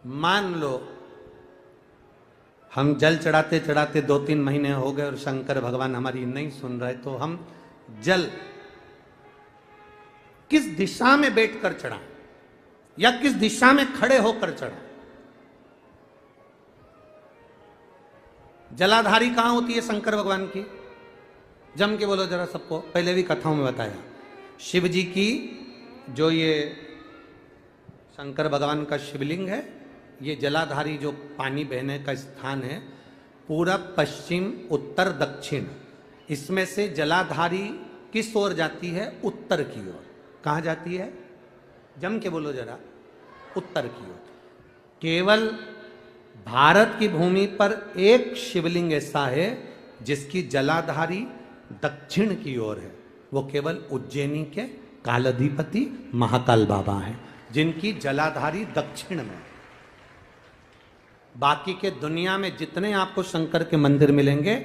मान लो हम जल चढ़ाते चढ़ाते 2-3 महीने हो गए और शंकर भगवान हमारी नहीं सुन रहे, तो हम जल किस दिशा में बैठकर चढ़ाएं या किस दिशा में खड़े होकर चढ़ाएं? जलाधारी कहां होती है शंकर भगवान की? जम के बोलो जरा सबको, पहले भी कथाओं में बताया। शिव जी की जो ये शंकर भगवान का शिवलिंग है, ये जलाधारी जो पानी बहने का स्थान है, पूरब पश्चिम उत्तर दक्षिण, इसमें से जलाधारी किस ओर जाती है? उत्तर की ओर। कहां जाती है? जम के बोलो जरा, उत्तर की ओर। केवल भारत की भूमि पर एक शिवलिंग ऐसा है जिसकी जलाधारी दक्षिण की ओर है, वो केवल उज्जैनी के कालाधिपति महाकाल बाबा हैं, जिनकी जलाधारी दक्षिण में। बाकी के दुनिया में जितने आपको शंकर के मंदिर मिलेंगे,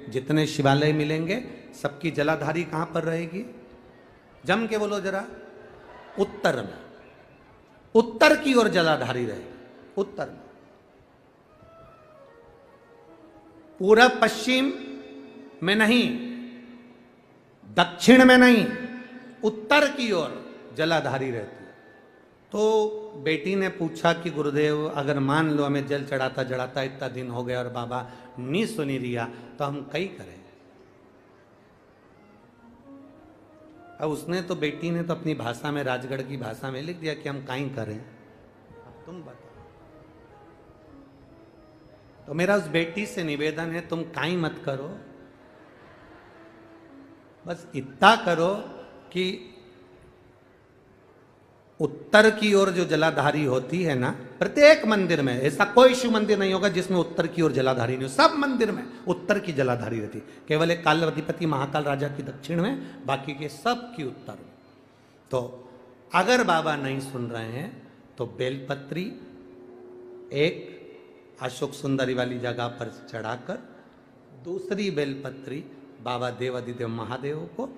जितने शिवालय मिलेंगे, सबकी जलाधारी कहां पर रहेगी? जम के बोलो जरा, उत्तर में। उत्तर की ओर जलाधारी रहेगी, उत्तर में। पूरब पश्चिम में नहीं, दक्षिण में नहीं, उत्तर की ओर जलाधारी रहती है। तो बेटी ने पूछा कि गुरुदेव, अगर मान लो हमें जल चढ़ाता चढ़ाता इतना दिन हो गया और बाबा नहीं सुनी दिया, तो हम कई करें? अब उसने तो, बेटी ने तो अपनी भाषा में, राजगढ़ की भाषा में लिख दिया कि हम काई करें। अब तुम बताओ। तो मेरा उस बेटी से निवेदन है, तुम काई मत करो, बस इतना करो कि उत्तर की ओर जो जलाधारी होती है ना, प्रत्येक मंदिर में, ऐसा कोई शिव मंदिर नहीं होगा जिसमें उत्तर की ओर जलाधारी नहीं हो। सब मंदिर में उत्तर की जलाधारी रहती, केवल एक कालाधिपति महाकाल राजा की दक्षिण में, बाकी के सब की उत्तर में। तो अगर बाबा नहीं सुन रहे हैं तो बेलपत्री एक अशोक सुंदरी वाली जगह पर चढ़ाकर, दूसरी बेलपत्री बाबा देवादिदेव महादेव को,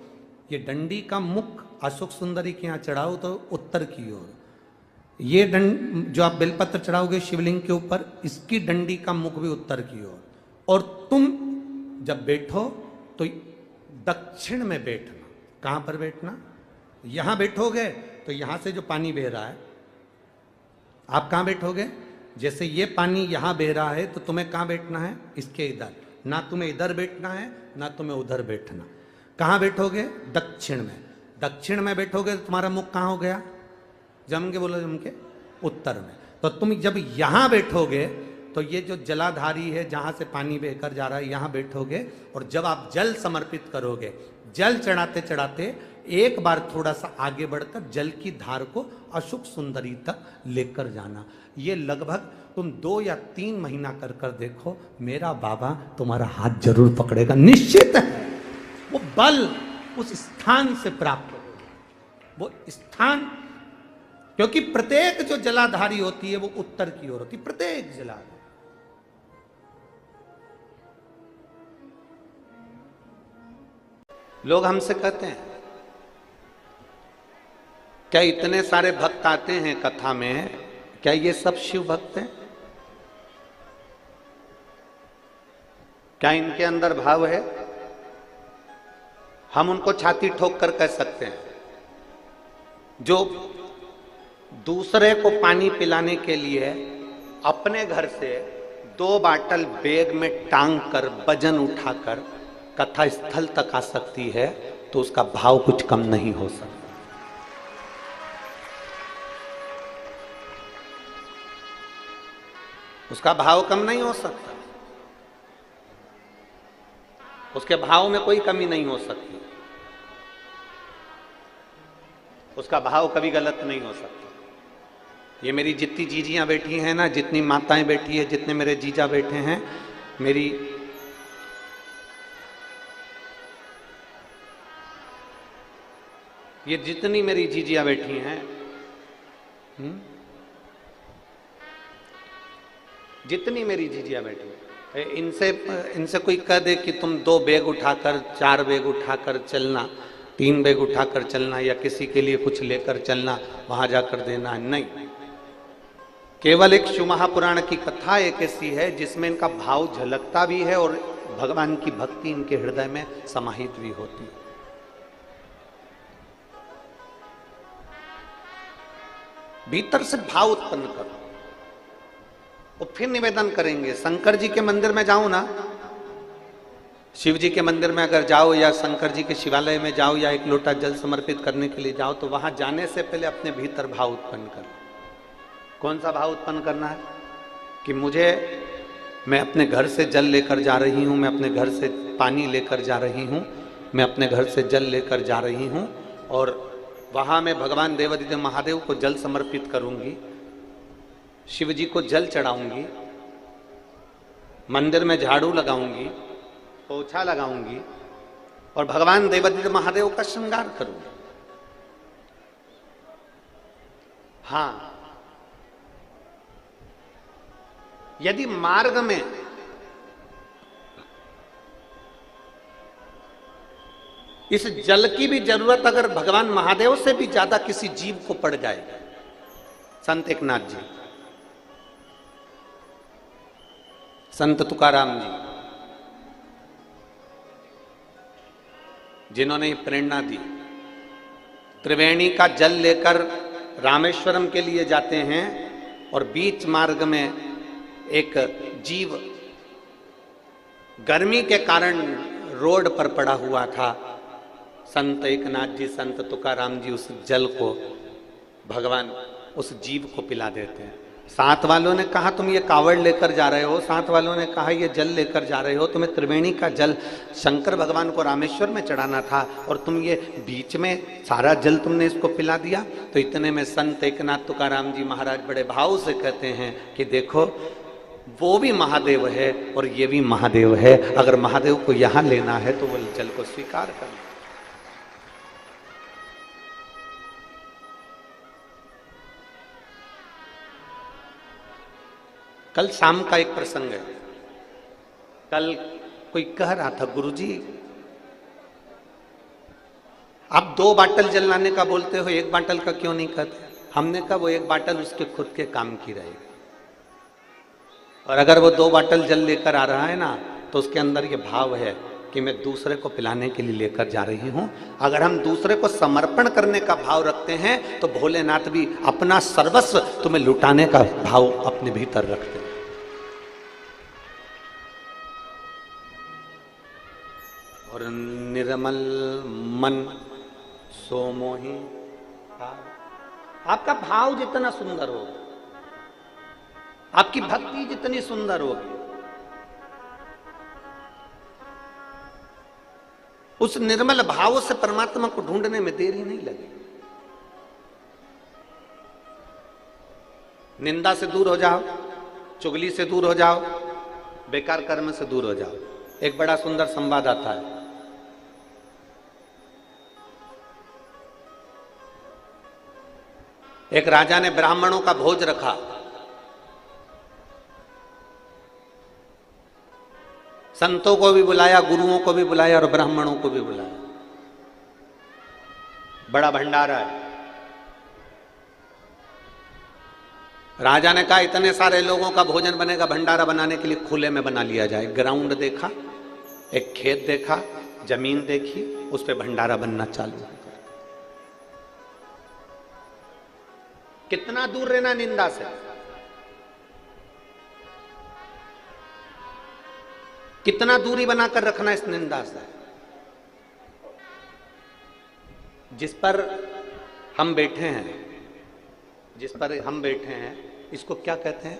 ये डंडी का मुख अशोक सुंदरी के यहाँ चढ़ाओ तो उत्तर की ओर। ये जो आप बेलपत्र चढ़ाओगे शिवलिंग के ऊपर, इसकी डंडी का मुख भी उत्तर की ओर। और तुम जब बैठो तो दक्षिण में बैठना। कहाँ पर बैठना? यहाँ बैठोगे तो यहाँ से जो पानी बह रहा है, आप कहाँ बैठोगे? जैसे ये पानी यहाँ बह रहा है तो तुम्हें कहाँ बैठना है? इसके इधर। ना तुम्हें इधर बैठना है, ना तुम्हें उधर बैठना। कहाँ बैठोगे? दक्षिण में। दक्षिण में बैठोगे तो तुम्हारा मुख कहाँ हो गया? जम के बोलो, जम के उत्तर में। तो तुम जब यहाँ बैठोगे तो ये जो जलाधारी है, जहाँ से पानी बहकर जा रहा है, यहाँ बैठोगे। और जब आप जल समर्पित करोगे, जल चढ़ाते चढ़ाते एक बार थोड़ा सा आगे बढ़कर जल की धार को अशोक सुंदरी तक लेकर जाना। ये लगभग तुम 2 या 3 महीना कर कर देखो, मेरा बाबा तुम्हारा हाथ जरूर पकड़ेगा, निश्चित है। वो बल उस स्थान से प्राप्त होगा, वो स्थान, क्योंकि प्रत्येक जो जलाधारी होती है वो उत्तर की ओर होती है, प्रत्येक जलाधारी। लोग हमसे कहते हैं, क्या इतने सारे भक्त आते हैं कथा में, क्या ये सब शिव भक्त हैं? क्या इनके अंदर भाव है? हम उनको छाती ठोक कर कह सकते हैं, जो दूसरे को पानी पिलाने के लिए अपने घर से 2 बाटल बैग में टांग कर, वजन उठाकर कथा स्थल तक आ सकती है, तो उसका भाव कुछ कम नहीं हो सकता। उसका भाव कम नहीं हो सकता, उसके भाव में कोई कमी नहीं हो सकती, उसका भाव कभी गलत नहीं हो सकता। ये मेरी जितनी जीजियां बैठी हैं ना, जितनी माताएं बैठी है, जितने मेरे जीजा बैठे हैं, मेरी ये जितनी मेरी जीजियां बैठी हैं, जितनी मेरी जीजियां बैठी हैं, इनसे कोई कह दे कि तुम 2 बैग उठाकर, 4 बैग उठाकर चलना, 3 बैग उठाकर चलना, या किसी के लिए कुछ लेकर चलना, वहां जाकर देना, नहीं। केवल एक शिव महापुराण की कथा एक ऐसी है जिसमें इनका भाव झलकता भी है और भगवान की भक्ति इनके हृदय में समाहित भी होती है। भीतर से भाव उत्पन्न करो और फिर निवेदन करेंगे। शंकर जी के मंदिर में जाओ ना, शिव जी के मंदिर में अगर जाओ या शंकर जी के शिवालय में जाओ या एक लोटा जल समर्पित करने के लिए जाओ, तो वहां जाने से पहले अपने भीतर भाव उत्पन्न करो। कौन सा भाव उत्पन्न करना है? कि मैं अपने घर से जल लेकर जा रही हूं, मैं अपने घर से पानी लेकर जा रही हूं, मैं अपने घर से जल लेकर जा रही हूं और वहां मैं भगवान देवाधिदेव महादेव को जल समर्पित करूंगी, शिव जी को जल चढ़ाऊंगी, मंदिर में झाड़ू लगाऊंगी, पोछा लगाऊंगी और भगवान देवाधिदेव महादेव का श्रृंगार करूंगी। हाँ, यदि मार्ग में इस जल की भी जरूरत अगर भगवान महादेव से भी ज्यादा किसी जीव को पड़ जाए, संत एकनाथ जी, संत तुकाराम जी, जिन्होंने प्रेरणा दी, त्रिवेणी का जल लेकर रामेश्वरम के लिए जाते हैं और बीच मार्ग में एक जीव गर्मी के कारण रोड पर पड़ा हुआ था। संत एकनाथ जी, संत तुकाराम जी उस जल को भगवान उस जीव को पिला देते हैं। साथ वालों ने कहा तुम ये कावड़ लेकर जा रहे हो, साथ वालों ने कहा ये जल लेकर जा रहे हो, तुम्हें त्रिवेणी का जल शंकर भगवान को रामेश्वर में चढ़ाना था और तुम ये बीच में सारा जल तुमने इसको पिला दिया। तो इतने में संत एकनाथ तुकाराम जी महाराज बड़े भाव से कहते हैं कि देखो, वो भी महादेव है और ये भी महादेव है, अगर महादेव को यहां लेना है तो वो जल को स्वीकार करना। कल शाम का एक प्रसंग है। कल कोई कह रहा था, गुरुजी आप 2 बाटल जल लाने का बोलते हो, 1 बाटल का क्यों नहीं कहते? हमने कहा वो 1 बाटल उसके खुद के काम की रहेगी, और अगर वो 2 बाटल जल लेकर आ रहा है ना, तो उसके अंदर ये भाव है कि मैं दूसरे को पिलाने के लिए लेकर जा रही हूं। अगर हम दूसरे को समर्पण करने का भाव रखते हैं तो भोलेनाथ भी अपना सर्वस्व तुम्हें लुटाने का भाव अपने भीतर रखते हैं। और निर्मल मन सोमोही, आपका भाव जितना सुंदर होगा, आपकी भक्ति जितनी सुंदर होगी, उस निर्मल भाव से परमात्मा को ढूंढने में देर ही नहीं लगेगी। निंदा से दूर हो जाओ, चुगली से दूर हो जाओ, बेकार कर्म से दूर हो जाओ। एक बड़ा सुंदर संवाद आता है। एक राजा ने ब्राह्मणों का भोज रखा। संतों को भी बुलाया, गुरुओं को भी बुलाया और ब्राह्मणों को भी बुलाया। बड़ा भंडारा है। राजा ने कहा इतने सारे लोगों का भोजन बनेगा, भंडारा बनाने के लिए खुले में बना लिया जाए। ग्राउंड देखा, एक खेत देखा, जमीन देखी, उस पे भंडारा बनना चालू। कितना दूर रहना निंदा से, कितना दूरी बनाकर रखना इस निंदा से। जिस पर हम बैठे हैं, जिस पर हम बैठे हैं, इसको क्या कहते हैं?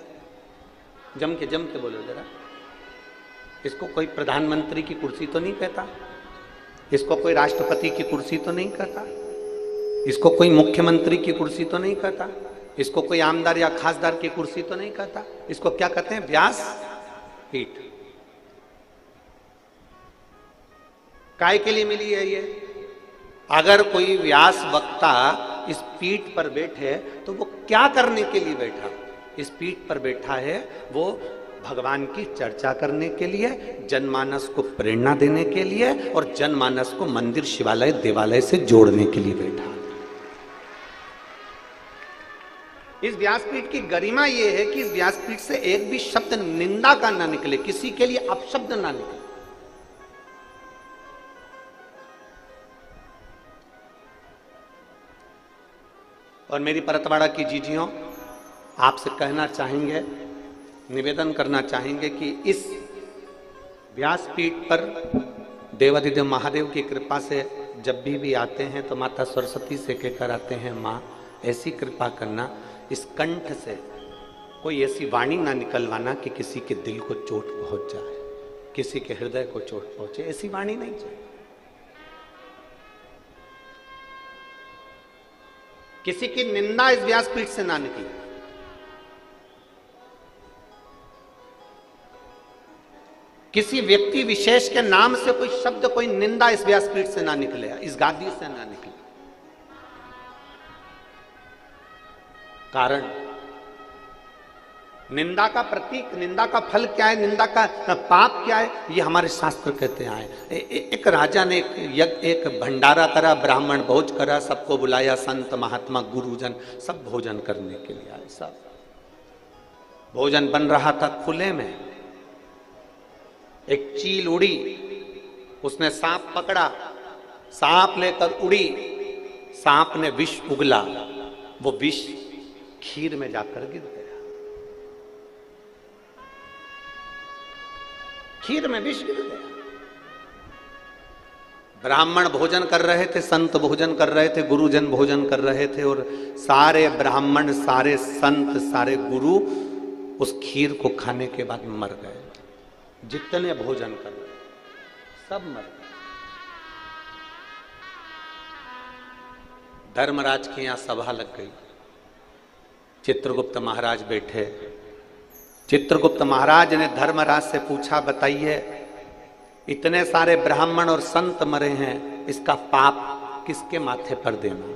जम के बोलो जरा। इसको कोई प्रधानमंत्री की कुर्सी तो नहीं कहता, इसको कोई राष्ट्रपति की कुर्सी तो नहीं कहता, इसको कोई मुख्यमंत्री की कुर्सी तो नहीं कहता, इसको कोई आमदार या खासदार की कुर्सी तो नहीं कहता। इसको क्या कहते हैं? व्यास पीठ। काय के लिए मिली है ये? अगर कोई व्यास वक्ता इस पीठ पर बैठे तो वो क्या करने के लिए बैठा? इस पीठ पर बैठा है वो भगवान की चर्चा करने के लिए, जनमानस को प्रेरणा देने के लिए और जनमानस को मंदिर, शिवालय, देवालय से जोड़ने के लिए बैठा। इस व्यासपीठ की गरिमा यह है कि इस व्यासपीठ से एक भी शब्द निंदा का ना निकले, किसी के लिए अपशब्द ना निकले। और मेरी परतवाड़ा की जीजियों, आपसे कहना चाहेंगे, निवेदन करना चाहेंगे कि इस व्यासपीठ पर देवाधिदेव महादेव की कृपा से जब भी आते हैं तो माता सरस्वती से कहकर आते हैं, माँ ऐसी कृपा करना, इस कंठ से कोई ऐसी वाणी ना निकलवाना कि किसी के दिल को चोट पहुंच जाए, किसी के हृदय को चोट पहुंचे, ऐसी वाणी नहीं चाहिए। किसी की निंदा इस व्यासपीठ से ना निकले। किसी व्यक्ति विशेष के नाम से कोई शब्द, कोई निंदा इस व्यासपीठ से ना निकले, इस गादी से ना निकले। कारण निंदा का प्रतीक, निंदा का फल क्या है, निंदा का पाप क्या है, ये हमारे शास्त्र कहते आए। एक राजा ने एक भंडारा करा, ब्राह्मण भोज करा, सबको बुलाया, संत महात्मा गुरुजन सब भोजन करने के लिए आए। सब भोजन बन रहा था खुले में, एक चील उड़ी, उसने सांप पकड़ा, सांप लेकर उड़ी, सांप ने विष उगला, वो विष खीर में जाकर गिर गया, खीर में विष गिर गया। ब्राह्मण भोजन कर रहे थे, संत भोजन कर रहे थे, गुरुजन भोजन कर रहे थे, और सारे ब्राह्मण, सारे संत, सारे गुरु उस खीर को खाने के बाद मर गए। जितने भोजन कर रहे सब मर गए। धर्मराज के यहां सभा लग गई, चित्रगुप्त महाराज बैठे। चित्रगुप्त महाराज ने धर्मराज से पूछा, बताइए इतने सारे ब्राह्मण और संत मरे हैं, इसका पाप किसके माथे पर देना,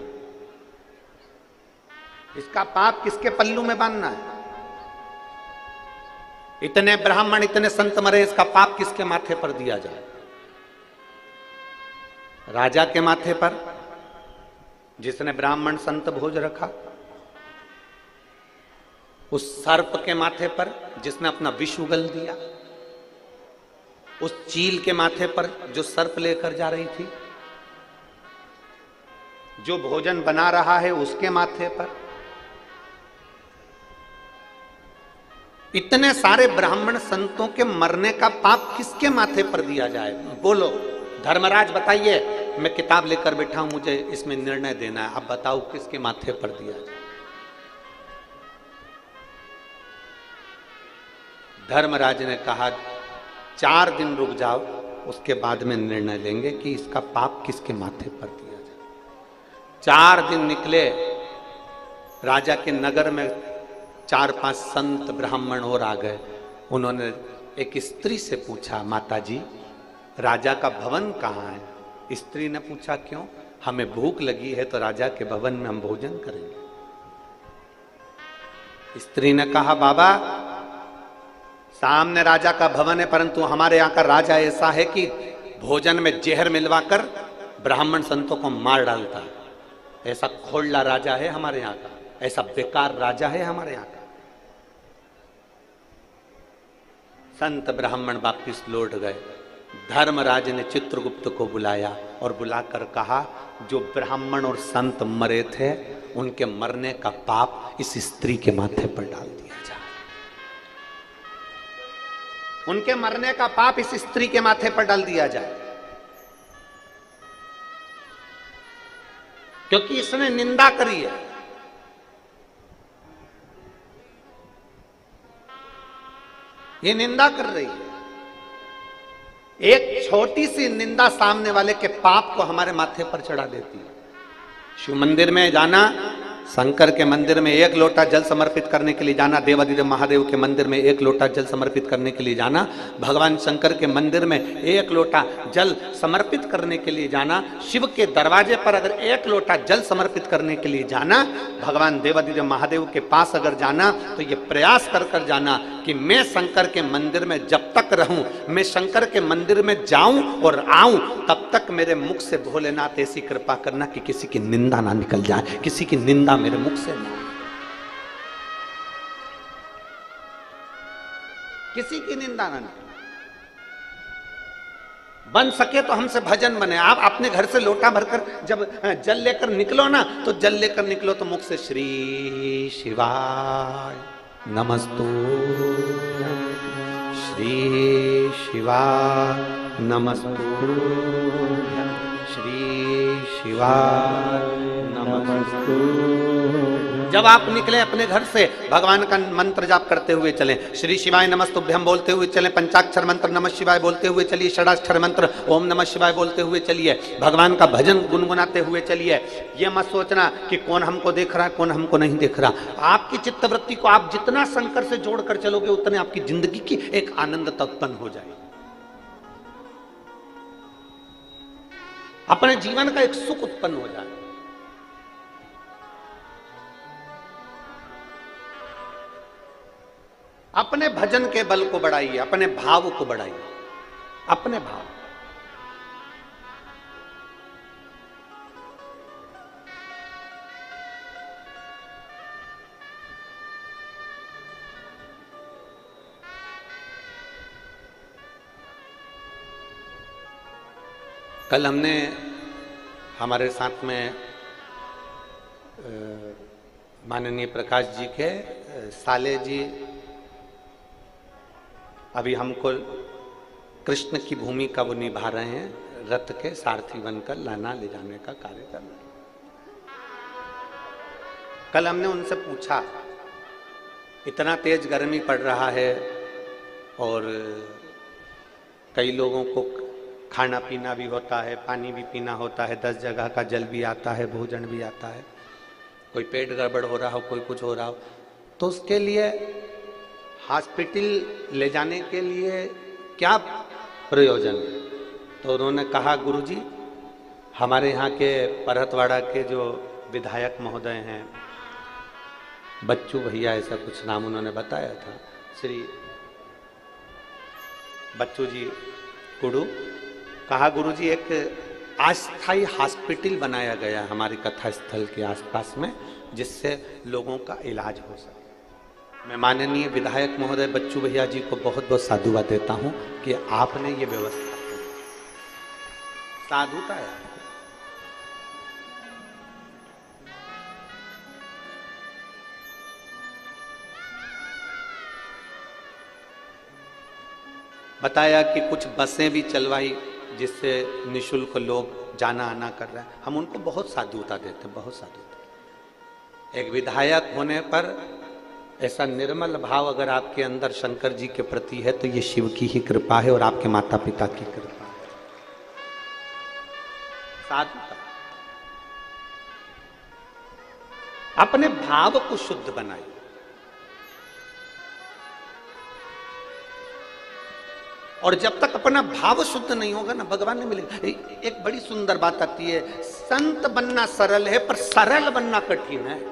इसका पाप किसके पल्लू में बांधना है? इतने ब्राह्मण, इतने संत मरे, इसका पाप किसके माथे पर दिया जाए? राजा के माथे पर, जिसने ब्राह्मण संत भोज रखा, उस सर्प के माथे पर जिसने अपना विष उगल दिया, उस चील के माथे पर जो सर्प लेकर जा रही थी, जो भोजन बना रहा है उसके माथे पर, इतने सारे ब्राह्मण संतों के मरने का पाप किसके माथे पर दिया जाए? बोलो धर्मराज, बताइए। मैं किताब लेकर बैठा हूं, मुझे इसमें निर्णय देना है, अब बताओ किसके माथे पर दिया जाए? धर्मराज ने कहा 4 दिन रुक जाओ, उसके बाद में निर्णय लेंगे कि इसका पाप किसके माथे पर दिया जाए। 4 दिन निकले, राजा के नगर में 4-5 संत ब्राह्मण और आ गए। उन्होंने एक स्त्री से पूछा, माता जी राजा का भवन कहाँ है? स्त्री ने पूछा, क्यों? हमें भूख लगी है तो राजा के भवन में हम भोजन करेंगे। स्त्री ने कहा, बाबा सामने राजा का भवन है, परंतु हमारे यहाँ का राजा ऐसा है कि भोजन में जहर मिलवाकर ब्राह्मण संतों को मार डालता है। ऐसा खोलला राजा है हमारे यहाँ का, ऐसा बेकार राजा है हमारे यहाँ का। संत ब्राह्मण वापिस लौट गए। धर्मराज ने चित्रगुप्त को बुलाया और बुलाकर कहा, जो ब्राह्मण और संत मरे थे उनके मरने का पाप इस स्त्री के माथे पर डाल दिया जाए। उनके मरने का पाप इस स्त्री के माथे पर डाल दिया जाए, क्योंकि इसने निंदा करी है। ये निंदा कर रही है। एक छोटी सी निंदा सामने वाले के पाप को हमारे माथे पर चढ़ा देती है। शिव मंदिर में जाना, शंकर के मंदिर में 1 लोटा जल समर्पित करने के लिए जाना, देवाधिदेव महादेव के मंदिर में 1 लोटा जल समर्पित करने के लिए जाना, भगवान शंकर के मंदिर में 1 लोटा जल समर्पित करने के लिए जाना, शिव के दरवाजे पर अगर 1 लोटा जल समर्पित करने के लिए जाना, भगवान देवाधिदेव महादेव के पास अगर जाना तो ये प्रयास कर कर जाना कि मैं शंकर के मंदिर में जब तक रहूं, मैं शंकर के मंदिर में जाऊं और आऊं, तब तक मेरे मुख से भोलेनाथ ऐसी कृपा करना कि किसी की निंदा ना निकल जाए, किसी की निंदा मेरे मुख से ना। किसी की निंदा ना निकले। बन सके तो हमसे भजन बने। आप अपने घर से लोटा भरकर जब जल लेकर निकलो ना, तो जल लेकर निकलो तो मुख से श्री शिवाय नमस्तु, श्री शिवाय नमस्तु, श्री शिवाय नमस्तु। जब आप निकले अपने घर से, भगवान का मंत्र जाप करते हुए चलें। श्री शिवाय नमस्तुभ्यम बोलते हुए चलें। पंचाक्षर मंत्र नमः शिवाय बोलते हुए चलिए। षडाक्षर मंत्र ओम नमः शिवाय बोलते हुए चलिए। भगवान का भजन गुनगुनाते हुए चलिए। ये मत सोचना कि कौन हमको देख रहा है, कौन हमको नहीं देख रहा। आपकी चित्तवृत्ति को आप जितना शंकर से जोड़कर चलोगे, उतने आपकी जिंदगी की एक आनंदता उत्पन्न हो जाएगी। अपने जीवन का एक सुख उत्पन्न हो जाए। अपने भजन के बल को बढ़ाइए, अपने भाव को बढ़ाइए, अपने भाव। कल हमने हमारे साथ में माननीय प्रकाश जी के साले जी अभी हमको कृष्ण की भूमिका वो निभा रहे हैं, रथ के सारथी बनकर लाना ले जाने का कार्य कर रहे हैं। कल हमने उनसे पूछा, इतना तेज गर्मी पड़ रहा है और कई लोगों को खाना पीना भी होता है, पानी भी पीना होता है, 10 जगह का जल भी आता है, भोजन भी आता है, कोई पेट गड़बड़ हो रहा हो, कोई कुछ हो रहा हो, तो उसके लिए हॉस्पिटल ले जाने के लिए क्या प्रयोजन है? तो उन्होंने कहा, गुरुजी हमारे यहाँ के परहतवाड़ा के जो विधायक महोदय हैं, बच्चू भैया ऐसा कुछ नाम उन्होंने बताया था, श्री बच्चू जी कुडू, कहा गुरुजी एक अस्थायी हॉस्पिटल बनाया गया हमारी कथा स्थल के आसपास में, जिससे लोगों का इलाज हो सके। मैं माननीय विधायक महोदय बच्चू भैया जी को बहुत बहुत साधुवाद देता हूं कि आपने ये व्यवस्था की। साधुता है। बताया कि कुछ बसें भी चलवाई जिससे निशुल्क लोग जाना आना कर रहे हैं। हम उनको बहुत साधुता देते हैं, बहुत साधुता। एक विधायक होने पर ऐसा निर्मल भाव अगर आपके अंदर शंकर जी के प्रति है तो ये शिव की ही कृपा है और आपके माता पिता की कृपा है। साधुता। अपने भाव को शुद्ध बनाइए। और जब तक अपना भाव शुद्ध नहीं होगा ना, भगवान नहीं मिलेगा। एक बड़ी सुंदर बात आती है, संत बनना सरल है पर सरल बनना कठिन है।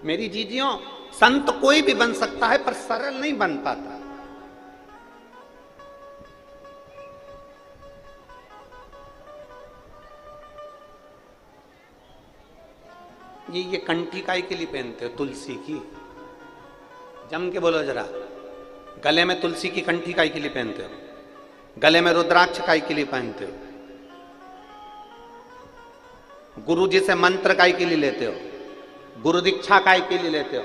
मेरी जीजियों, संत कोई भी बन सकता है पर सरल नहीं बन पाता। ये कंठी काय के लिए पहनते हो? तुलसी की। जम के बोलो जरा। गले में तुलसी की कंठी काय के लिए पहनते हो? गले में रुद्राक्ष काय के लिए पहनते हो? गुरु जी से मंत्र काय के लिए लेते हो? गुरु दीक्षा काय के लिए लेते हो?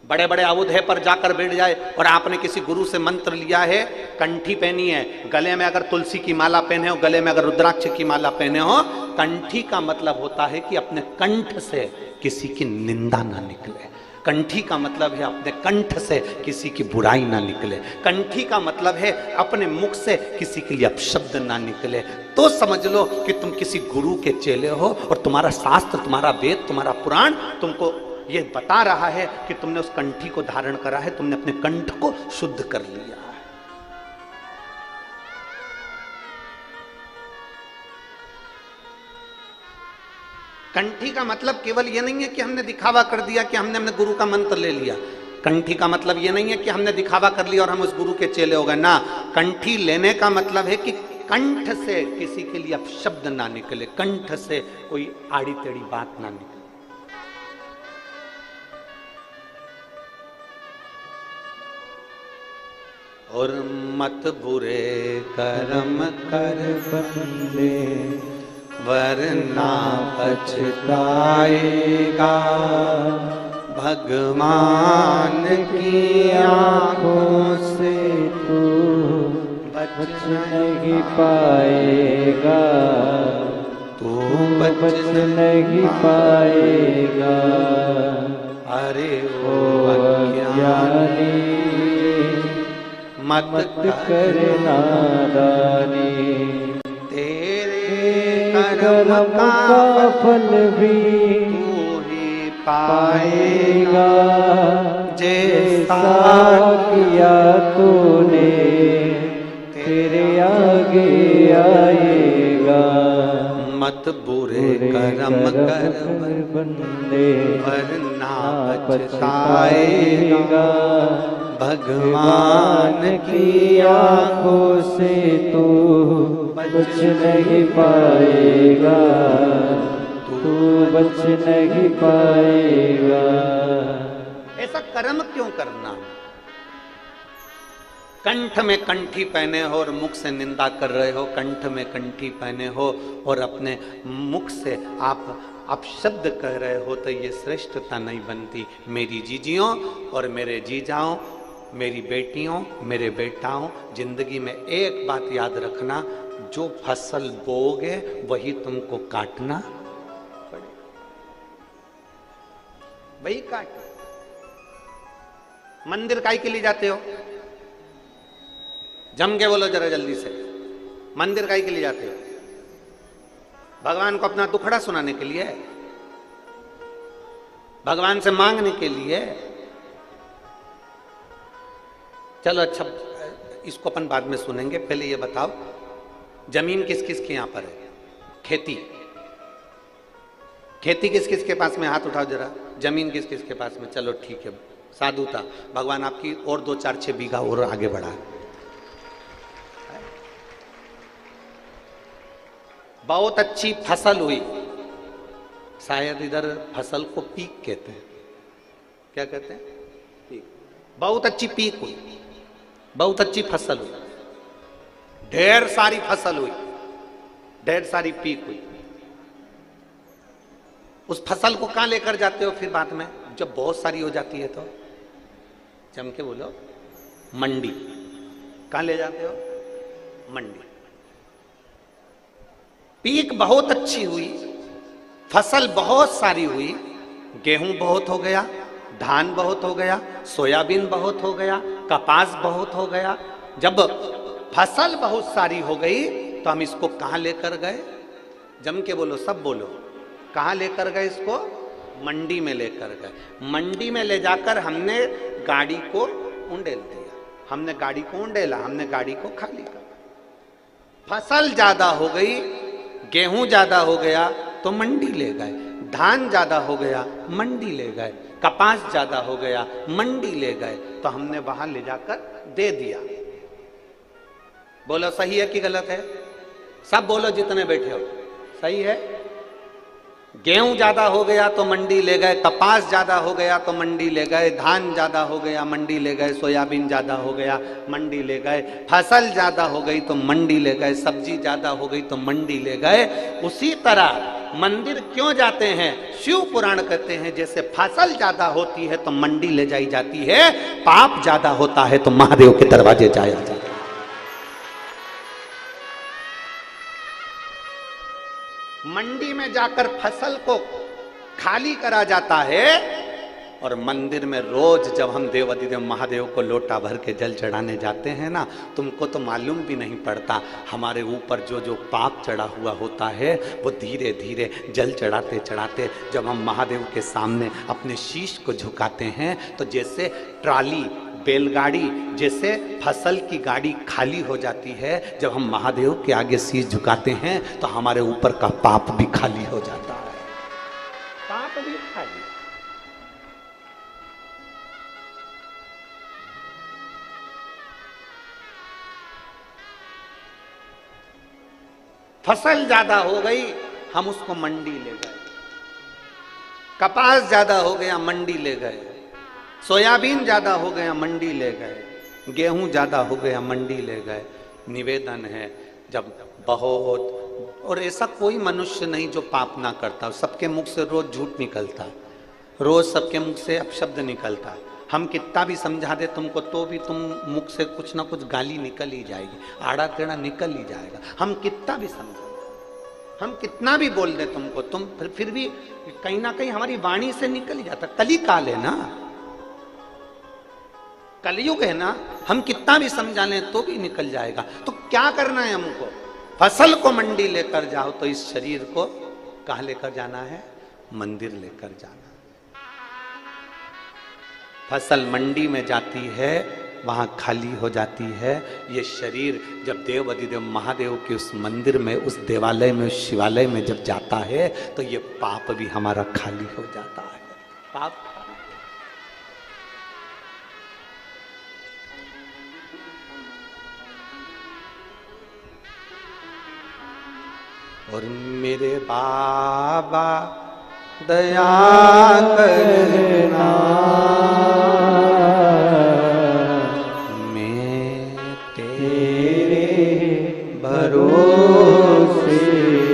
बड़े बड़े अवधे पर जाकर बैठ जाए और आपने किसी गुरु से मंत्र लिया है, कंठी पहनी है, गले में अगर तुलसी की माला पहने हो, गले में अगर रुद्राक्ष की माला पहने हो, कंठी का मतलब होता है कि अपने कंठ से किसी की निंदा ना निकले। कंठी का मतलब है अपने कंठ से किसी की बुराई ना निकले। कंठी का मतलब है अपने मुख से किसी के लिए अपशब्द ना निकले। तो समझ लो कि तुम किसी गुरु के चेले हो और तुम्हारा शास्त्र, तुम्हारा वेद, तुम्हारा पुराण तुमको ये बता रहा है कि तुमने उस कंठी को धारण करा है, तुमने अपने कंठ को शुद्ध कर लिया है। कंठी का मतलब केवल ये नहीं है कि हमने दिखावा कर दिया कि हमने अपने गुरु का मंत्र ले लिया। कंठी का मतलब ये नहीं है कि हमने दिखावा कर लिया और हम उस गुरु के चेले हो गए ना। कंठी लेने का मतलब है कि कंठ से किसी के लिए अपशब्द ना निकले, कंठ से कोई आड़ी टेढ़ी बात ना निकले। और मत बुरे कर्म कर बंदे, वरना पछताएगा। भगवान की आँखों से तू बच नहीं पाएगा, तू बच नहीं पाएगा। अरे ओ अज्ञानी मत कर नादानी, तेरे कर्म का फल भी तू ही पाएगा। जैसा किया तूने तेरे आगे आएगा। मत बुरे कर्म कर बंदे, वरना पछताएगा। भगवान की आँखों से तू बच नहीं पाएगा, तू बच नहीं पाएगा। ऐसा कर्म क्यों करना? कंठ में कंठी पहने हो और मुख से निंदा कर रहे हो, कंठ में कंठी पहने हो और अपने मुख से आप अपशब्द कह रहे हो, तो ये श्रेष्ठता नहीं बनती। मेरी जीजियों और मेरे जीजाओं, मेरी बेटियों, मेरे बेटाओं, जिंदगी में एक बात याद रखना, जो फसल बोओगे वही तुमको काटना पड़ेगा, वही काट। मंदिर काहे के लिए जाते हो? जम के बोलो जरा जल्दी से। मंदिर काहे के लिए जाते हो? भगवान को अपना दुखड़ा सुनाने के लिए, भगवान से मांगने के लिए। चलो अच्छा, इसको अपन बाद में सुनेंगे, पहले ये बताओ जमीन किस किस के यहां पर है? खेती, खेती किस किस के पास में? हाथ उठाओ जरा। जमीन किस किस के पास में? चलो ठीक है, साधुता। भगवान आपकी और 2 4 6 बीघा और आगे बढ़ा। बहुत अच्छी फसल हुई, शायद इधर फसल को पीक कहते हैं। क्या कहते हैं? पीक। बहुत अच्छी पीक हुई, बहुत अच्छी फसल हुई, ढेर सारी फसल हुई, ढेर सारी पीक हुई। उस फसल को कहां लेकर जाते हो फिर बाद में, जब बहुत सारी हो जाती है तो? जम के बोलो, मंडी। कहां ले जाते हो? मंडी। पीक बहुत अच्छी हुई, फसल बहुत सारी हुई, गेहूं बहुत हो गया, धान बहुत हो गया, सोयाबीन बहुत हो गया, कपास बहुत हो गया। जब फसल बहुत सारी हो गई तो हम इसको कहां लेकर गए? जम के बोलो, सब बोलो, कहां लेकर गए इसको? मंडी में लेकर गए। मंडी में ले जाकर हमने गाड़ी को उंडेल दिया, हमने गाड़ी को उंडेला, हमने गाड़ी को खाली कर। फसल ज्यादा हो गई, गेहूं ज्यादा हो गया तो मंडी ले गए, धान ज्यादा हो गया मंडी ले गए, कपास ज्यादा हो गया मंडी ले गए, तो हमने वहां ले जाकर दे दिया। बोलो सही है कि गलत है? सब बोलो जितने बैठे हो, सही है। गेहूं ज्यादा हो गया तो मंडी ले गए, कपास ज्यादा हो गया तो मंडी ले गए, धान ज्यादा हो गया मंडी ले गए, सोयाबीन ज्यादा हो गया मंडी ले गए, फसल ज्यादा हो गई तो मंडी ले गए, सब्जी ज्यादा हो गई तो मंडी ले गए। उसी तरह मंदिर क्यों जाते हैं? शिव पुराण कहते हैं जैसे फसल ज्यादा होती है तो मंडी ले जाई जाती है, पाप ज्यादा होता है तो महादेव के दरवाजे जाया जाता है। मंडी में जाकर फसल को खाली करा जाता है और मंदिर में रोज जब हम देव अधिदेव महादेव को लोटा भर के जल चढ़ाने जाते हैं ना, तुमको तो मालूम भी नहीं पड़ता हमारे ऊपर जो जो पाप चढ़ा हुआ होता है वो धीरे धीरे जल चढ़ाते चढ़ाते जब हम महादेव के सामने अपने शीश को झुकाते हैं तो जैसे ट्राली, बैलगाड़ी, जैसे फसल की गाड़ी खाली हो जाती है, जब हम महादेव के आगे शीश झुकाते हैं तो हमारे ऊपर का पाप भी खाली हो जाता है। पाप भी खाली। फसल ज्यादा हो गई, हम उसको मंडी ले गए, कपास ज्यादा हो गया मंडी ले गए, सोयाबीन ज्यादा हो गया मंडी ले गए, गेहूं ज्यादा हो गया, मंडी ले गए, निवेदन है जब बहुत, और ऐसा कोई मनुष्य नहीं जो पाप ना करता, सबके मुख से रोज झूठ निकलता, रोज सबके मुख से अपशब्द निकलता। हम कितना भी समझा दे तुमको तो भी तुम मुख से कुछ ना कुछ गाली निकल ही जाएगी, आड़ा टेढ़ा निकल ही जाएगा। हम कितना भी समझा, हम कितना भी बोल दे तुमको, तुम फिर भी कहीं ना कहीं हमारी वाणी से निकल ही जाता। कली काल है ना, कलयुग है ना, हम कितना भी समझा लें तो भी निकल जाएगा। तो क्या करना है हमको? फसल को मंडी लेकर जाओ, तो इस शरीर को कहाँ लेकर जाना है? मंदिर लेकर जाना। फसल मंडी में जाती है, वहां खाली हो जाती है। ये शरीर जब देव अधिदेव महादेव के उस मंदिर में, उस देवालय में, उस शिवालय में जब जाता है, तो ये पाप भी हमारा खाली हो जाता है। पाप और मेरे बाबा दया करना, मैं तेरे भरोसे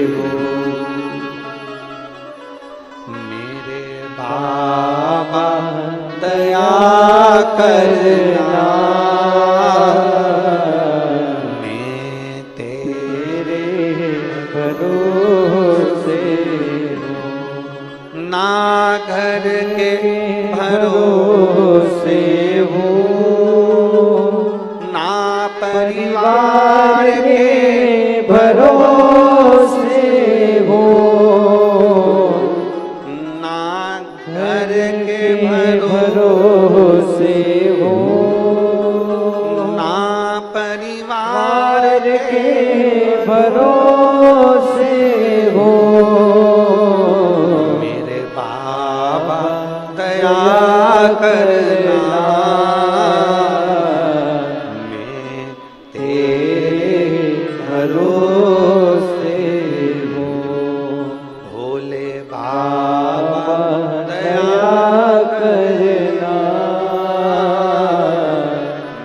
हूँ। मेरे बाबा दया करना, मैं तेरे भरोसे हूँ। ना घर के भरोसे हूँ, ना परिवार के भरोसे हूँ, ना घर के भरोसे हूँ, ना परिवार के भरोसे हूँ। मेरे बाबा दया करना, मैं तेरे भरोसे हूँ। भोले बाबा दया करना,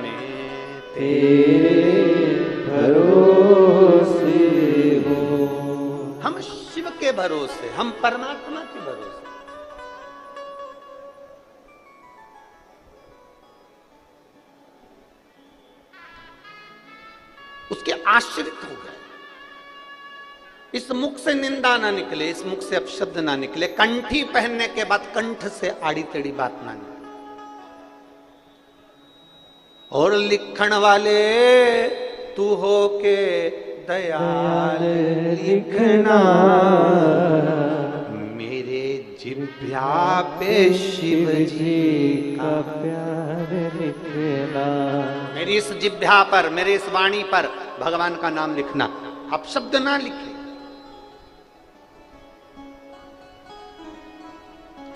मैं तेरे भरोसे हूँ। हम शिव के भरोसे, हम परमात्मा के भरोसे। उसके आश्रित हो गए। इस मुख से निंदा ना निकले, इस मुख से अपशब्द ना निकले, कंठी पहनने के बाद कंठ से आड़ी टेढ़ी बात ना निकले। और लिखण वाले तू हो के दयाल लिखना, मेरे जिह्वा पे शिव जी का प्यार लिखना। मेरी इस जिह्वा पर, मेरे इस वाणी पर भगवान का नाम लिखना, अपशब्द ना लिखे।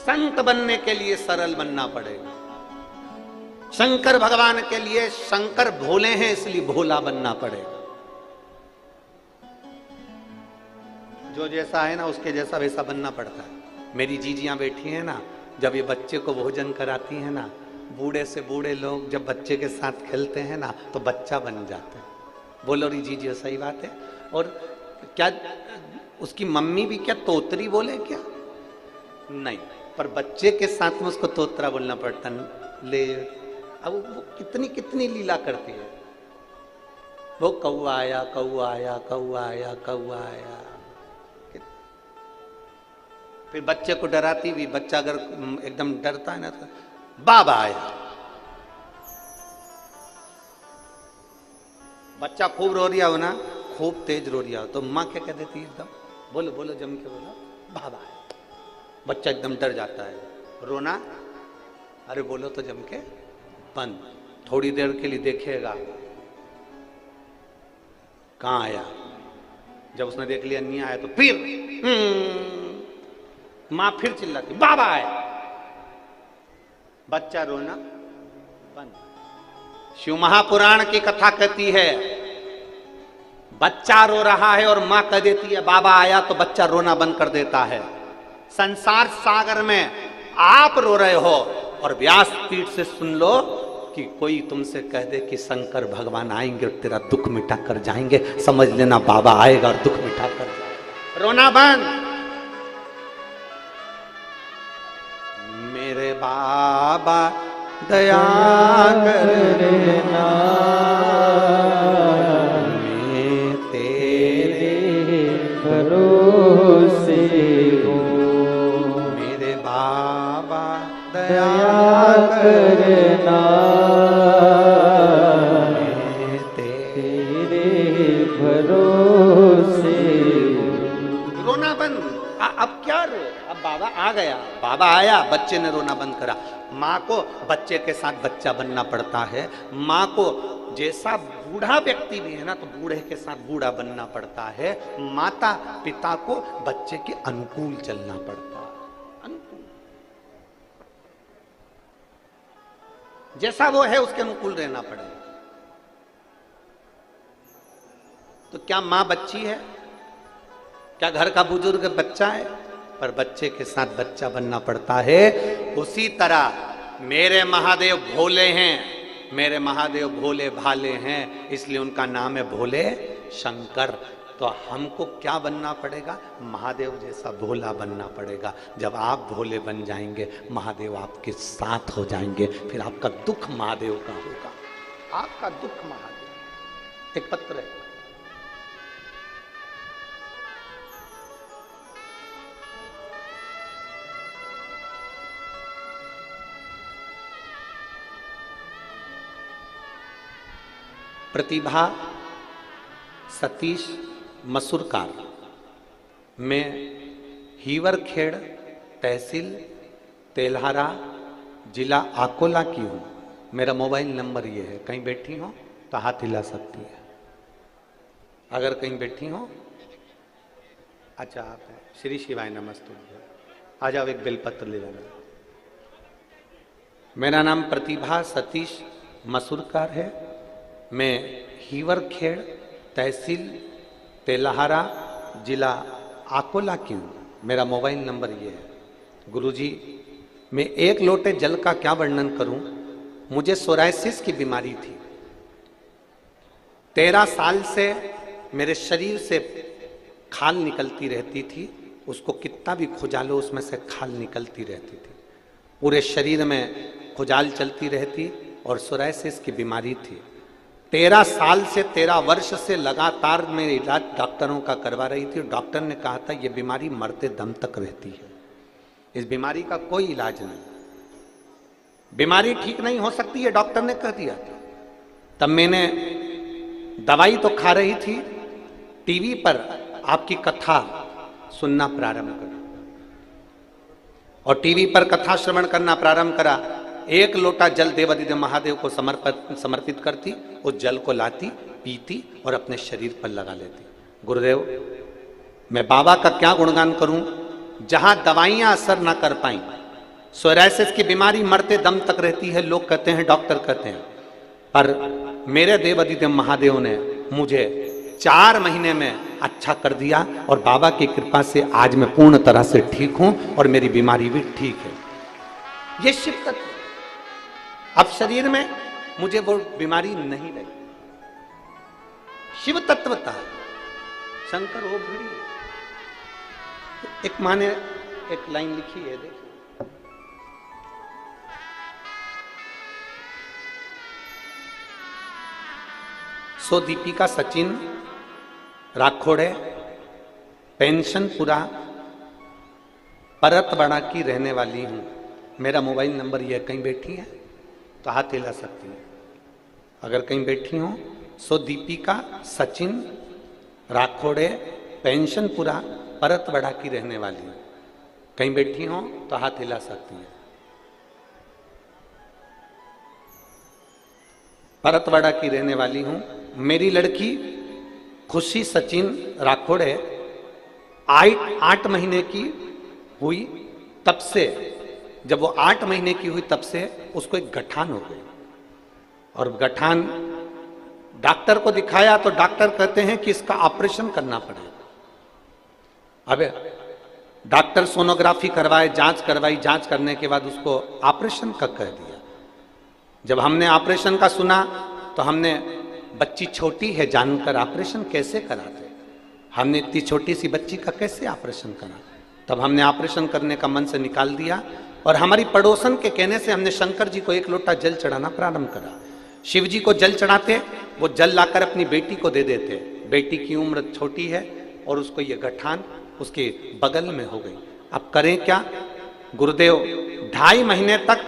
संत बनने के लिए सरल बनना पड़ेगा। शंकर भगवान के लिए, शंकर भोले हैं इसलिए भोला बनना पड़ेगा। जो जैसा है ना उसके जैसा वैसा बनना पड़ता है। मेरी जीजियां बैठी हैं ना, जब ये बच्चे को भोजन कराती हैं ना, बूढ़े से बूढ़े लोग जब बच्चे के साथ खेलते हैं ना तो बच्चा बन जाते हैं। बोलो री जीजिया, सही बात है। और क्या उसकी मम्मी भी क्या तोतरी बोले क्या? नहीं, पर बच्चे के साथ में उसको तोतरा बोलना पड़ता ले। अब वो कितनी कितनी लीला करती है। वो कौआ आया, कौआ आया, कौआ आया, कौआ आया। फिर बच्चे को डराती भी, बच्चा अगर एकदम डरता है ना तो बाबा आया। बच्चा खूब रो रिया हो ना, खूब तेज रो रिया हो तो माँ क्या कह देती है? एकदम बोलो बोलो, जम के बोलो, बाबा आया। बच्चा एकदम डर जाता है। रोना, अरे बोलो तो जम के बंद। थोड़ी देर के लिए देखेगा कहां आया। जब उसने देख लिया नहीं आया तो फिर मां फिर चिल्लाती, बाबा आया। बच्चा रोना बंद। शिव महापुराण की कथा कहती है, बच्चा रो रहा है और मां कह देती है बाबा आया, तो बच्चा रोना बंद कर देता है। संसार सागर में आप रो रहे हो और व्यास पीठ से सुन लो कि कोई तुमसे कह दे कि शंकर भगवान आएंगे और तेरा दुख मिटा कर जाएंगे, समझ लेना बाबा आएगा और दुख मिटा कर जाएगा। रोना बंद। मेरे बाबा दया करना, मैं तेरे भरोसे हूँ। मेरे बाबा दया करना, मैं तेरे भरोसे हूँ। रोना बंद। अब क्या रो, अब बाबा आ गया, बाबा आया, बच्चे ने रोना बंद करा। माँ को बच्चे के साथ बच्चा बनना पड़ता है। माँ को जैसा बूढ़ा व्यक्ति भी है ना, तो बूढ़े के साथ बूढ़ा बनना पड़ता है। माता पिता को बच्चे के अनुकूल चलना पड़ता है, अनुकूल। जैसा वो है उसके अनुकूल रहना पड़ेगा। तो क्या माँ बच्ची है? क्या घर का बुजुर्ग बच्चा है? पर बच्चे के साथ बच्चा बनना पड़ता है। उसी तरह मेरे महादेव भोले हैं, मेरे महादेव भोले भाले हैं, इसलिए उनका नाम है भोले शंकर। तो हमको क्या बनना पड़ेगा? महादेव जैसा भोला बनना पड़ेगा। जब आप भोले बन जाएंगे, महादेव आपके साथ हो जाएंगे, फिर आपका दुख महादेव का होगा, आपका दुख महादेव। एक पत्र है, प्रतिभा सतीश मसूरकार, मैं हीवरखेड़ तहसील तेल्हारा जिला अकोला की हूँ। मेरा मोबाइल नंबर ये है, कहीं बैठी हो तो हाथ हिला सकती है। अगर कहीं बैठी हो, अच्छा आप हैं, श्री शिवाय नमस्ते, आ जाओ, एक बेलपत्र ले जाना। मेरा नाम प्रतिभा सतीश मसूरकार है, मैं हीवरखेड़ तहसील तेल्हारा जिला अकोला की हूँ। मेरा मोबाइल नंबर ये है। गुरुजी, मैं एक लोटे जल का क्या वर्णन करूं। मुझे सोराइसिस की बीमारी थी। 13 साल से मेरे शरीर से खाल निकलती रहती थी, उसको कितना भी खुजालो उसमें से खाल निकलती रहती थी, पूरे शरीर में खुजाल चलती रहती और सोराइसिस की बीमारी थी। 13 साल से 13 वर्ष से लगातार मैं इलाज डॉक्टरों का करवा रही थी। डॉक्टर ने कहा था ये बीमारी मरते दम तक रहती है, इस बीमारी का कोई इलाज नहीं, बीमारी ठीक नहीं हो सकती है, डॉक्टर ने कह दिया था। तब मैंने दवाई तो खा रही थी, टीवी पर आपकी कथा सुनना प्रारंभ करा और टीवी पर कथा श्रवण करना प्रारंभ करा। एक लोटा जल देवादिदेव महादेव को समर्पित करती, उस जल को लाती, पीती और अपने शरीर पर लगा लेती। गुरुदेव, मैं बाबा का क्या गुणगान करूं, जहां दवाइयां असर ना कर पाई, सोराइसिस की बीमारी मरते दम तक रहती है, लोग कहते हैं, डॉक्टर कहते हैं, पर मेरे देवादिदेव महादेव ने मुझे 4 महीने में अच्छा कर दिया और बाबा की कृपा से आज मैं पूर्ण तरह से ठीक हूं और मेरी बीमारी भी ठीक है। ये शिव तत्व, अब शरीर में मुझे वो बीमारी नहीं लगी। शिव तत्वता शंकर हो भिड़ी। एक माने एक लाइन लिखी है, देखिए, सो दीपिका सचिन राखोड़े, पेंशनपुरा परतवाड़ा की रहने वाली हूं। मेरा मोबाइल नंबर यह, कहीं बैठी है तो हाथ हिला सकती है। अगर कहीं बैठी हो, सो दीपिका सचिन राखोड़े, पेंशनपुरा परतवाड़ा की रहने वाली हूं। कहीं बैठी हो तो हाथ हिला सकती है। परतवाड़ा की रहने वाली हूं। मेरी लड़की खुशी सचिन राखोड़े 8 महीने की हुई, तब से, जब वो 8 महीने की हुई तब से उसको एक गठान हो गई और गठान डॉक्टर को दिखाया तो डॉक्टर कहते हैं कि इसका ऑपरेशन करना पड़ेगा। अब डॉक्टर सोनोग्राफी करवाए, जांच करवाई, जांच करने के बाद उसको ऑपरेशन का कह दिया। जब हमने ऑपरेशन का सुना तो हमने, बच्ची छोटी है जानकर ऑपरेशन कैसे कराते, हमने इतनी छोटी सी बच्ची का कैसे ऑपरेशन करा। तब हमने ऑपरेशन करने का मन से निकाल दिया और हमारी पड़ोसन के कहने से हमने शंकर जी को एक लोटा जल चढ़ाना प्रारंभ करा। शिव जी को जल चढ़ाते, वो जल लाकर अपनी बेटी को दे देते। बेटी की उम्र छोटी है और उसको ये गठान उसके बगल में हो गई। अब करें क्या गुरुदेव, 2.5 महीने तक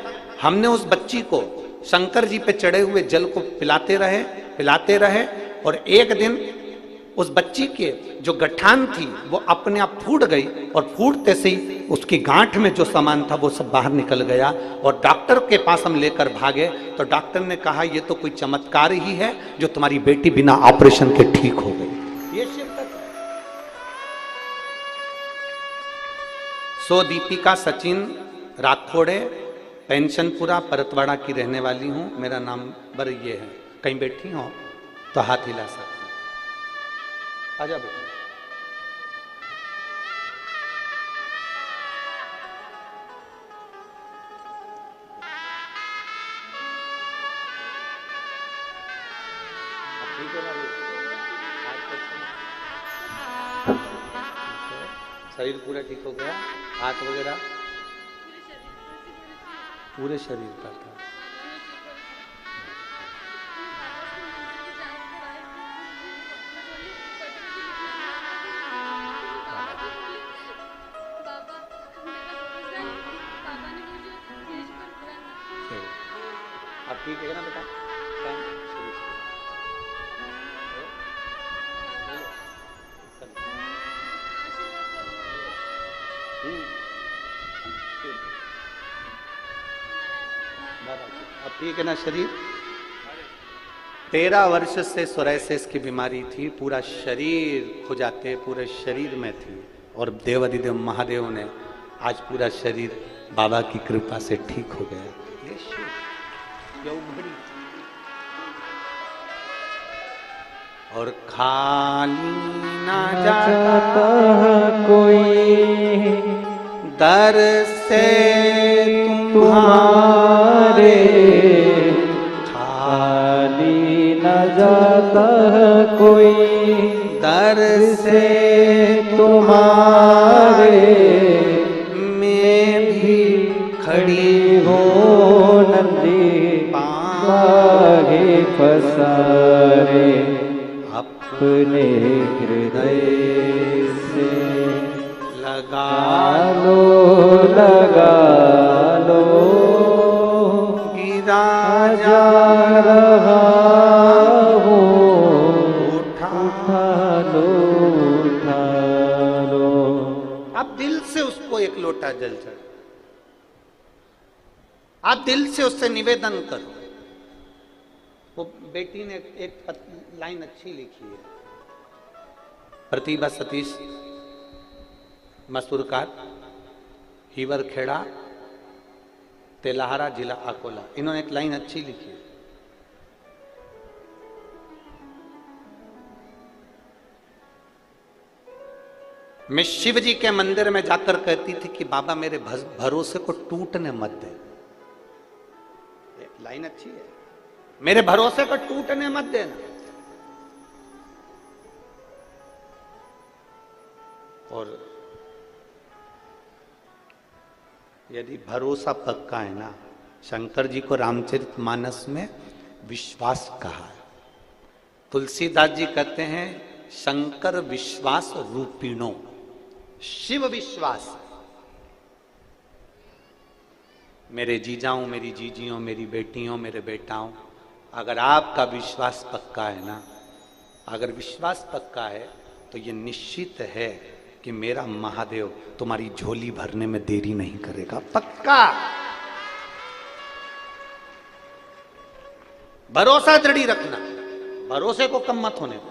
हमने उस बच्ची को शंकर जी पे चढ़े हुए जल को पिलाते रहे और एक दिन उस बच्ची के जो गठान थी वो अपने आप फूट गई और फूटते से ही उसकी गांठ में जो सामान था वो सब बाहर निकल गया और डॉक्टर के पास हम लेकर भागे तो डॉक्टर ने कहा ये तो कोई चमत्कार ही है जो तुम्हारी बेटी बिना ऑपरेशन के ठीक हो गई। ये शिद्दत है। सो दीपिका सचिन राठौड़े, पेंशनपुरा परतवाड़ा की रहने वाली हूं। मेरा नंबर ये है, कहीं बैठी हो तो हाथ हिला सकते। आजा बेटा। ठीक है ना, शरीर पूरा ठीक हो गया, हाथ वगैरह पूरे शरीर का था। अब ठीक है ना बेटा? अब ठीक है ना शरीर? 13 वर्ष से सोरायसिस की बीमारी थी, पूरा शरीर खुजाते, पूरे शरीर में थी और देवाधिदेव महादेव ने आज पूरा शरीर बाबा की कृपा से ठीक हो गया। ये उभरी और खाली ना जाता कोई दर से तुम्हारे, खाली न जाता कोई दर से तुम्हारे, मैं भी खड़ी हो नंदी बाहे पसारे, अपने हृदय से लगा लो गिरा जा रहा हूँ, उठा लो। आप दिल से उसको एक लोटा जल चढ़, आप दिल से उससे निवेदन करो। वो बेटी ने एक लाइन अच्छी लिखी है, प्रतिभा सतीश मसूरकार, हीवर खेड़ा, तेलाहारा, जिला अकोला। इन्होंने एक लाइन अच्छी लिखी है, मैं शिव जी के मंदिर में जाकर कहती थी कि बाबा मेरे भरोसे को टूटने मत दे। लाइन अच्छी है, मेरे भरोसे को टूटने मत देना। और यदि भरोसा पक्का है ना, शंकर जी को रामचरितमानस में विश्वास कहा है। तुलसीदास जी कहते हैं शंकर विश्वास रूपिणो, शिव विश्वास। मेरे जीजाओं, मेरी जीजियों, मेरी बेटियों, मेरे बेटाओं, अगर आपका विश्वास पक्का है ना, अगर विश्वास पक्का है तो ये निश्चित है कि मेरा महादेव तुम्हारी झोली भरने में देरी नहीं करेगा। पक्का भरोसा दृढ़ी रखना, भरोसे को कम मत होने दो।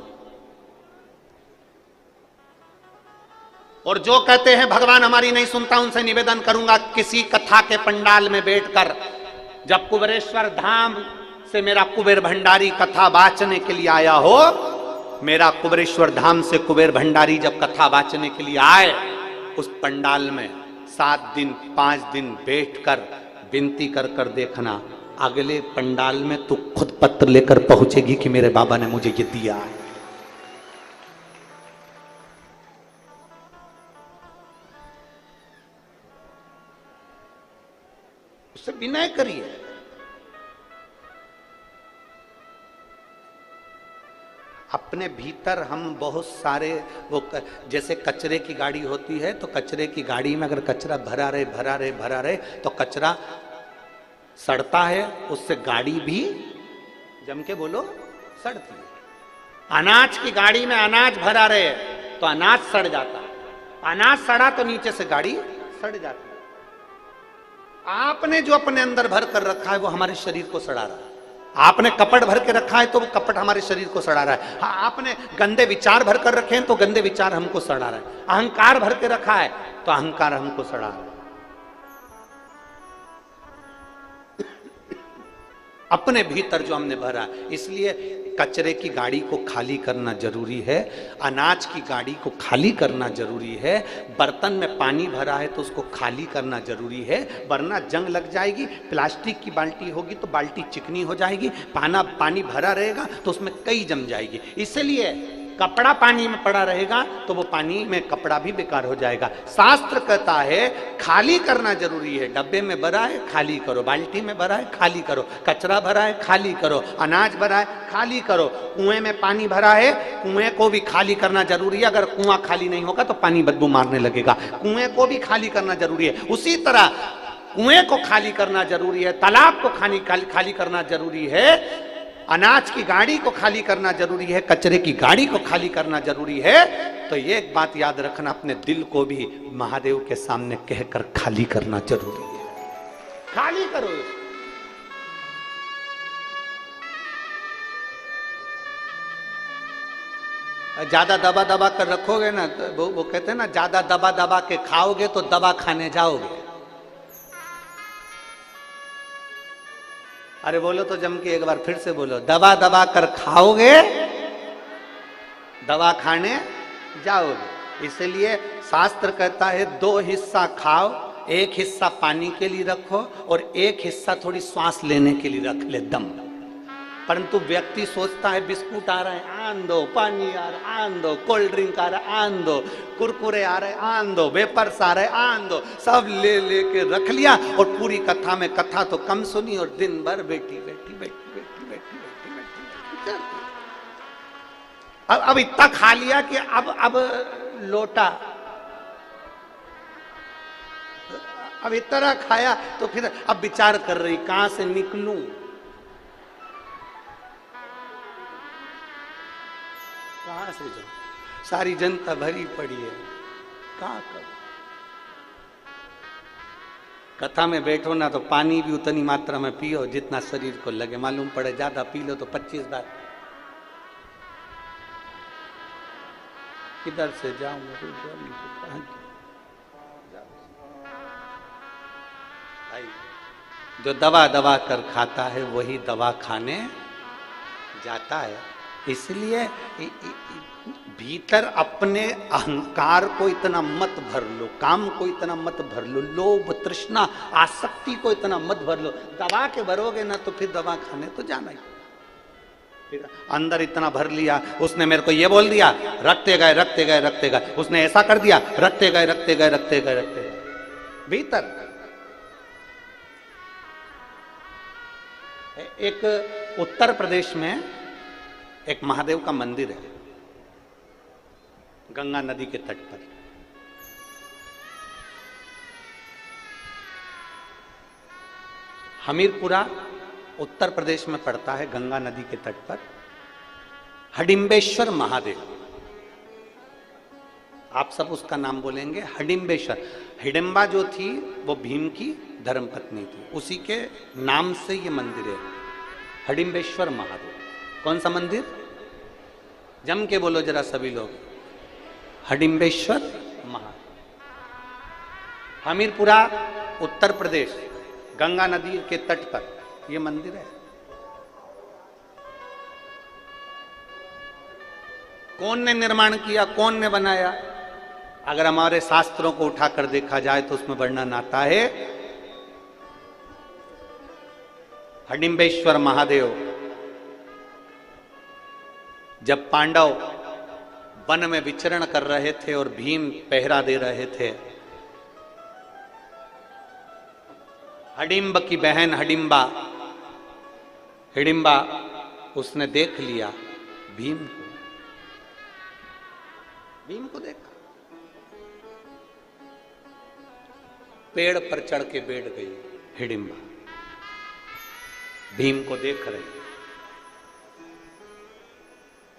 और जो कहते हैं भगवान हमारी नहीं सुनता, उनसे निवेदन करूंगा किसी कथा के पंडाल में बैठकर, जब कुबेरेश्वर धाम से मेरा कुबेर भंडारी कथा वाचने के लिए आया हो, मेरा कुबेरेश्वर धाम से कुबेर भंडारी जब कथा वाचने के लिए आए, उस पंडाल में 7 दिन 5 दिन बैठकर विनती कर कर देखना, अगले पंडाल में तू खुद पत्र लेकर पहुंचेगी कि मेरे बाबा ने मुझे ये दिया है। उससे विनय करिए। अपने भीतर हम बहुत सारे जैसे कचरे की गाड़ी होती है, तो कचरे की गाड़ी में अगर कचरा भरा रहे तो कचरा सड़ता है, उससे गाड़ी भी जम के बोलो सड़ती है। अनाज की गाड़ी में अनाज भरा रहे तो अनाज सड़ जाता है, अनाज सड़ा तो नीचे से गाड़ी सड़ जाती है। आपने जो अपने अंदर भर कर रखा है वो हमारे शरीर को सड़ा रहा है। आपने कपट भर के रखा है तो वो कपट हमारे शरीर को सड़ा रहा है। हाँ, आपने गंदे विचार भर कर रखे हैं तो गंदे विचार हमको सड़ा रहा है। अहंकार भर के रखा है तो अहंकार हमको सड़ा रहा है। अपने भीतर जो हमने भरा, इसलिए कचरे की गाड़ी को खाली करना जरूरी है, अनाज की गाड़ी को खाली करना जरूरी है, बर्तन में पानी भरा है तो उसको खाली करना जरूरी है, वरना जंग लग जाएगी। प्लास्टिक की बाल्टी होगी तो बाल्टी चिकनी हो जाएगी, पानी भरा रहेगा तो उसमें कई जम जाएगी। इसलिए कपड़ा पानी में पड़ा रहेगा तो वो पानी में कपड़ा भी बेकार हो जाएगा। शास्त्र कहता है खाली करना जरूरी है। डब्बे में भरा है खाली करो, बाल्टी में भरा है खाली करो, कचरा भरा है खाली करो, अनाज भरा है खाली करो, कुएं में पानी भरा है कुएं को भी खाली करना जरूरी है। अगर कुआं खाली नहीं होगा तो पानी बदबू मारने लगेगा, कुएं को भी खाली करना जरूरी है। उसी तरह कुएं को खाली करना जरूरी है, तालाब को खाली करना जरूरी है, अनाज की गाड़ी को खाली करना जरूरी है, कचरे की गाड़ी को खाली करना जरूरी है। तो ये एक बात याद रखना, अपने दिल को भी महादेव के सामने कहकर खाली करना जरूरी है। खाली करो। ज्यादा दबा दबा कर रखोगे ना तो वो कहते हैं ना, ज्यादा दबा दबा के खाओगे तो दवा खाने जाओगे। अरे बोलो तो जम के एक बार फिर से बोलो, दबा दबा कर खाओगे दवा खाने जाओगे। इसलिए शास्त्र कहता है 2 हिस्सा खाओ, 1 हिस्सा पानी के लिए रखो और 1 हिस्सा थोड़ी सांस लेने के लिए रख ले, दम। परंतु व्यक्ति सोचता है बिस्कुट आ रहा है आन दो, पानी आ रहा है आन दो, कोल्ड ड्रिंक आ रहा है आन दो, कुरकुरे आ रहे आन दो, वेपर्स आ रहे आन दो, सब ले लेके रख लिया और पूरी कथा में कथा तो कम सुनी और दिन भर बैठी बैठी बैठी बैठी बैठी बैठी बैठी। अब इतना खा लिया कि अब लोटा, अब इतना खाया तो फिर अब विचार कर रही कहां से निकलूं, कहां से जाऊं, सारी जनता भरी पड़ी है, कहां करूं। कथा में बैठो ना तो पानी भी उतनी मात्रा में पियो जितना शरीर को लगे। मालूम पड़े ज्यादा पी लो तो 25 बार किधर से जाऊं, जो दवा दवा कर खाता है वही दवा खाने जाता है। इसलिए भीतर अपने अहंकार को इतना मत भर लो, काम को इतना मत भर लो, लोभ तृष्णा आसक्ति को इतना मत भर लो। दबा के भरोगे ना तो फिर दवा खाने तो जाना ही। फिर अंदर इतना भर लिया, उसने मेरे को ये बोल दिया, रखते गए रखते गए रखते गए, उसने ऐसा कर दिया, रखते गए रखते गए रखते गए रखते गए। भीतर एक उत्तर प्रदेश में एक महादेव का मंदिर है, गंगा नदी के तट पर। हमीरपुरा उत्तर प्रदेश में पड़ता है, गंगा नदी के तट पर। हडिम्बेश्वर महादेव, आप सब उसका नाम बोलेंगे, हडिम्बेश्वर। हिडिंबा जो थी वो भीम की धर्मपत्नी थी, उसी के नाम से ये मंदिर है, हडिम्बेश्वर महादेव। कौन सा मंदिर? जम के बोलो जरा सभी लोग, हडिम्बेश्वर महादेव। हमीरपुरा उत्तर प्रदेश, गंगा नदी के तट पर यह मंदिर है। कौन ने निर्माण किया, कौन ने बनाया? अगर हमारे शास्त्रों को उठाकर देखा जाए तो उसमें वर्णन आता है हडिम्बेश्वर महादेव जब पांडव वन में विचरण कर रहे थे और भीम पहरा दे रहे थे, हडिम्ब की बहन हिडिम्बा उसने देख लिया भीम को देखा, पेड़ पर चढ़ के बैठ गई हिडिम्बा, भीम को देख रही।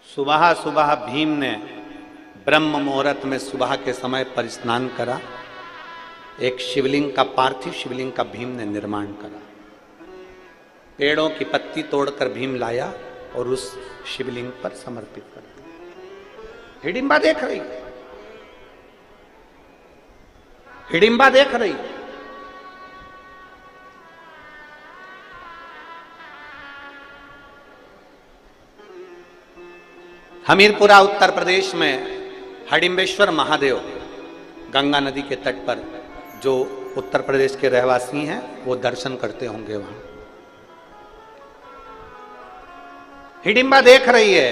सुबह सुबह भीम ने ब्रह्म मुहूर्त में सुबह के समय पर स्नान करा, एक शिवलिंग का पार्थिव शिवलिंग का भीम ने निर्माण करा, पेड़ों की पत्ती तोड़कर भीम लाया और उस शिवलिंग पर समर्पित कर दिया। हिडिम्बा देख रही, हिडिम्बा देख रही। हमीरपुरा उत्तर प्रदेश में हडिम्बेश्वर महादेव गंगा नदी के तट पर, जो उत्तर प्रदेश के रहवासी हैं वो दर्शन करते होंगे वहां। हिडिम्बा देख रही है,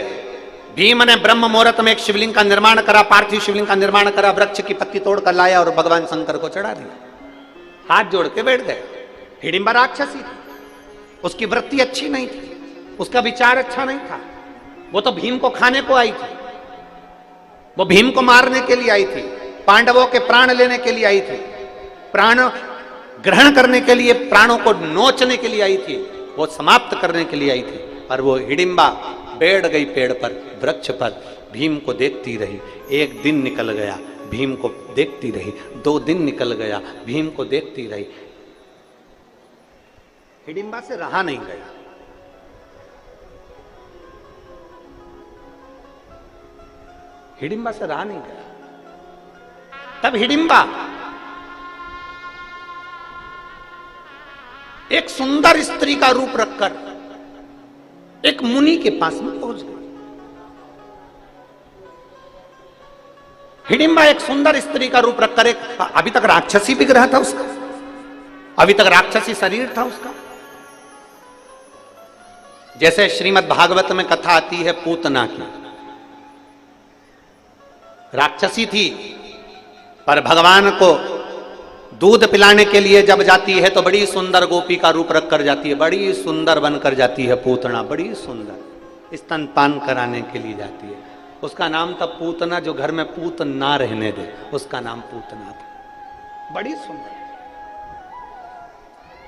भीम ने ब्रह्म मुहूर्त में एक शिवलिंग का निर्माण करा, पार्थिव शिवलिंग का निर्माण करा, वृक्ष की पत्ती तोड़कर लाया और भगवान शंकर को चढ़ा दिया, हाथ जोड़ के बैठ गए। हिडिम्बा राक्षसी थी, उसकी वृत्ति अच्छी नहीं थी, उसका विचार अच्छा नहीं था, वो तो भीम को खाने को आई थी, वो भीम को मारने के लिए आई थी, पांडवों के प्राण लेने के लिए आई थी, प्राण ग्रहण करने के लिए, प्राणों को नोचने के लिए आई थी, वो समाप्त करने के लिए आई थी। और वो हिडिम्बा बैठ गई पेड़ पर, वृक्ष पर, भीम को देखती रही। एक दिन निकल गया, भीम को देखती रही, 2 दिन निकल गया, भीम को देखती रही, हिडिम्बा से रहा नहीं गया। हिडिम्बा से रहा नहीं गया। तब हिडिम्बा एक सुंदर स्त्री का रूप रखकर एक मुनि के पास में पहुंच गई। हिडिम्बा एक सुंदर स्त्री का रूप रखकर, एक अभी तक राक्षसी विग्रह था उसका, अभी तक राक्षसी शरीर था उसका। जैसे श्रीमद् भागवत में कथा आती है पूतना की, राक्षसी थी, पर भगवान को दूध पिलाने के लिए जब जाती है तो बड़ी सुंदर गोपी का रूप रखकर जाती है, बड़ी सुंदर बनकर जाती है पूतना, बड़ी सुंदर स्तनपान कराने के लिए जाती है। उसका नाम था पूतना, जो घर में पूत ना रहने दे, उसका नाम पूतना था। बड़ी सुंदर,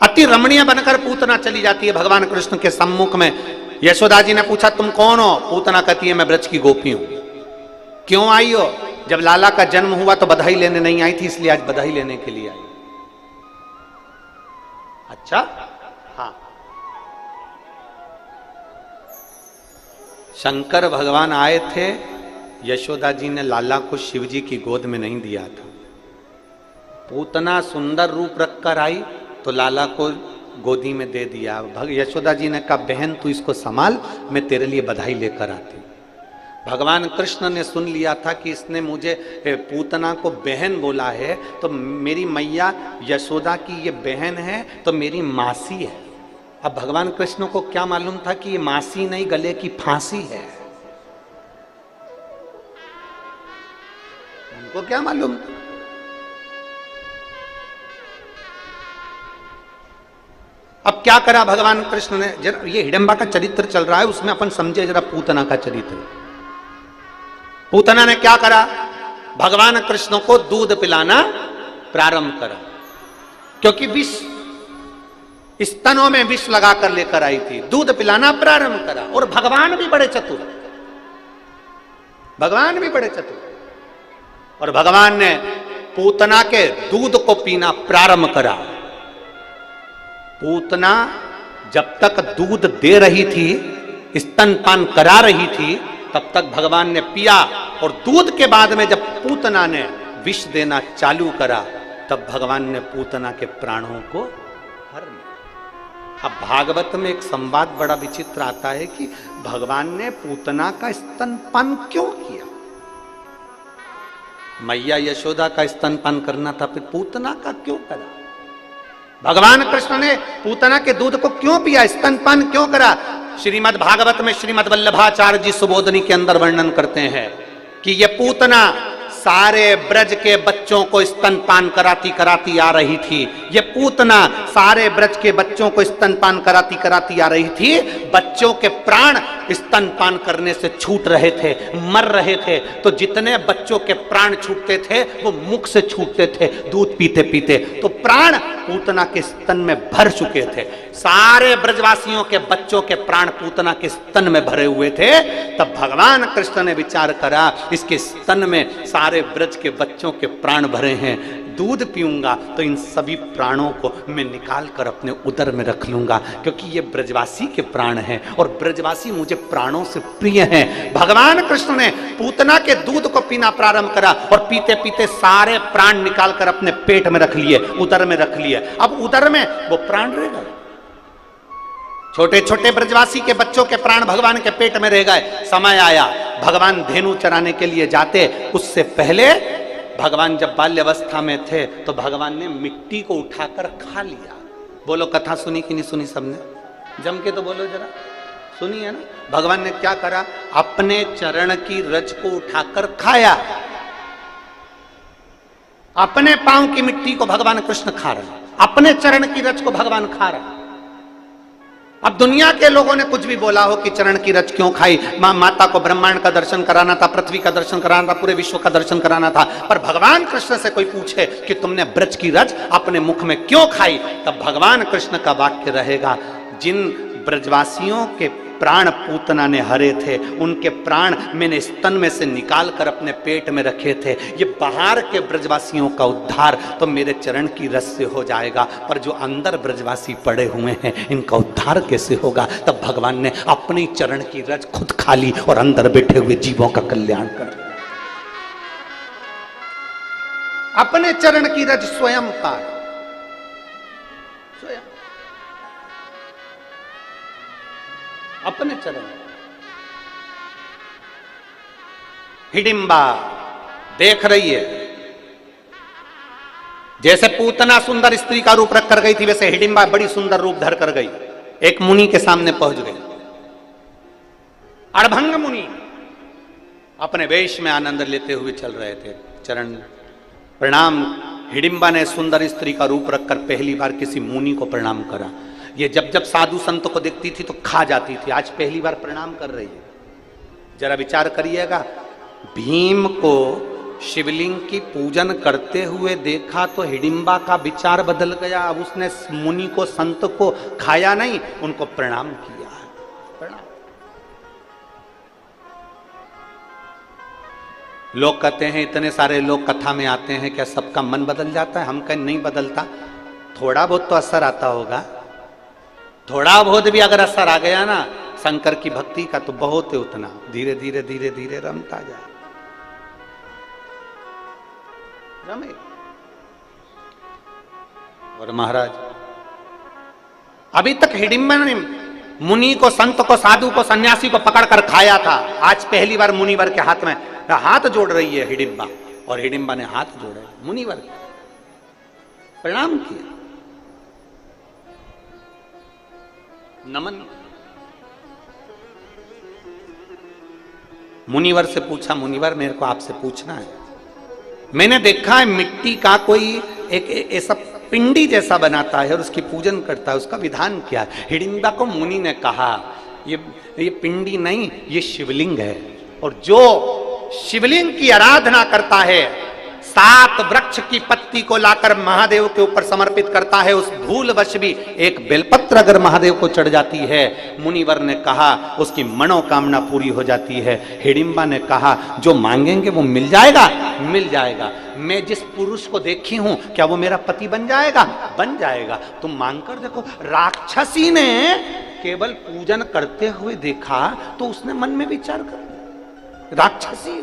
अति रमणीय बनकर पूतना चली जाती है भगवान कृष्ण के सम्मुख में। यशोदा जी ने पूछा तुम कौन हो? पूतना कहती है मैं ब्रज की गोपी हूं। क्यों आई हो? जब लाला का जन्म हुआ तो बधाई लेने नहीं आई थी, इसलिए आज बधाई लेने के लिए आई। अच्छा, हाँ। शंकर भगवान आए थे, यशोदा जी ने लाला को शिव जी की गोद में नहीं दिया था। पूतना सुंदर रूप रखकर आई तो लाला को गोदी में दे दिया। यशोदा जी ने कहा बहन तू इसको संभाल, मैं तेरे लिए बधाई लेकर आती। भगवान कृष्ण ने सुन लिया था कि इसने मुझे पूतना को बहन बोला है, तो मेरी मैया यशोदा की ये बहन है तो मेरी मासी है। अब भगवान कृष्ण को क्या मालूम था कि ये मासी नहीं, गले की फांसी है। उनको क्या मालूम था? अब क्या करा भगवान कृष्ण ने? जरा ये हिडिंबा का चरित्र चल रहा है, उसमें अपन समझे जरा पूतना का चरित्र। पूतना ने क्या करा? भगवान कृष्ण को दूध पिलाना प्रारंभ करा, क्योंकि विष स्तनों में विष लगाकर लेकर आई थी। दूध पिलाना प्रारंभ करा, और भगवान भी बड़े चतुर, भगवान भी बड़े चतुर। और भगवान ने पूतना के दूध को पीना प्रारंभ करा। पूतना जब तक दूध दे रही थी, स्तनपान करा रही थी, तब तक भगवान ने पिया। और दूध के बाद में जब पूतना ने विष देना चालू करा, तब भगवान ने पूतना के प्राणों को हर लिया। अब भागवत में एक संवाद बड़ा विचित्र आता है कि भगवान ने पूतना का स्तनपान क्यों किया? मैया यशोदा का स्तनपान करना था, फिर पूतना का क्यों करा? भगवान कृष्ण ने पूतना के दूध को क्यों पिया, स्तनपान क्यों करा? श्रीमद् भागवत में श्रीमद् वल्लभाचार्य जी सुबोधनी के अंदर वर्णन करते हैं कि ये पूतना सारे ब्रज के बच्चों को स्तनपान कराती कराती आ रही थी। ये पूतना सारे ब्रज के बच्चों को स्तनपान कराती कराती आ रही थी। बच्चों के प्राण स्तनपान करने से छूट रहे थे, मर रहे थे। तो जितने बच्चों के प्राण छूटते थे वो मुख से छूटते थे दूध पीते पीते। तो प्राण पूतना के स्तन में भर चुके थे। सारे ब्रजवासियों के बच्चों के प्राण पूतना के स्तन में भरे हुए थे। तब भगवान कृष्ण ने विचार करा, इसके स्तन में सारे ब्रज के बच्चों के प्राण भरे हैं, दूध पीऊंगा तो इन सभी प्राणों को मैं निकाल कर अपने उदर में रख लूंगा, क्योंकि ये ब्रजवासी के प्राण हैं और ब्रजवासी मुझे प्राणों से प्रिय हैं। भगवान कृष्ण ने पूतना के दूध को पीना प्रारंभ करा और पीते पीते सारे प्राण निकाल कर अपने पेट में रख लिए, उदर में रख लिए। अब उदर में वो प्राण रह गए। छोटे छोटे ब्रजवासी के बच्चों के प्राण भगवान के पेट में रह गए। समय आया, भगवान धेनु चराने के लिए जाते, उससे पहले भगवान जब बाल्यावस्था में थे तो भगवान ने मिट्टी को उठाकर खा लिया। बोलो, कथा सुनी कि नहीं सुनी सबने? जम के तो बोलो जरा, सुनी है ना? भगवान ने क्या करा? अपने चरण की रज को उठाकर खाया। अपने पांव की मिट्टी को भगवान कृष्ण खा रहे, अपने चरण की रज को भगवान खा रहे। अब दुनिया के लोगों ने कुछ भी बोला हो कि चरण की रज क्यों खाई, माता को ब्रह्मांड का दर्शन कराना था, पृथ्वी का दर्शन कराना था, पूरे विश्व का दर्शन कराना था, पर भगवान कृष्ण से कोई पूछे कि तुमने ब्रज की रज अपने मुख में क्यों खाई, तब भगवान कृष्ण का वाक्य रहेगा, जिन ब्रजवासियों के प्राण पूतना ने हरे थे उनके प्राण मैंने स्तन में से निकाल कर अपने पेट में रखे थे। ये बाहर के ब्रजवासियों का उद्धार तो मेरे चरण की रस से हो जाएगा, पर जो अंदर ब्रजवासी पड़े हुए हैं इनका उद्धार कैसे होगा? तब भगवान ने अपनी चरण की रज खुद खा ली और अंदर बैठे हुए जीवों का कल्याण कर दिया। अपने चरण की रज स्वयं पार, स्वयं अपने चरण। हिडिंबा देख रही है, जैसे पूतना सुंदर स्त्री का रूप रख कर गई थी वैसे हिडिंबा बड़ी सुंदर रूप धर कर गई, एक मुनि के सामने पहुंच गई। अड़भंग मुनि अपने वेश में आनंद लेते हुए चल रहे थे। चरण प्रणाम। हिडिंबा ने सुंदर स्त्री का रूप रखकर पहली बार किसी मुनि को प्रणाम करा। ये जब जब साधु संत को देखती थी तो खा जाती थी, आज पहली बार प्रणाम कर रही है। जरा विचार करिएगा, भीम को शिवलिंग की पूजन करते हुए देखा तो हिडिंबा का विचार बदल गया। अब उसने मुनि को संत को खाया नहीं, उनको प्रणाम किया। प्रणाम। लोग कहते हैं, इतने सारे लोग कथा में आते हैं, क्या सबका मन बदल जाता है? हम कहें नहीं बदलता, थोड़ा बहुत तो असर आता होगा। थोड़ा बहुत भी अगर असर आ गया ना शंकर की भक्ति का तो बहुत है, उतना धीरे धीरे धीरे धीरे रमता जाए, रमे। और महाराज अभी तक हिडिंबा ने मुनि को, संत को, साधु को, सन्यासी को पकड़कर खाया था। आज पहली बार मुनिवर के हाथ में हाथ जोड़ रही है हिडिंबा, और हिडिंबा ने हाथ जोड़े मुनिवर, प्रणाम किया, नमन। मुनिवर से पूछा, मुनिवर मेरे को आपसे पूछना है, मैंने देखा है मिट्टी का कोई एक ऐसा पिंडी जैसा बनाता है और उसकी पूजन करता है, उसका विधान क्या है? हिडिंबा को मुनि ने कहा, ये पिंडी नहीं, ये शिवलिंग है, और जो शिवलिंग की आराधना करता है, 7 वृक्ष की पत्ती को लाकर महादेव के ऊपर समर्पित करता है, उस भूलवश भी एक बेलपत्र अगर महादेव को चढ़ जाती है, मुनिवर ने कहा उसकी मनोकामना पूरी हो जाती है। हिडिंबा ने कहा जो मांगेंगे वो मिल जाएगा, मिल जाएगा। मैं जिस पुरुष को देखी हूं क्या वो मेरा पति बन जाएगा? बन जाएगा। तुम मांग कर देखो। राक्षसी ने केवल पूजन करते हुए देखा तो उसने मन में विचार कर, राक्षसी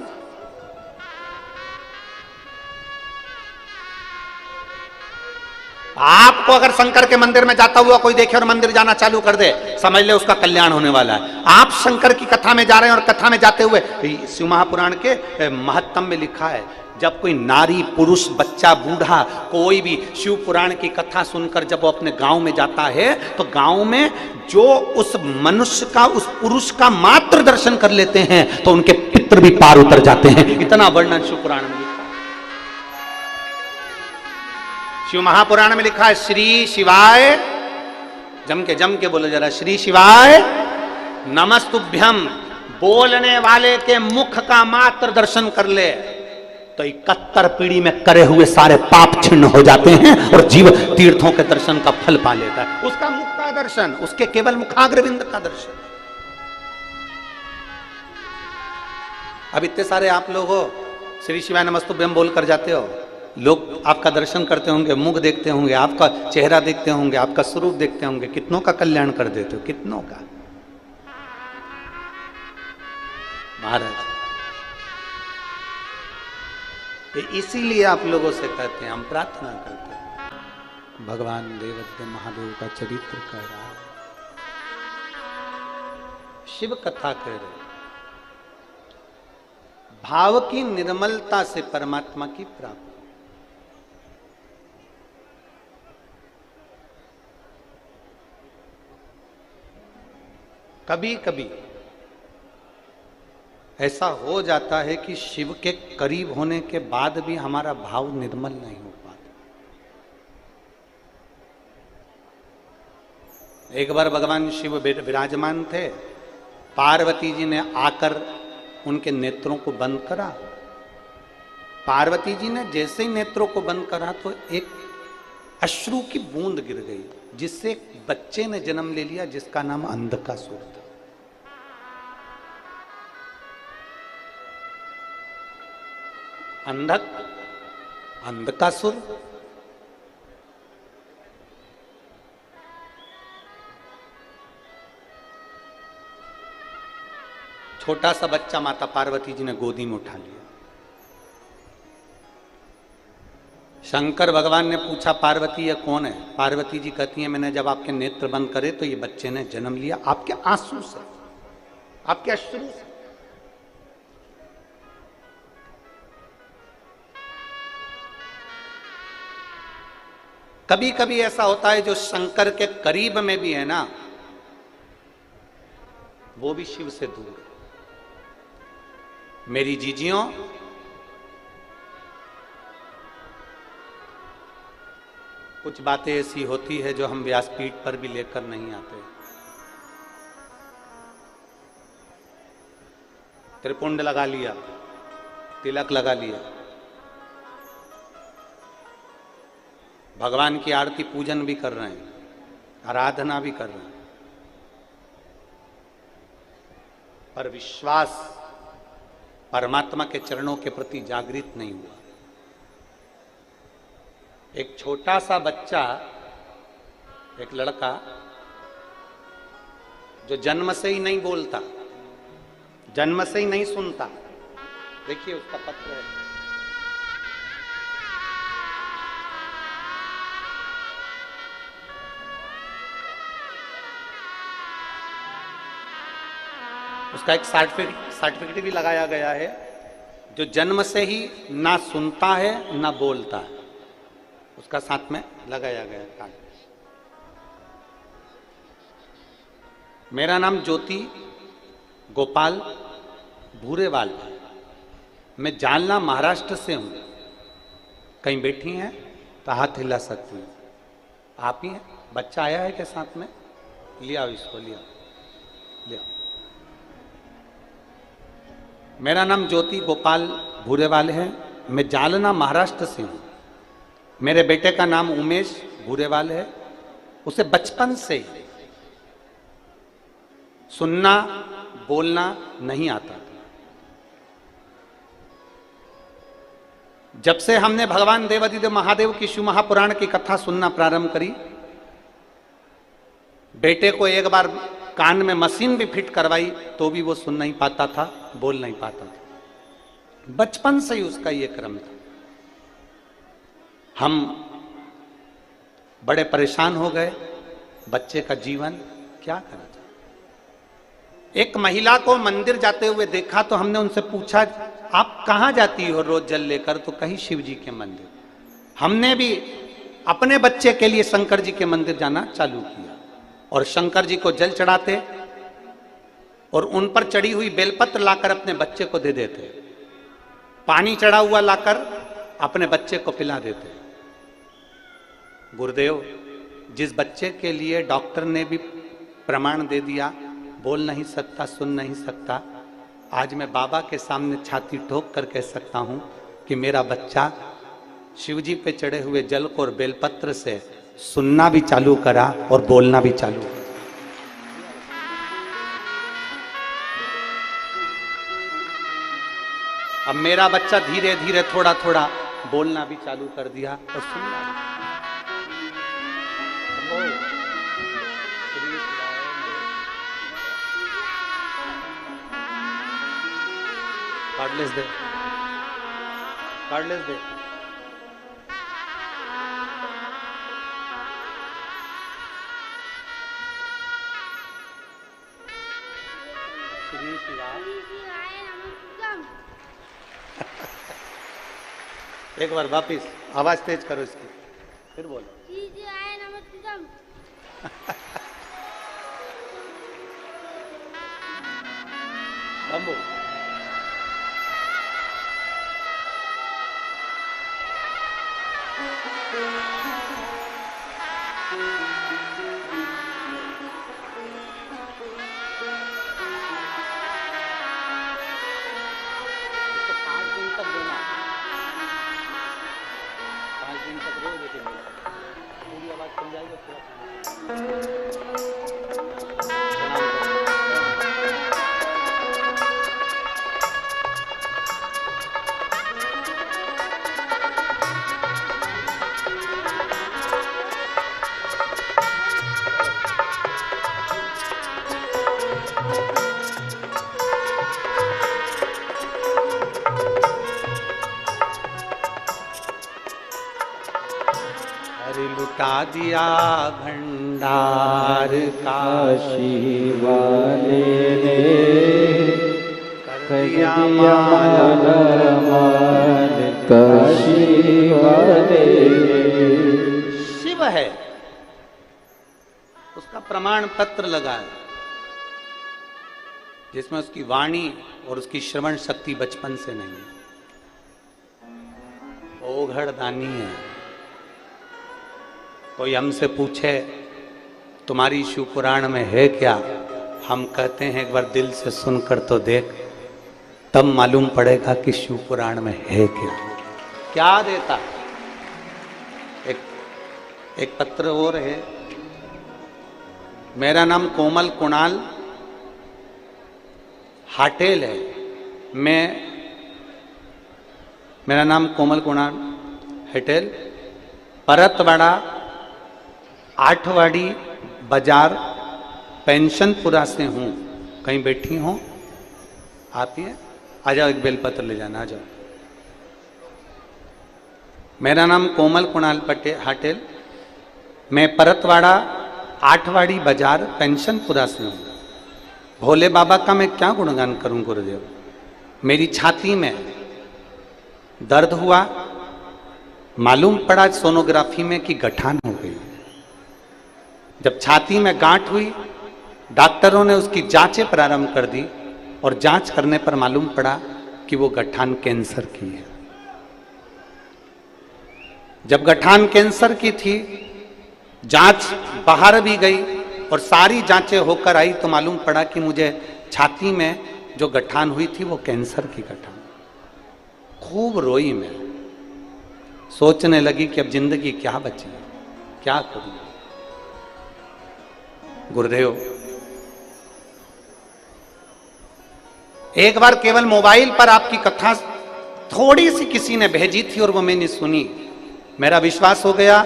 आपको अगर शंकर के मंदिर में जाता हुआ कोई देखे और मंदिर जाना चालू कर दे, समझ ले उसका कल्याण होने वाला है। आप शंकर की कथा में जा रहे हैं और कथा में जाते हुए शिव महापुराण के महत्तम में लिखा है, जब कोई नारी, पुरुष, बच्चा, बूढ़ा, कोई भी शिव पुराण की कथा सुनकर जब वो अपने गांव में जाता है तो गांव में जो उस मनुष्य का, उस पुरुष का मात्र दर्शन कर लेते हैं तो उनके पितृ भी पार उतर जाते हैं। इतना वर्णन शिव पुराण में लिखा है। शिव महापुराण में लिखा है, श्री शिवाय, जम के बोलो जरा, श्री शिवाय नमस्तुभ्यम। बोलने वाले के मुख का मात्र दर्शन कर ले तो 71 पीढ़ी में करे हुए सारे पाप छिन्न हो जाते हैं और जीव तीर्थों के दर्शन का फल पा लेता है। उसका मुख का दर्शन, उसके केवल मुखाग्रविंद का दर्शन। अब इतने सारे आप लोग हो, श्री शिवाय नमस्तुभ्यम बोल कर जाते हो, लोग आपका दर्शन करते होंगे, मुख देखते होंगे, आपका चेहरा देखते होंगे, आपका स्वरूप देखते होंगे, कितनों का कल्याण कर देते हो, कितनों का। महाराज ये इसीलिए आप लोगों से कहते हैं, हम प्रार्थना करते हैं, भगवान देवादिदेव महादेव का चरित्र कह रहा है, शिव कथा कह रहे, भाव की निर्मलता से परमात्मा की प्राप्ति। कभी कभी ऐसा हो जाता है कि शिव के करीब होने के बाद भी हमारा भाव निर्मल नहीं हो पाता। एक बार भगवान शिव विराजमान थे, पार्वती जी ने आकर उनके नेत्रों को बंद करा। पार्वती जी ने जैसे ही नेत्रों को बंद करा तो एक अश्रु की बूंद गिर गई, जिससे एक बच्चे ने जन्म ले लिया जिसका नाम अंधकासुर था। अंधकासुर छोटा सा बच्चा माता पार्वती जी ने गोदी में उठा लिया। शंकर भगवान ने पूछा, पार्वती ये कौन है? पार्वती जी कहती है, मैंने जब आपके नेत्र बंद करे तो ये बच्चे ने जन्म लिया आपके आंसू से, आपके अश्रु से। कभी कभी ऐसा होता है जो शंकर के करीब में भी है ना, वो भी शिव से दूर है। मेरी जीजियों, कुछ बातें ऐसी होती है जो हम व्यासपीठ पर भी लेकर नहीं आते। त्रिपुंड लगा लिया, तिलक लगा लिया, भगवान की आरती पूजन भी कर रहे हैं, आराधना भी कर रहे हैं, पर विश्वास परमात्मा के चरणों के प्रति जागृत नहीं हुआ। एक छोटा सा बच्चा, एक लड़का जो जन्म से ही नहीं बोलता, जन्म से ही नहीं सुनता, देखिए उसका पत्र है। उसका एक सर्टिफिकेट भी लगाया गया है, जो जन्म से ही ना सुनता है ना बोलता है, उसका साथ में लगाया गया कार्ड। मेरा नाम ज्योति गोपाल भूरेवाल, मैं जालना महाराष्ट्र से हूं। कहीं बैठी हैं तो हाथ हिला सकती हैं। आप ही हैं? बच्चा आया है के साथ में? लिया इसको, लिया लिया। मेरा नाम ज्योति गोपाल भूरेवाल है, मैं जालना महाराष्ट्र से हूँ। मेरे बेटे का नाम उमेश भूरेवाल है। उसे बचपन से ही सुनना बोलना नहीं आता था। जब से हमने भगवान देवादिदेव महादेव की शिव महापुराण की कथा सुनना प्रारंभ करी, बेटे को एक बार कान में मशीन भी फिट करवाई तो भी वो सुन नहीं पाता था, बोल नहीं पाता था। बचपन से ही उसका ये क्रम था। हम बड़े परेशान हो गए, बच्चे का जीवन क्या करना चाहिए। एक महिला को मंदिर जाते हुए देखा तो हमने उनसे पूछा, आप कहाँ जाती हो रोज जल लेकर? तो कहीं शिव जी के मंदिर। हमने भी अपने बच्चे के लिए शंकर जी के मंदिर जाना चालू किया और शंकर जी को जल चढ़ाते और उन पर चढ़ी हुई बेलपत्र लाकर अपने बच्चे को दे देते, पानी चढ़ा हुआ लाकर अपने बच्चे को पिला देते। गुरुदेव, जिस बच्चे के लिए डॉक्टर ने भी प्रमाण दे दिया, बोल नहीं सकता, सुन नहीं सकता, आज मैं बाबा के सामने छाती ठोक कर कह सकता हूं कि मेरा बच्चा शिवजी पे चढ़े हुए जल को और बेलपत्र से सुनना भी चालू करा और बोलना भी चालू करा। अब मेरा बच्चा धीरे धीरे थोड़ा थोड़ा बोलना भी चालू कर दिया और सुनना भी। कार्डलेस दे, कार्डलेस दे। श्री शिवाय। एक बार वापिस आवाज तेज करो इसकी, फिर बोलो। बम्बू। लुटा दिया भंडार काशी वाले ने कर दिया माल काशी वाले ने। शिव है, उसका प्रमाण पत्र लगा है जिसमें उसकी वाणी और उसकी श्रवण शक्ति बचपन से नहीं है। ओघड़ दानी है। कोई हमसे पूछे तुम्हारी शिव पुराण में है क्या, हम कहते हैं एक बार दिल से सुनकर तो देख, तब मालूम पड़ेगा कि शिव पुराण में है क्या। क्या देता? एक पत्र और है। मेरा नाम कोमल कुणाल हाटेल है। मेरा नाम कोमल कुणाल हटेल, परतवाड़ा आठवाड़ी बाजार पेंशनपुरा से हूँ। कहीं बैठी हो आप? ही आ जाओ, एक बेलपत्र ले जाना, आ जाओ। मेरा नाम कोमल कुणाल हाटेल, मैं परतवाड़ा आठवाड़ी बाजार पेंशनपुरा से हूँ। भोले बाबा का मैं क्या गुणगान करूं गुरुदेव। मेरी छाती में दर्द हुआ, मालूम पड़ा सोनोग्राफी में कि गठान हो गई। जब छाती में गांठ हुई, डॉक्टरों ने उसकी जांचें प्रारंभ कर दी और जांच करने पर मालूम पड़ा कि वो गठान कैंसर की है। जब गठान कैंसर की थी, जांच बाहर भी गई और सारी जांचें होकर आई तो मालूम पड़ा कि मुझे छाती में जो गठान हुई थी वो कैंसर की गठान। खूब रोई मैं, सोचने लगी कि अब जिंदगी क्या बची, क्या करूं। गुरुदेव, एक बार केवल मोबाइल पर आपकी कथा थोड़ी सी किसी ने भेजी थी और वो मैंने सुनी, मेरा विश्वास हो गया।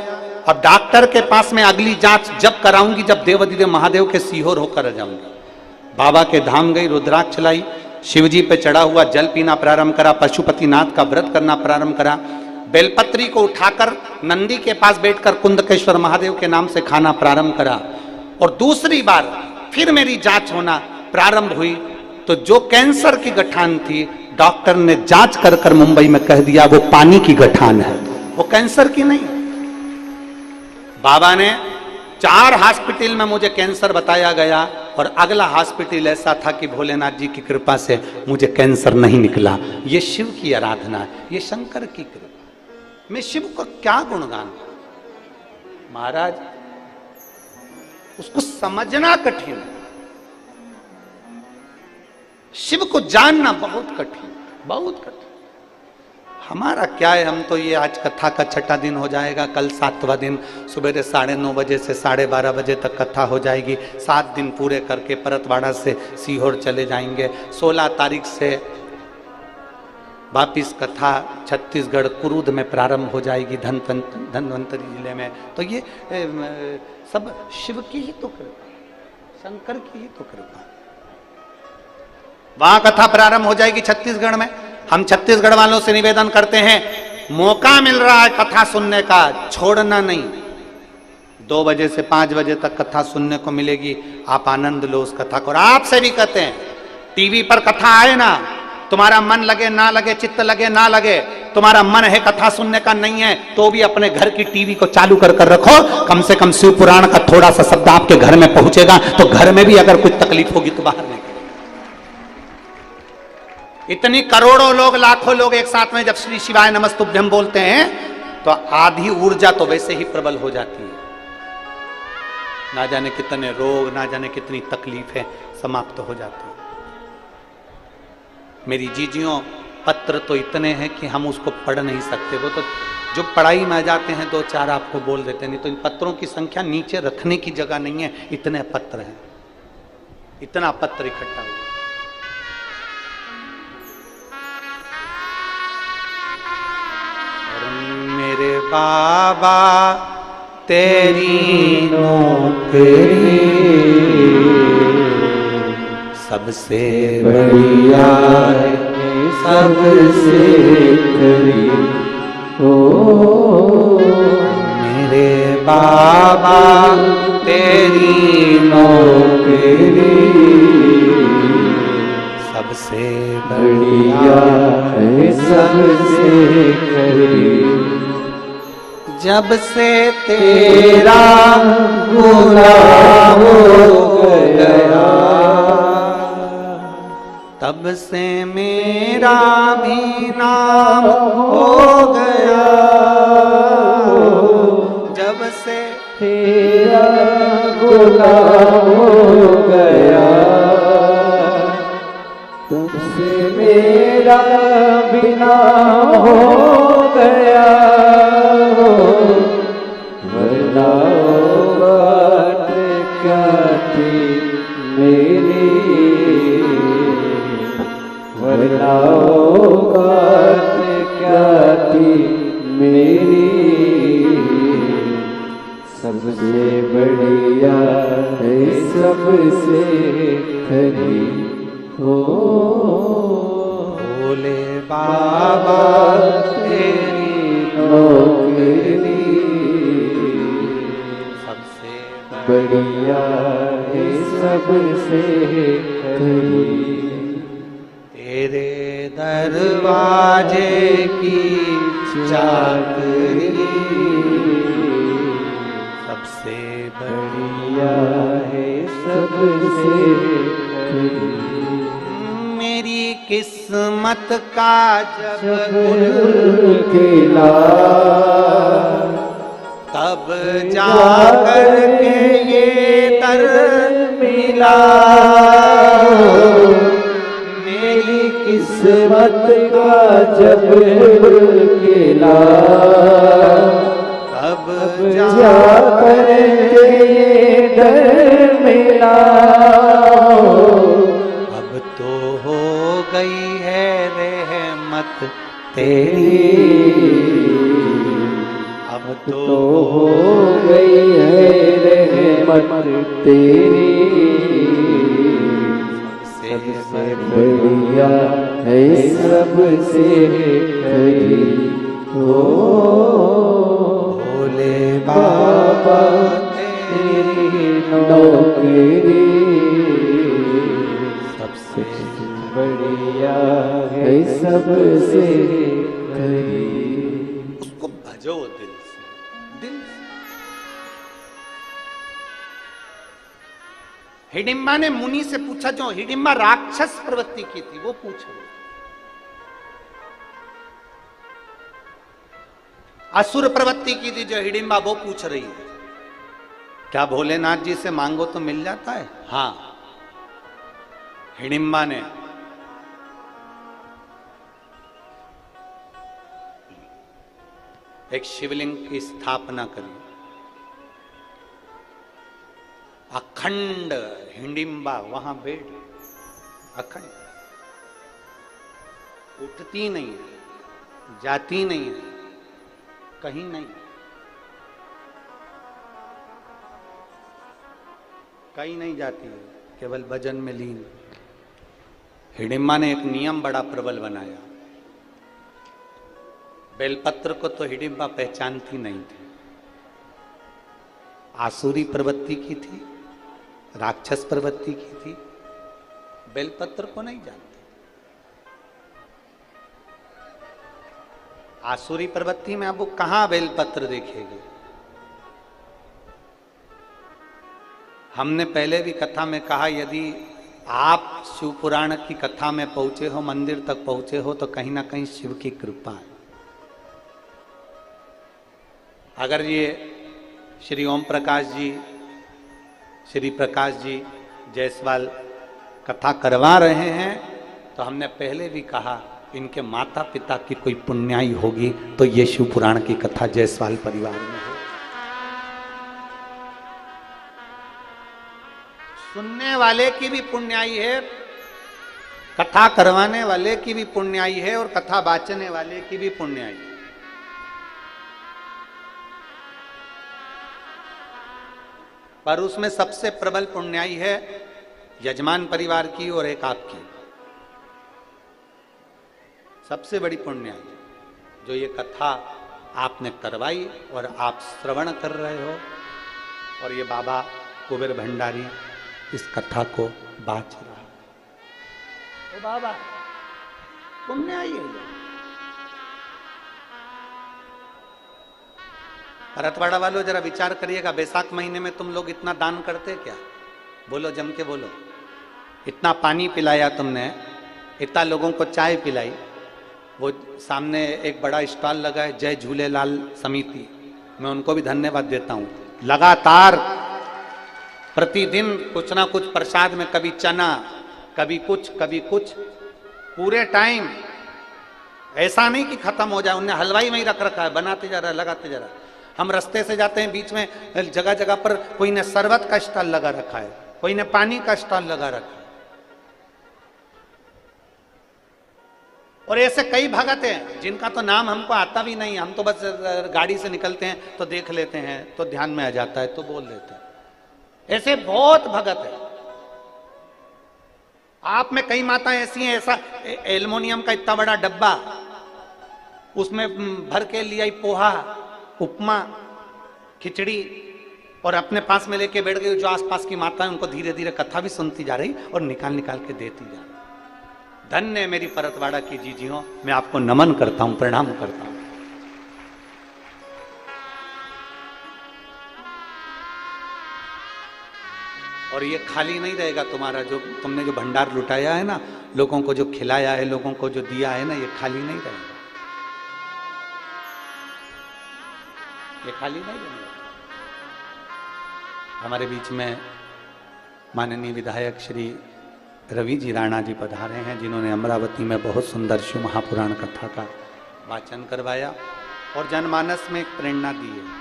अब डॉक्टर के पास में अगली जांच जब कराऊंगी जब देवाधिदेव महादेव के सीहोर होकर जाऊंगी। बाबा के धाम गई, रुद्राक्ष लाई, शिवजी पे चढ़ा हुआ जल पीना प्रारंभ करा, पशुपतिनाथ का व्रत करना प्रारंभ करा, बेलपत्री को उठाकर नंदी के पास बैठकर कुंदकेश्वर महादेव के नाम से खाना प्रारंभ करा। और दूसरी बार फिर मेरी जांच होना प्रारंभ हुई तो जो कैंसर की गठान थी, डॉक्टर ने जांच कर कर मुंबई में कह दिया वो पानी की गठान है, वो कैंसर की नहीं। बाबा ने 4 हॉस्पिटल में मुझे कैंसर बताया गया और अगला हॉस्पिटल ऐसा था कि भोलेनाथ जी की कृपा से मुझे कैंसर नहीं निकला। ये शिव की आराधना है, ये शंकर की कृपा। मैं शिव का क्या गुणगान महाराज, उसको समझना कठिन है, शिव को जानना बहुत कठिन, बहुत कठिन। हमारा क्या है, हम तो ये आज कथा का 6ठा दिन हो जाएगा, कल 7वां दिन, सुबह 9:30 बजे से 12:30 बजे तक कथा हो जाएगी। 7 दिन पूरे करके परतवाड़ा से सीहोर चले जाएंगे। 16 तारीख से वापिस कथा छत्तीसगढ़ कुरूद में प्रारंभ हो जाएगी, धन्वंतरी जिले में। तो ये सब शिव की ही तो कृपा, शंकर की ही तो कृपा। वहां कथा प्रारंभ हो जाएगी छत्तीसगढ़ में। हम छत्तीसगढ़ वालों से निवेदन करते हैं, मौका मिल रहा है कथा सुनने का, छोड़ना नहीं। 2 बजे से 5 बजे तक कथा सुनने को मिलेगी, आप आनंद लो उस कथा को। और आपसे भी कहते हैं, टीवी पर कथा आए ना, तुम्हारा मन लगे ना लगे, चित्त लगे ना लगे, तुम्हारा मन है कथा सुनने का नहीं है तो भी अपने घर की टीवी को चालू कर कर रखो। कम से कम शिव पुराण का थोड़ा सा शब्द आपके घर में पहुंचेगा तो घर में भी अगर कुछ तकलीफ होगी तो बाहर नहीं। इतनी करोड़ों लोग, लाखों लोग एक साथ में जब श्री शिवाय नमस्तुभ्यम बोलते हैं तो आधी ऊर्जा तो वैसे ही प्रबल हो जाती है। ना जाने कितने रोग, ना जाने कितनी तकलीफें समाप्त हो जाती हैं। मेरी जीजियों, पत्र तो इतने हैं कि हम उसको पढ़ नहीं सकते। वो तो जो पढ़ाई में आ जाते हैं 2-4 आपको बोल देते हैं, नहीं तो इन पत्रों की संख्या नीचे रखने की जगह नहीं है, इतने पत्र हैं, इतना पत्र इकट्ठा हुआ। मेरे बाबा तेरी नौकरी सबसे बढ़िया है, सबसे करीब। ओ मेरे बाबा तेरी नौकरी सबसे बढ़िया है, सबसे करीब। जब से तेरा गुलाम हो गया तब से मेरा भी नाम हो गया। जब से तेरा गुलाम हो गया तब से मेरा भी नाम हो गया। वरना बात क्या थी मेरी, वरना बात क्या थी मेरी, सबसे बढ़िया है, सबसे खरी हो। भोले बाबा तेरी नौकरी सबसे बढ़िया है, सबसे खरी। तेरे दरवाजे की चाकरी सबसे बढ़िया है, सबसे खरी। मेरी किस्मत का जब गुल खिला तब जाकर के ये दर मिला। मेरी किस्मत का जब गुल खिला तब जाकर के ये दर मिला। अब तो हो गई है रहमत तेरी, अब तो हो गई है रहमत तेरी, सबसे बढ़िया है, सबसे खरी हो। भोले बाबा तेरी नौकरी सबसे बढ़िया है सबसे करीब। उसको भजो दिल से, दिल से। हिडिंबा ने मुनि से पूछा, जो हिडिंबा राक्षस प्रवृत्ति की थी वो पूछ रही, असुर प्रवृत्ति की थी जो हिडिंबा वो पूछ रही है, क्या भोलेनाथ जी से मांगो तो मिल जाता है? हां। हिडिंबा ने एक शिवलिंग की स्थापना करी, अखंड हिडिंबा वहां बैठ, अखंड, उठती नहीं है, जाती नहीं है, कहीं नहीं, कहीं नहीं जाती है, केवल भजन में लीन। हिडिंबा ने एक नियम बड़ा प्रबल बनाया, बेलपत्र को तो हिडिंबा पहचानती नहीं थी, आसुरी प्रवृत्ति की थी, राक्षस प्रवृत्ति की थी, बेलपत्र को नहीं जानती। आसुरी प्रवृत्ति में अब वो कहां बेलपत्र देखेगी? हमने पहले भी कथा में कहा, यदि आप शिव पुराण की कथा में पहुंचे हो, मंदिर तक पहुंचे हो, तो कहीं ना कहीं शिव की कृपा है। अगर ये श्री ओम प्रकाश जी, श्री प्रकाश जी जायसवाल कथा करवा रहे हैं, तो हमने पहले भी कहा इनके माता पिता की कोई पुण्याई होगी तो ये शिव पुराण की कथा जायसवाल परिवार में है। सुनने वाले की भी पुण्याई है, कथा करवाने वाले की भी पुण्याई है, और कथा बाचने वाले की भी पुण्याई है। पर उसमें सबसे प्रबल पुण्याई है यजमान परिवार की और एक आपकी, सबसे बड़ी पुण्याई जो ये कथा आपने करवाई और आप श्रवण कर रहे हो, और ये बाबा कुबेर भंडारी इस कथा को बाच रहा है। ओ बाबा, पुण्याई है। भरतवाड़ा वालों जरा विचार करिएगा, बैसाख महीने में तुम लोग इतना दान करते क्या? बोलो, जम के बोलो। इतना पानी पिलाया तुमने, इतना लोगों को चाय पिलाई, वो सामने एक बड़ा स्टॉल लगा है जय झूलेलाल समिति, मैं उनको भी धन्यवाद देता हूँ। लगातार प्रतिदिन कुछ ना कुछ प्रसाद में, कभी चना, कभी कुछ, पूरे टाइम, ऐसा नहीं कि खत्म हो जाए, उन्हें हलवाई में ही रख रखा है, बनाते जा रहा है, लगाते जा रहा है। हम रास्ते से जाते हैं, बीच में जगह जगह पर कोई ने शरबत का स्टॉल लगा रखा है, कोई ने पानी का स्टॉल लगा रखा है, और ऐसे कई भगत हैं जिनका तो नाम हमको आता भी नहीं, हम तो बस गाड़ी से निकलते हैं तो देख लेते हैं, तो ध्यान में आ जाता है तो बोल लेते हैं। ऐसे बहुत भगत है। आप में कई माताएं ऐसी हैं, ऐसा एल्युमिनियम का इतना बड़ा डब्बा, उसमें भर के लिया पोहा, उपमा, खिचड़ी, और अपने पास में लेके बैठ गई। जो आसपास की माता है उनको धीरे धीरे कथा भी सुनती जा रही और निकाल निकाल के देती जा रही। धन्य मेरी परतवाड़ा की जीजियों, मैं आपको नमन करता हूं, प्रणाम करता हूं। और ये खाली नहीं रहेगा तुम्हारा, जो तुमने जो भंडार लुटाया है ना, लोगों को जो खिलाया है, लोगों को जो दिया है ना, ये खाली नहीं रहेगा, ये खाली नहीं रहेगा। हमारे बीच में माननीय विधायक श्री रवि जी राणा जी पधारे हैं, जिन्होंने अमरावती में बहुत सुंदर शिव महापुराण कथा का वाचन करवाया और जनमानस में एक प्रेरणा दी है।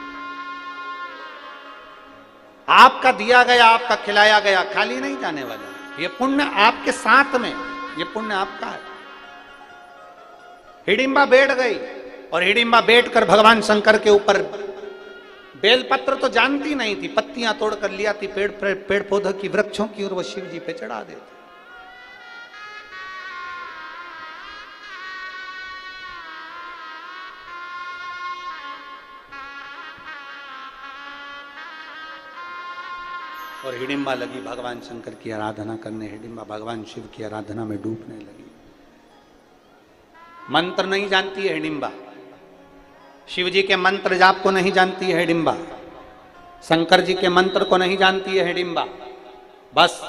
आपका दिया गया, आपका खिलाया गया खाली नहीं जाने वाला, ये पुण्य आपके साथ में, ये पुण्य आपका है। हिडिंबा बैठ गई और हिडिंबा बैठकर भगवान शंकर के ऊपर बेलपत्र तो जानती नहीं थी, पत्तियां तोड़कर लिया थी पेड़ पौधों की, वृक्षों की, और वो शिव जी पे चढ़ा देती। और हिडिंबा लगी भगवान शंकर की आराधना करने, हिडिंबा भगवान शिव की आराधना में डूबने लगी। मंत्र नहीं जानती है हिडिंबा, शिव जी के मंत्र जाप को नहीं जानती है हिडिंबा, शंकर जी के मंत्र को नहीं जानती है हिडिंबा। बस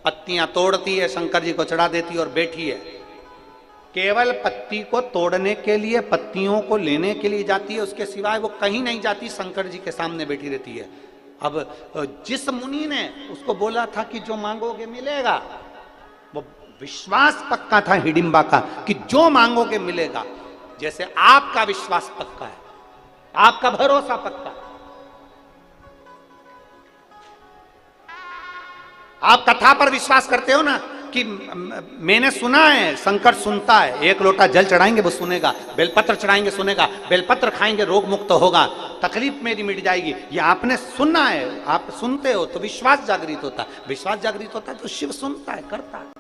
पत्तियां तोड़ती है, शंकर जी को चढ़ा देती है और बैठी है। केवल पत्ती को तोड़ने के लिए, पत्तियों को लेने के लिए जाती है, उसके सिवाय वो कहीं नहीं जाती, शंकर जी के सामने बैठी रहती है। अब जिस मुनि ने उसको बोला था कि जो मांगोगे मिलेगा, वो विश्वास पक्का था हिडिंबा का कि जो मांगोगे मिलेगा। जैसे आपका विश्वास पक्का है, आपका भरोसा पक्का है। आप कथा पर विश्वास करते हो ना कि मैंने सुना है, शंकर सुनता है, एक लोटा जल चढ़ाएंगे वो सुनेगा, बेलपत्र चढ़ाएंगे सुनेगा, बेलपत्र खाएंगे रोग मुक्त होगा, तकलीफ मेरी मिट जाएगी। ये आपने सुना है, आप सुनते हो तो विश्वास जागृत होता है, विश्वास जागृत होता है तो शिव सुनता है, करता है।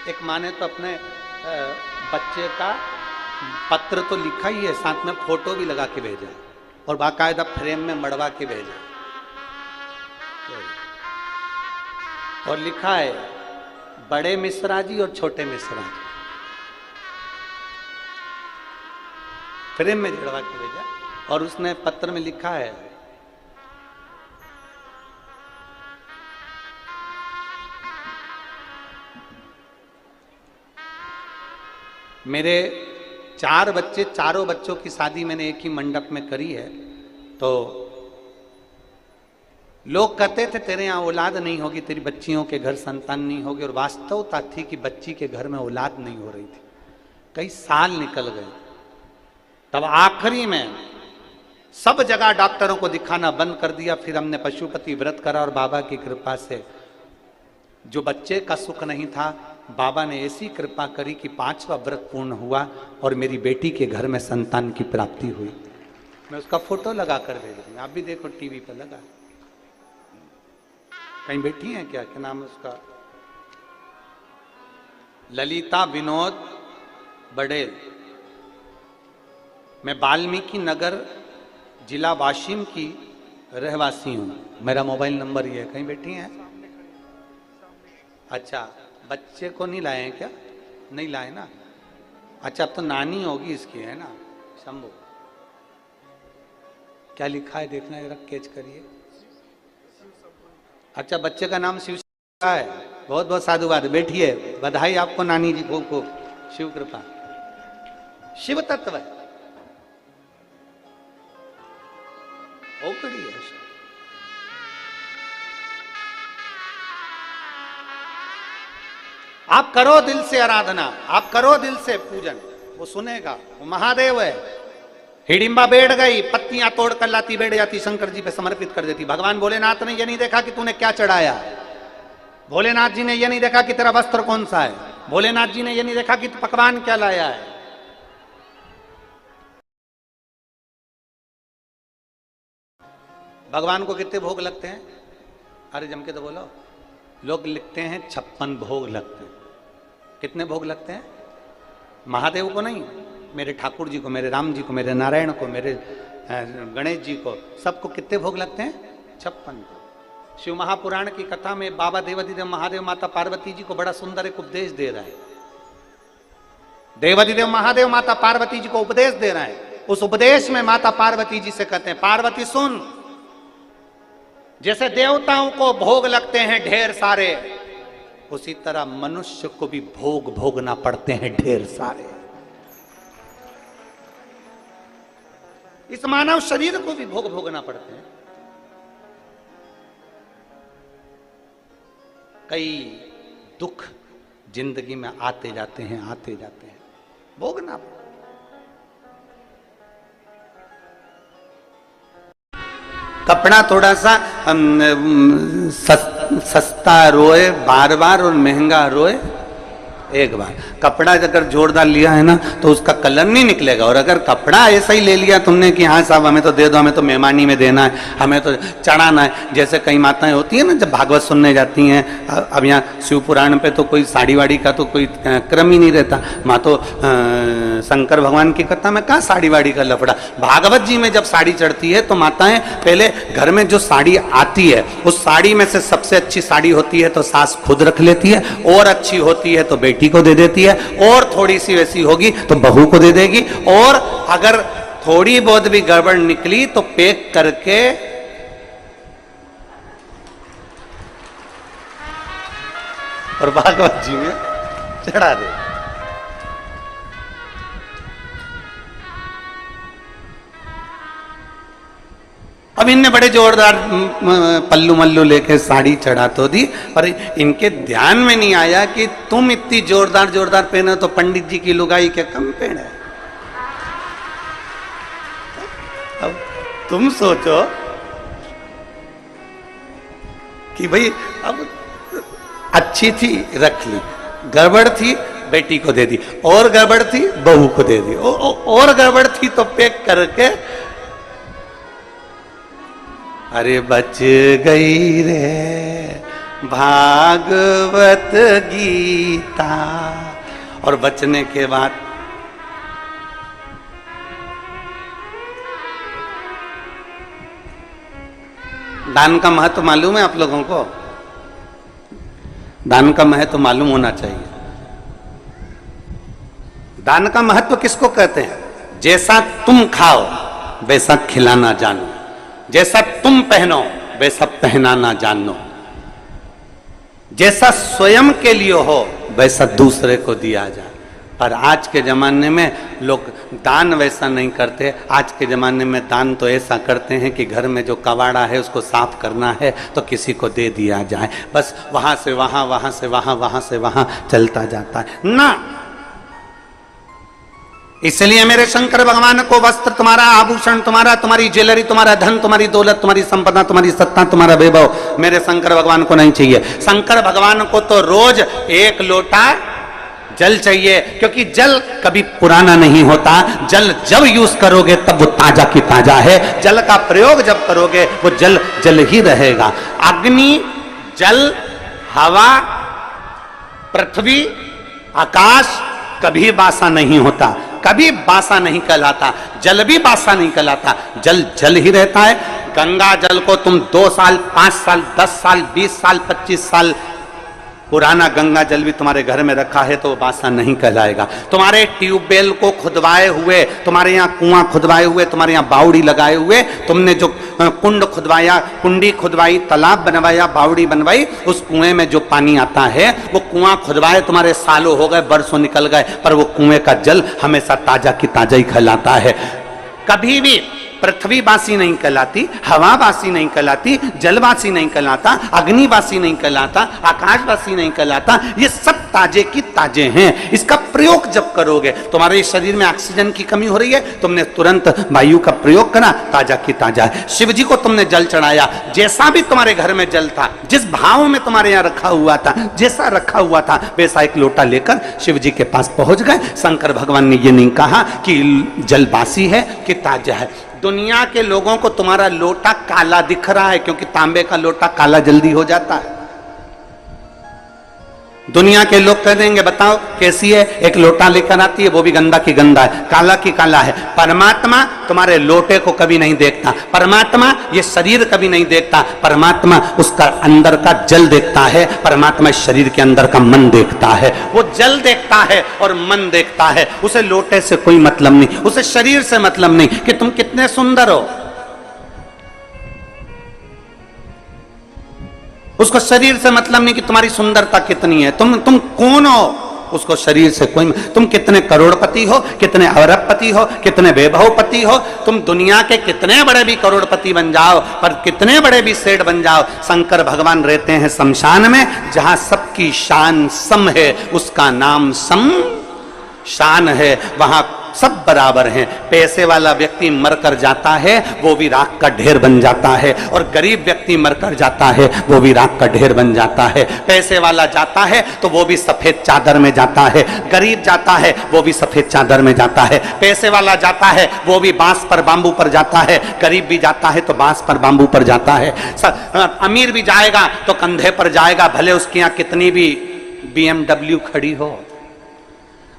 एक माँ ने तो अपने बच्चे का पत्र तो लिखा ही है, साथ में फोटो भी लगा के भेजा और बाकायदा फ्रेम में मड़वा के भेजा और लिखा है बड़े मिश्रा जी और छोटे मिश्रा जी, फ्रेम में जड़वा के भेजा। और उसने पत्र में लिखा है मेरे 4 बच्चे, चारों बच्चों की शादी मैंने एक ही मंडप में करी है, तो लोग कहते थे तेरे यहाँ औलाद नहीं होगी, तेरी बच्चियों के घर संतान नहीं होगी, और वास्तवता थी कि बच्ची के घर में औलाद नहीं हो रही थी। कई साल निकल गए, तब आखिरी में सब जगह डॉक्टरों को दिखाना बंद कर दिया। फिर हमने पशुपति व्रत करा और बाबा की कृपा से जो बच्चे का सुख नहीं था, बाबा ने ऐसी कृपा करी कि 5वां व्रत पूर्ण हुआ और मेरी बेटी के घर में संतान की प्राप्ति हुई। मैं उसका फोटो लगा कर भेज रही हूँ, आप भी देखो टीवी पर लगा। कहीं बैठी हैं क्या नाम है उसका? ललिता विनोद बड़ेल। मैं वाल्मीकि नगर जिला वाशिम की रहवासी हूँ, मेरा मोबाइल नंबर ये है। कहीं बैठी हैं? अच्छा, बच्चे को नहीं लाए हैं क्या? नहीं लाए ना। अच्छा, अब तो नानी होगी इसकी, है ना? शंभू, क्या लिखा है देखना जरा, कैच करिए। अच्छा, बच्चे का नाम शिव है। बहुत बहुत साधुवाद, बैठिए, बधाई आपको नानी जी को, शिव कृपा। शिव तत्व है, ओकड़ी है। आप करो दिल से आराधना, आप करो दिल से पूजन, वो सुनेगा, वो महादेव है। हिडिंबा बैठ गई, पत्तियां तोड़ कर लाती, बैठ जाती, शंकर जी पे समर्पित कर देती। भगवान भोलेनाथ ने ये नहीं देखा कि तूने क्या चढ़ाया, भोलेनाथ जी ने ये नहीं देखा कि तेरा वस्त्र कौन सा है, भोलेनाथ जी ने ये नहीं देखा कि तू पकवान क्या लाया है। भगवान को कितने भोग लगते हैं? अरे जम के तो बोलो। लोग लिखते हैं 56 भोग लगते हैं। कितने भोग लगते हैं? महादेव को नहीं, मेरे ठाकुर जी को, मेरे राम जी को, मेरे नारायण को, मेरे गणेश जी को, सबको कितने भोग लगते हैं? 56। शिव महापुराण की कथा में बाबा देवाधिदेव महादेव माता पार्वती जी को बड़ा सुंदर एक उपदेश दे रहा है। देवाधिदेव महादेव माता पार्वती जी को उपदेश दे रहा है। उस उपदेश में माता पार्वती जी से कहते हैं, पार्वती सुन, जैसे देवताओं को भोग लगते हैं ढेर सारे, उसी तरह मनुष्य को भी भोग भोगना पड़ते हैं ढेर सारे। इस मानव शरीर को भी भोग भोगना पड़ते हैं। कई दुख जिंदगी में आते जाते हैं, आते जाते हैं, भोगना पड़ता है। कपड़ा थोड़ा सा सस्ता रोए बार बार और महंगा रोए एक बार। कपड़ा अगर जोरदार लिया है ना तो उसका कलर नहीं निकलेगा, और अगर कपड़ा ऐसा ही ले लिया तुमने कि हाँ साहब हमें तो दे दो, हमें तो मेहमानी में देना है, हमें तो चढ़ाना है, जैसे कई माताएं होती है ना जब भागवत सुनने जाती हैं, अब यहाँ शिव पुराण पे तो कोई साड़ी वाड़ी का तो कोई क्रम ही नहीं रहता, माँ तो शंकर भगवान की कथा में कहाँ साड़ी वाड़ी का लफड़ा। भागवत जी में जब साड़ी चढ़ती है तो माताएं पहले घर में जो साड़ी आती है उस साड़ी में से सबसे अच्छी साड़ी होती है तो सास खुद रख लेती है, और अच्छी होती है तो बेटी को दे देती है, और थोड़ी सी वैसी होगी तो बहू को दे देगी, और अगर थोड़ी बहुत भी गड़बड़ निकली तो पैक करके और भागवत जी में चढ़ा दे। अब इनने बड़े जोरदार पल्लू मल्लू लेके साड़ी चढ़ा तो दी, पर इनके ध्यान में नहीं आया कि तुम इतनी जोरदार जोरदार पहने तो पंडित जी की लुगाई क्या कम पहने। अब तुम सोचो कि भाई अब अच्छी थी रख ली, गड़बड़ थी बेटी को दे दी, और गड़बड़ थी बहू को दे दी, और गड़बड़ थी तो पैक करके, अरे बच गई रे भागवत गीता। और बचने के बाद दान का महत्व मालूम है आप लोगों को? दान का महत्व मालूम होना चाहिए। दान का महत्व किसको कहते हैं? जैसा तुम खाओ वैसा खिलाना जानो, जैसा तुम पहनो वैसा पहनाना जानो, जैसा स्वयं के लिए हो वैसा दूसरे को दिया जाए। पर आज के जमाने में लोग दान वैसा नहीं करते। आज के जमाने में दान तो ऐसा करते हैं कि घर में जो कबाड़ा है उसको साफ करना है तो किसी को दे दिया जाए, बस वहां से वहां, वहां से वहां, वहां से वहां चलता जाता है ना। इसलिए मेरे शंकर भगवान को वस्त्र तुम्हारा, आभूषण तुम्हारा, तुम्हारी ज्वेलरी, तुम्हारा धन, तुम्हारी दौलत, तुम्हारी संपदा, तुम्हारी सत्ता, तुम्हारा वैभव मेरे शंकर भगवान को नहीं चाहिए। शंकर भगवान को तो रोज एक लोटा जल चाहिए, क्योंकि जल कभी पुराना नहीं होता। जल जब यूज करोगे तब वो ताजा की ताजा है, जल का प्रयोग जब करोगे वो जल जल ही रहेगा। अग्नि, जल, हवा, पृथ्वी, आकाश कभी बासा नहीं होता, कभी बासा नहीं कहलाता। जल भी बासा नहीं कहलाता, जल जल ही रहता है। गंगा जल को तुम 2 साल, 5 साल, 10 साल, 20 साल, 25 साल पुराना गंगा जल भी तुम्हारे घर में रखा है तो बासा नहीं कहलाएगा। तुम्हारे ट्यूबवेल को खुदवाए हुए, तुम्हारे यहाँ कुआं खुदवाए हुए, तुम्हारे यहाँ बावड़ी लगाए हुए, तुमने जो कुंड खुदवाया, कुंडी खुदवाई, तालाब बनवाया, बावड़ी बनवाई, उस कुएं में जो पानी आता है वो कुआं खुदवाए तुम्हारे सालों हो गए, बरसों निकल गए, पर वो कुएं का जल हमेशा ताजा की ताजा ही कहलाता है। कभी भी पृथ्वी बासी नहीं कहलाती, हवा बासी नहीं कहलाती, जलवासी नहीं कहलाता, अग्निवासी नहीं कहलाता, आकाशवासी नहीं कहलाता। ये सब ताजे की ताजे हैं। इसका प्रयोग जब करोगे, तुम्हारे शरीर में ऑक्सीजन की कमी हो रही है, तुमने तुरंत वायु का प्रयोग करा, ताजा की ताजा है। शिव जी को तुमने जल चढ़ाया, जैसा भी तुम्हारे घर में जल था, जिस भाव में तुम्हारे यहाँ रखा हुआ था, जैसा रखा हुआ था वैसा एक लोटा लेकर शिव जी के पास पहुंच गए। शंकर भगवान ने ये नहीं कहा कि जल बासी है कि ताजा है। दुनिया के लोगों को तुम्हारा लोटा काला दिख रहा है, क्योंकि तांबे का लोटा काला जल्दी हो जाता है। दुनिया के लोग कह देंगे बताओ कैसी है, एक लोटा लेकर आती है वो भी गंदा की गंदा है, काला की काला है। परमात्मा तुम्हारे लोटे को कभी नहीं देखता, परमात्मा ये शरीर कभी नहीं देखता, परमात्मा उसका अंदर का जल देखता है, परमात्मा शरीर के अंदर का मन देखता है। वो जल देखता है और मन देखता है, उसे लोटे से कोई मतलब नहीं, उसे शरीर से मतलब नहीं कि तुम कितने सुंदर हो। उसको शरीर से मतलब नहीं कि तुम्हारी सुंदरता कितनी है, तुम कौन हो, उसको शरीर से कोई। तुम कितने करोड़पति हो, कितने अरबपति हो, कितने वैभवपति हो, तुम दुनिया के कितने बड़े भी करोड़पति बन जाओ, पर कितने बड़े भी सेठ बन जाओ, शंकर भगवान रहते हैं शमशान में, जहां सबकी शान सम है, उसका नाम सम शान है। वहां सब बराबर हैं। पैसे वाला व्यक्ति मरकर जाता है वो भी राख का ढेर बन जाता है, और गरीब व्यक्ति मरकर जाता है वो भी राख का ढेर बन जाता है। पैसे वाला जाता है तो वो भी सफेद चादर में जाता है, गरीब जाता है वो भी सफेद चादर में जाता है। पैसे वाला जाता है वो भी बांस पर बांबू पर जाता है, गरीब भी जाता है तो बांस पर बांबू पर जाता है। अमीर भी जाएगा तो कंधे पर जाएगा, भले उसके यहाँ कितनी भी BMW खड़ी हो,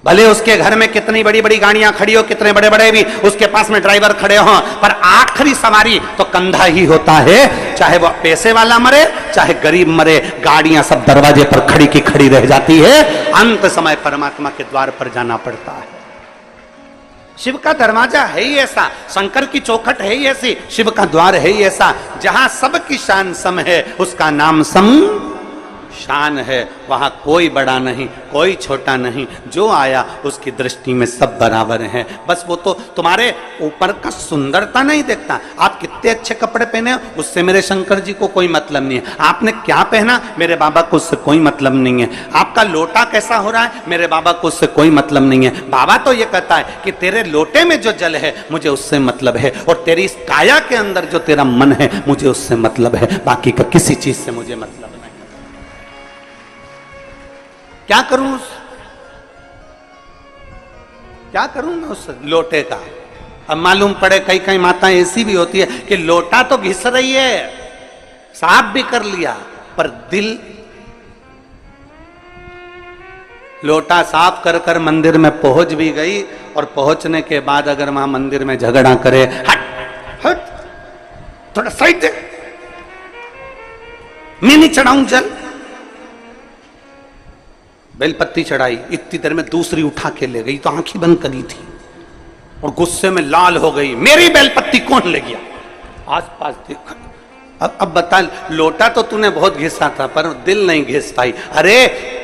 भले उसके घर में कितनी बड़ी बड़ी गाड़ियां खड़ी हो, कितने बड़े बड़े भी उसके पास में ड्राइवर खड़े हों, पर आखिरी सवारी तो कंधा ही होता है। चाहे वो पैसे वाला मरे चाहे गरीब मरे, गाड़ियां सब दरवाजे पर खड़ी की खड़ी रह जाती है। अंत समय परमात्मा के द्वार पर जाना पड़ता है। शिव का दरवाजा है ही ऐसा, शंकर की चौखट है ही ऐसी, शिव का द्वार है ही ऐसा, जहां सबकी शान सम है, उसका नाम सम शान है। वहां कोई बड़ा नहीं कोई छोटा नहीं, जो आया उसकी दृष्टि में सब बराबर हैं। बस वो तो तुम्हारे ऊपर का सुंदरता नहीं देखता, आप कितने अच्छे कपड़े पहने हो उससे मेरे शंकर जी को कोई मतलब नहीं है, आपने क्या पहना मेरे बाबा को उससे कोई मतलब नहीं है, आपका लोटा कैसा हो रहा है मेरे बाबा को उससे कोई मतलब नहीं है। बाबा तो ये कहता है कि तेरे लोटे में जो जल है मुझे उससे मतलब है, और तेरी इस काया के अंदर जो तेरा मन है मुझे उससे मतलब है, बाकी का किसी चीज से मुझे मतलब नहीं। क्या करूं मैं उस लोटे का। अब मालूम पड़े कई कई माताएं ऐसी भी होती है कि लोटा तो घिस रही है, साफ भी कर लिया, पर दिल, लोटा साफ कर कर मंदिर में पहुंच भी गई, और पहुंचने के बाद अगर वहां मंदिर में झगड़ा करे, हट हट थोड़ा साइड दे, मैं नहीं चढ़ाऊं जल, बेलपत्ती चढ़ाई, इतनी देर में दूसरी उठा के ले गई तो आंखें बंद करी थी और गुस्से में लाल हो गई, मेरी बेलपत्ती कौन ले गया। आसपास देखा, अब बता, लोटा तो तूने बहुत घिसा था पर दिल नहीं घिस पाई। अरे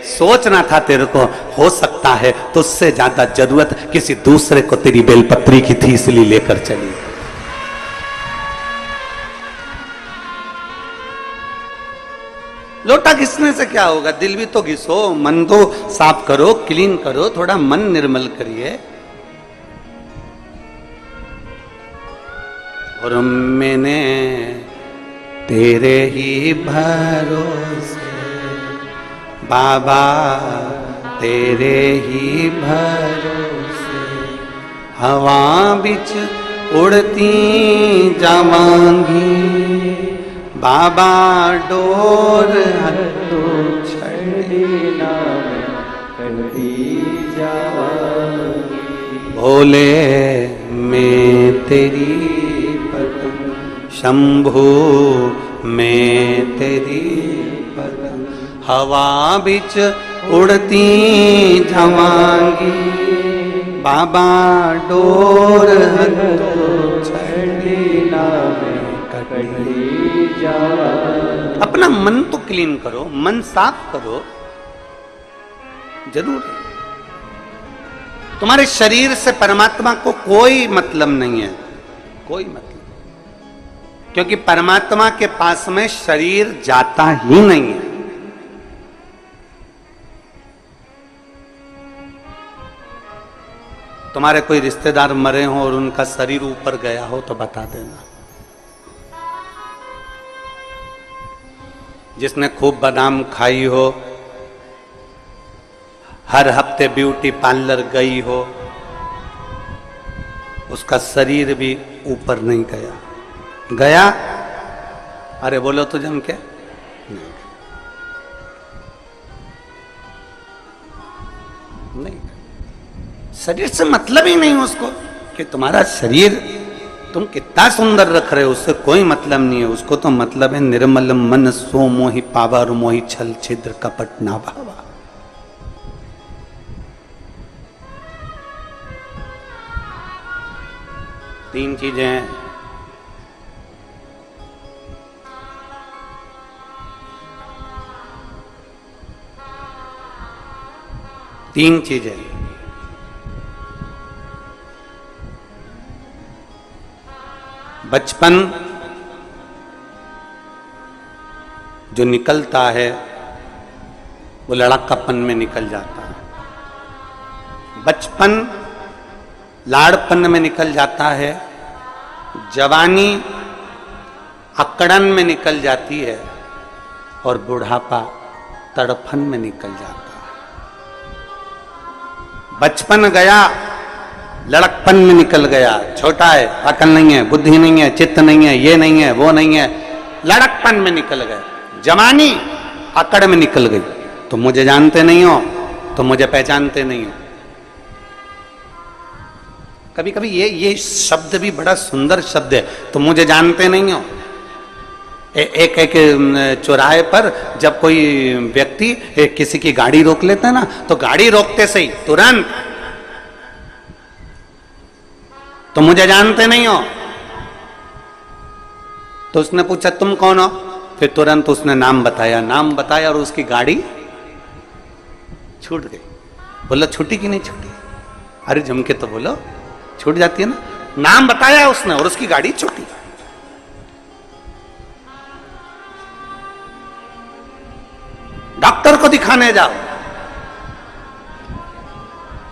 सोचना था तेरे को, हो सकता है तुझसे ज्यादा जरूरत किसी दूसरे को तेरी बेलपत्री की थी इसलिए लेकर चली। लोटा घिसने से क्या होगा, दिल भी तो घिसो, मन तो साफ करो, क्लीन करो, थोड़ा मन निर्मल करिए। और मैंने तेरे ही भरोसे बाबा, तेरे ही भरोसे हवा बिच उड़ती जावांगी, बाबा डोर हटो छड़ी नाम कटी जावांगी, भोले मैं तेरी पतंग, शंभू मैं तेरी पतंग, हवा बिच उड़ती जावांगी, बाबा डोर हटो छड़ी नाम कटी। अपना मन तो क्लीन करो, मन साफ करो, जरूर है। तुम्हारे शरीर से परमात्मा को कोई मतलब नहीं है, कोई मतलब, क्योंकि परमात्मा के पास में शरीर जाता ही नहीं है। तुम्हारे कोई रिश्तेदार मरे हो और उनका शरीर ऊपर गया हो तो बता देना। जिसने खूब बादाम खाई हो, हर हफ्ते ब्यूटी पार्लर गई हो, उसका शरीर भी ऊपर नहीं गया। गया? अरे बोलो तो जम के, नहीं। शरीर से मतलब ही नहीं उसको कि तुम्हारा शरीर तुम कितना सुंदर रख रहे हो, उससे कोई मतलब नहीं है। उसको तो मतलब है निर्मल मन सो मोहि पावर मोहि छल छिद्र कपट ना भावा। तीन चीजें हैं। तीन चीजें, बचपन जो निकलता है वो लड़कापन में निकल जाता है। बचपन लाड़पन में निकल जाता है, जवानी अकड़न में निकल जाती है और बुढ़ापा तड़फन में निकल जाता है। बचपन गया, लड़कपन में निकल गया, छोटा है, अकल नहीं है, बुद्धि नहीं है, चित्त नहीं है, ये नहीं है, वो नहीं है, लड़कपन में निकल गया। जवानी अकड़ में निकल गई, तुम मुझे जानते नहीं हो, तुम मुझे पहचानते नहीं हो। कभी कभी ये शब्द भी बड़ा सुंदर शब्द है, तुम मुझे जानते नहीं हो। एक चौराहे पर जब कोई व्यक्ति किसी की गाड़ी रोक लेता है ना, तो गाड़ी रोकते से ही तुरंत तुम मुझे जानते नहीं हो। तो उसने पूछा तुम कौन हो, फिर तुरंत उसने नाम बताया और उसकी गाड़ी छूट गई। बोला छूटी कि नहीं छूटी? अरे जम के तो बोलो, छूट जाती है ना। नाम बताया उसने और उसकी गाड़ी छूटी। डॉक्टर को दिखाने जाओ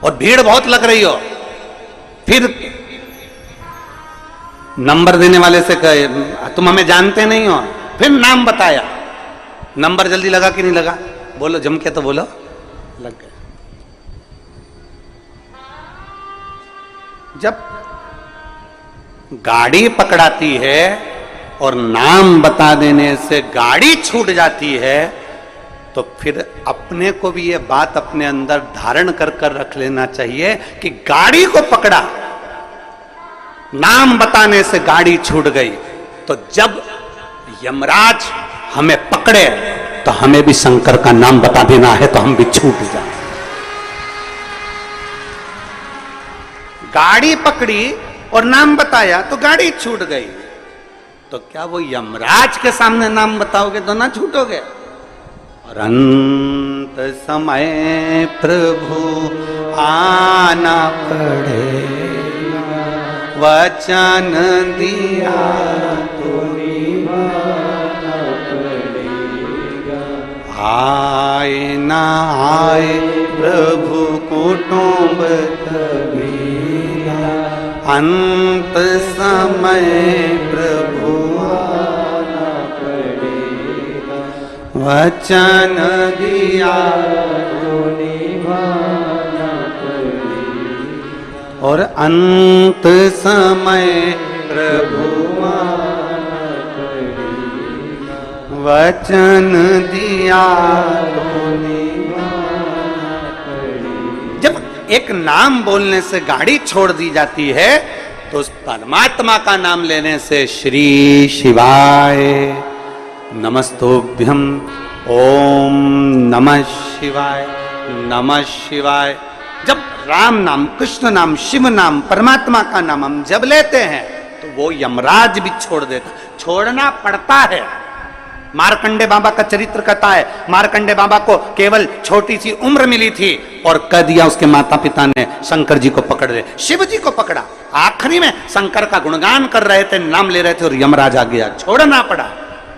और भीड़ बहुत लग रही हो, फिर नंबर देने वाले से कहे तुम हमें जानते नहीं हो, फिर नाम बताया, नंबर जल्दी लगा कि नहीं लगा? बोलो जम के तो बोलो, लग गया। जब गाड़ी पकड़ाती है और नाम बता देने से गाड़ी छूट जाती है, तो फिर अपने को भी ये बात अपने अंदर धारण कर कर रख लेना चाहिए कि गाड़ी को पकड़ा, नाम बताने से गाड़ी छूट गई, तो जब यमराज हमें पकड़े तो हमें भी शंकर का नाम बता देना है, तो हम भी छूट जाए। गाड़ी पकड़ी और नाम बताया तो गाड़ी छूट गई, तो क्या वो यमराज के सामने नाम बताओगे तो ना छूटोगे? और अंत समय प्रभु आना पड़ेगा, वचन दिया तो निभाना पड़ेगा। आए ना आए प्रभु कुटुंब कबीरा, अंत समय प्रभु आना पड़ेगा, वचन दिया तो निभाना पड़ेगा। और अंत समय प्रभु आना पड़ेगा, वचन दिया तो निभाना पड़ेगा। जब एक नाम बोलने से गाड़ी छोड़ दी जाती है, तो उस परमात्मा का नाम लेने से श्री शिवाय नमस्तोभ्यम, ओम नमः शिवाय, नमः शिवाय। जब राम नाम, कृष्ण नाम, शिव नाम, परमात्मा का नाम हम जब लेते हैं तो वो यमराज भी छोड़ देता, छोड़ना पड़ता है। मार्कंडे बाबा का चरित्र कहता है, मार्कंडे बाबा को केवल छोटी सी उम्र मिली थी और कह दिया उसके माता पिता ने शंकर जी को पकड़ ले, शिव जी को पकड़ा। आखिरी में शंकर का गुणगान कर रहे थे, नाम ले रहे थे और यमराज आ गया, छोड़ना पड़ा।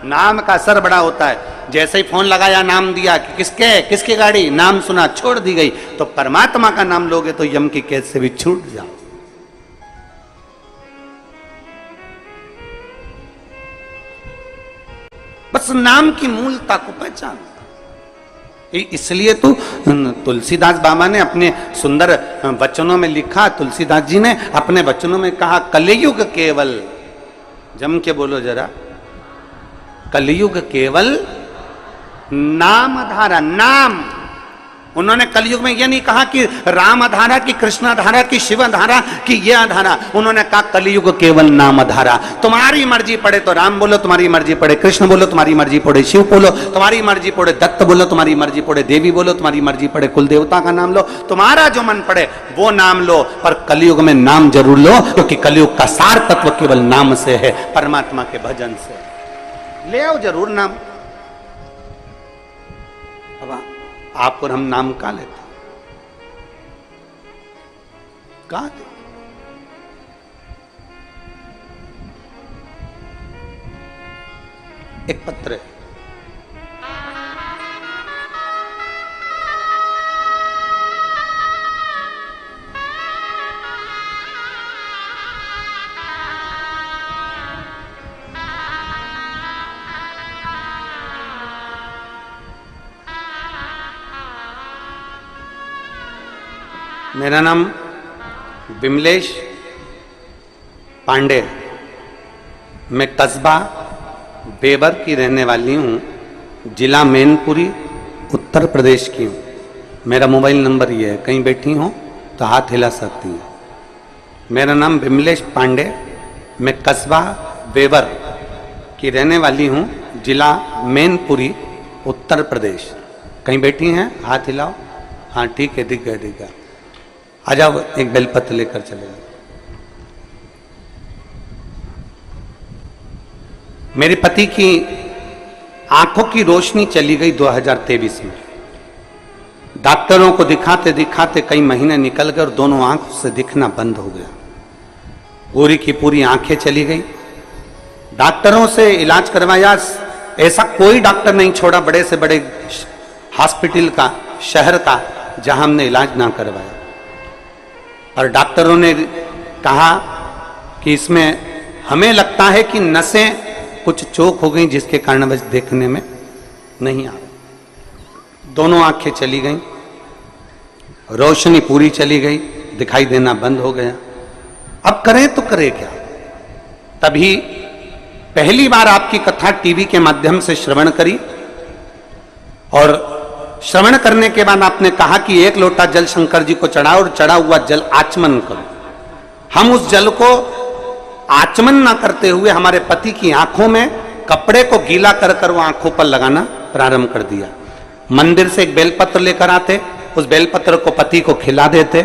नाम का असर बड़ा होता है। जैसे ही फोन लगाया, नाम दिया कि किसकी गाड़ी, नाम सुना, छोड़ दी गई। तो परमात्मा का नाम लोगे तो यम की कैद से भी छूट जाओ। बस नाम की मूलता को पहचान। इसलिए तो तुलसीदास बाबा ने अपने सुंदर वचनों में लिखा, तुलसीदास जी ने अपने वचनों में कहा, कलयुग केवल, जम के बोलो जरा, कलयुग केवल नाम धारा। नाम, उन्होंने कलयुग में यह नहीं कहा कि राम धारा की, कृष्ण धारा की, शिव धारा की, यह धारा। उन्होंने कहा कलयुग केवल नाम धारा। तुम्हारी मर्जी पड़े तो राम बोलो, तुम्हारी मर्जी पड़े कृष्ण बोलो, तुम्हारी मर्जी पड़े शिव बोलो, तुम्हारी मर्जी पड़े दत्त बोलो, तुम्हारी मर्जी पड़े देवी बोलो, तुम्हारी मर्जी पड़े कुल देवता का नाम लो, तुम्हारा जो मन पड़े वो नाम लो। पर कलयुग में नाम जरूर लो, क्योंकि कलयुग का सार तत्व केवल नाम से है, परमात्मा के भजन से। ले आओ जरूर नाम। अब आप और हम नाम का लेते, का दे? एक पत्र है, मेरा नाम विमलेश पांडे, मैं कस्बा बेबर की रहने वाली हूँ, जिला मैनपुरी, उत्तर प्रदेश की हूँ। मेरा मोबाइल नंबर ये है, कहीं बैठी हो तो हाथ हिला सकती हैं। मेरा नाम विमलेश पांडे, मैं कस्बा बेबर की रहने वाली हूँ, जिला मैनपुरी, उत्तर प्रदेश। कहीं बैठी हैं, हाथ हिलाओ। हाँ ठीक है, दिख गया। आ जाओ, एक बेलपत्र लेकर चले जाओ। मेरे पति की आंखों की रोशनी चली गई 2023 में। डॉक्टरों को दिखाते दिखाते कई महीने निकल गए और दोनों आंखों से दिखना बंद हो गया। पूरी की पूरी आंखें चली गई। डॉक्टरों से इलाज करवाया, ऐसा कोई डॉक्टर नहीं छोड़ा बड़े से बड़े हॉस्पिटल का, शहर का, जहां हमने इलाज ना करवाया। और डॉक्टरों ने कहा कि इसमें हमें लगता है कि नसें कुछ चोक हो गई, जिसके कारण बस देखने में नहीं आ रहा। दोनों आंखें चली गई, रोशनी पूरी चली गई, दिखाई देना बंद हो गया। अब करें तो करें क्या? तभी पहली बार आपकी कथा टीवी के माध्यम से श्रवण करी, और श्रवण करने के बाद आपने कहा कि 1 लोटा जल शंकर जी को चढ़ाओ और चढ़ा हुआ जल आचमन करो। हम उस जल को आचमन ना करते हुए हमारे पति की आंखों में कपड़े को गीला कर कर वो आंखों पर लगाना प्रारंभ कर दिया। मंदिर से एक बेलपत्र लेकर आते, उस बेलपत्र को पति को खिला देते,